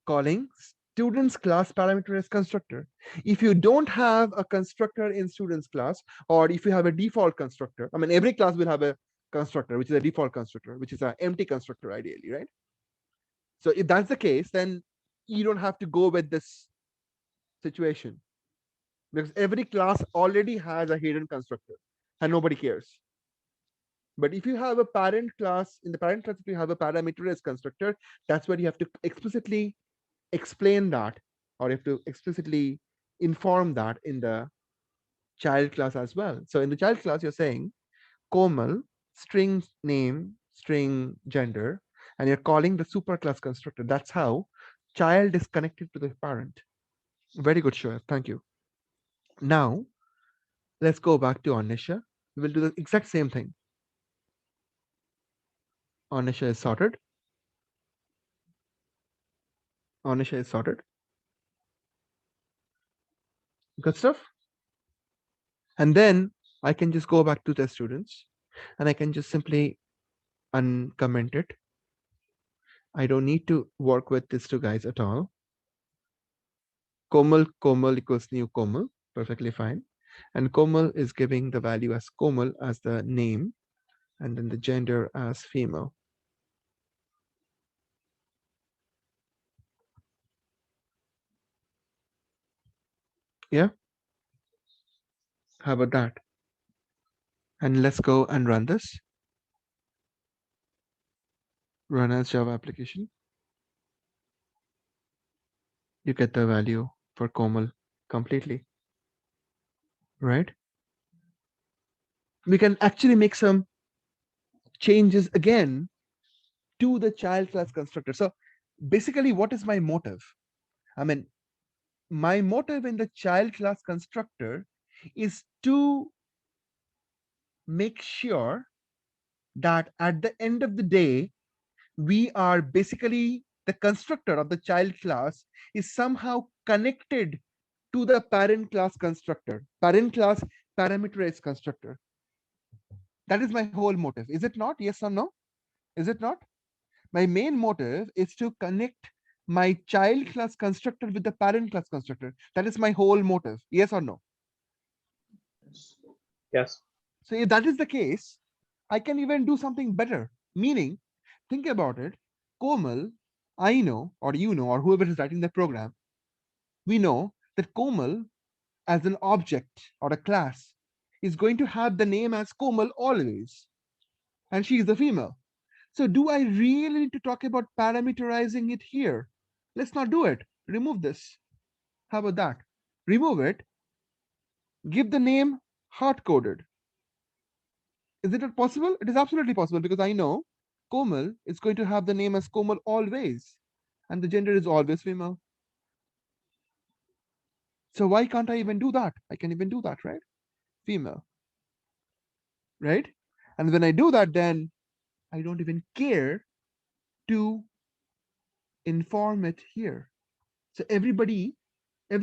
Calling students class parameterized constructor. If you don't have a constructor in students class, or if you have a default constructor, I mean, every class will have a constructor, which is a default constructor, which is an empty constructor ideally, right? So if that's the case, then you don't have to go with this situation, because every class already has a hidden constructor and nobody cares. But if you have a parent class, in the parent class, if you have a parameterized constructor, that's where you have to explicitly explain that, or you have to explicitly inform that in the child class as well. So in the child class, you're saying Komal, string name, string gender, and you're calling the superclass constructor. That's how child is connected to the parent. Very good, Shoaib. Thank you. Now, let's go back to Anisha. We will do the exact same thing. Anisha is sorted. Anisha is sorted. Good stuff. And then I can just go back to the students and I can just simply uncomment it. I don't need to work with these two guys at all. Komal equals new Komal, perfectly fine. And Komal is giving the value as Komal as the name, and then the gender as female. Yeah. How about that? And let's go and run this. Run as Java application. You get the value for Komal completely, right? We can actually make some changes again to the child class constructor. So basically, what is my motive? I mean, my motive in the child class constructor is to make sure that at the end of the day, we are basically the constructor of the child class is somehow connected to the parent class constructor, parent class parameterized constructor. That is my whole motive. Is it not? Yes or no? Is it not? My main motive is to connect my child class constructor with the parent class constructor. That is my whole motive. Yes or no? Yes. So if that is the case, I can even do something better. Meaning, think about it. Komal, I know, or you know, or whoever is writing the program, we know that Komal as an object or a class is going to have the name as Komal always. And she is a female. So do I really need to talk about parameterizing it here? Let's not do it. Remove this. How about that? Remove it. Give the name hard-coded. Is it possible? It is absolutely possible, because I know Komal is going to have the name as Komal always, and the gender is always female. So why can't I even do that? I can even do that, right? Female, right? And when I do that, then I don't even care to inform it here. So everybody, or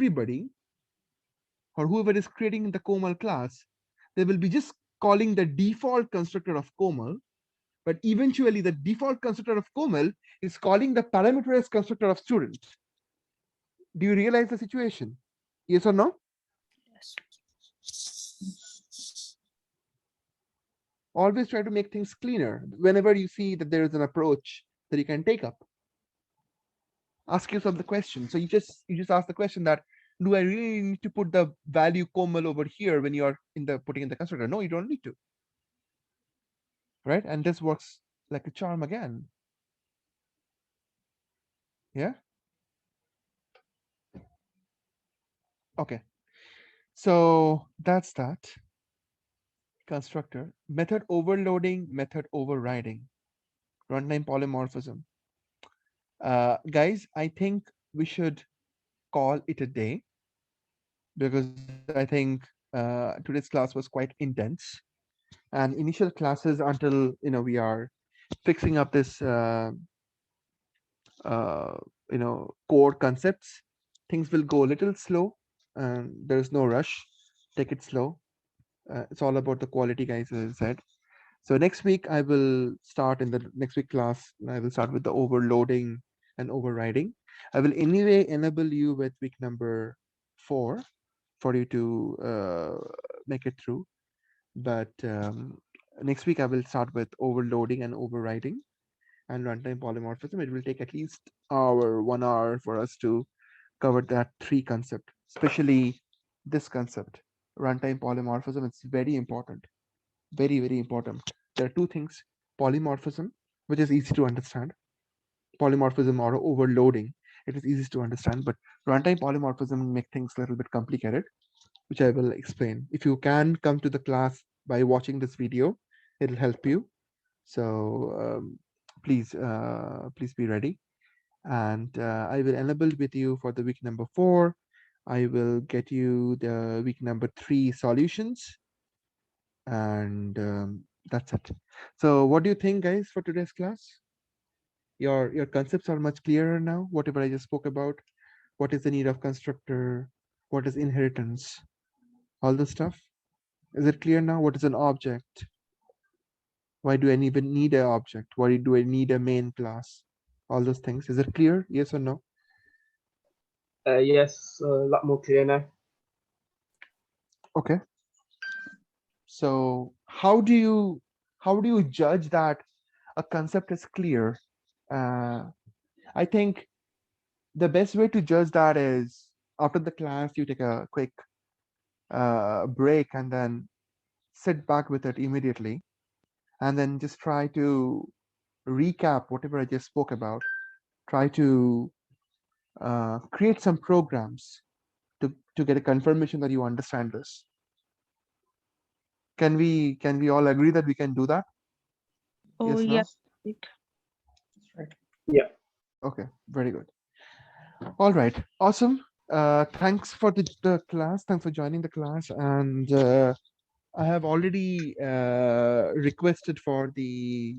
whoever is creating the Komal class, they will be just calling the default constructor of Komal, but eventually the default constructor of Komal is calling the parameterized constructor of student. Do you realize the situation? Yes or no? Yes. Always try to make things cleaner. Whenever you see that there is an approach that you can take up, ask yourself the question. So you just ask the question that, do I really need to put the value Komal over here when you are putting in the constructor? No, you don't need to. Right? And this works like a charm again. Yeah. Okay. So that's that. Constructor. Method overloading, method overriding, runtime polymorphism. Guys, I think we should call it a day, because I think today's class was quite intense, and initial classes until we are fixing up this core concepts, things will go a little slow, and there's no rush. Take it slow. It's all about the quality, guys, as I said. So next week I will start in the next week class. I will start with the overloading and overriding. I will anyway enable you with week number 4 for you to make it through. But next week I will start with overloading and overriding and runtime polymorphism. It will take at least 1 hour for us to cover that 3 concept, especially this concept, runtime polymorphism. It's very important, very, very important. There are 2 things: polymorphism, which is easy to understand, polymorphism or overloading. It is easy to understand, but runtime polymorphism make things a little bit complicated, which I will explain. If you can come to the class by watching this video, it'll help you. So please be ready. And I will enable with you for the week number 4. I will get you the week number 3 solutions, and that's it. So what do you think, guys, for today's class? Your concepts are much clearer now. Whatever I just spoke about, what is the need of constructor, what is inheritance, all the stuff. Is it clear now? What is an object? Why do I even need an object? Why do I need a main class? All those things. Is it clear? Yes or no? Yes, a lot more clear now. Okay. So how do you judge that a concept is clear? I think the best way to judge that is after the class, you take a quick break and then sit back with it immediately, and then just try to recap whatever I just spoke about. Try to create some programs to get a confirmation that you understand this. Can we all agree that we can do that? Oh, Yes, no? yeah. That's right. Yeah. Okay, very good. All right, awesome. Thanks for the class. Thanks for joining the class. And I have already requested for the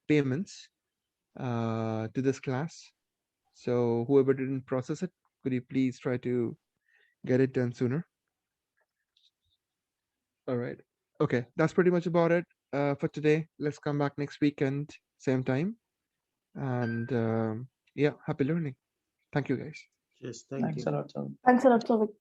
payments to this class. So whoever didn't process it, could you please try to get it done sooner? All right. Okay, that's pretty much about it for today. Let's come back next weekend, same time. And yeah, happy learning. Thank you, guys. Yes, thank Thanks you. a lot, sir. Thanks a lot, Souvik.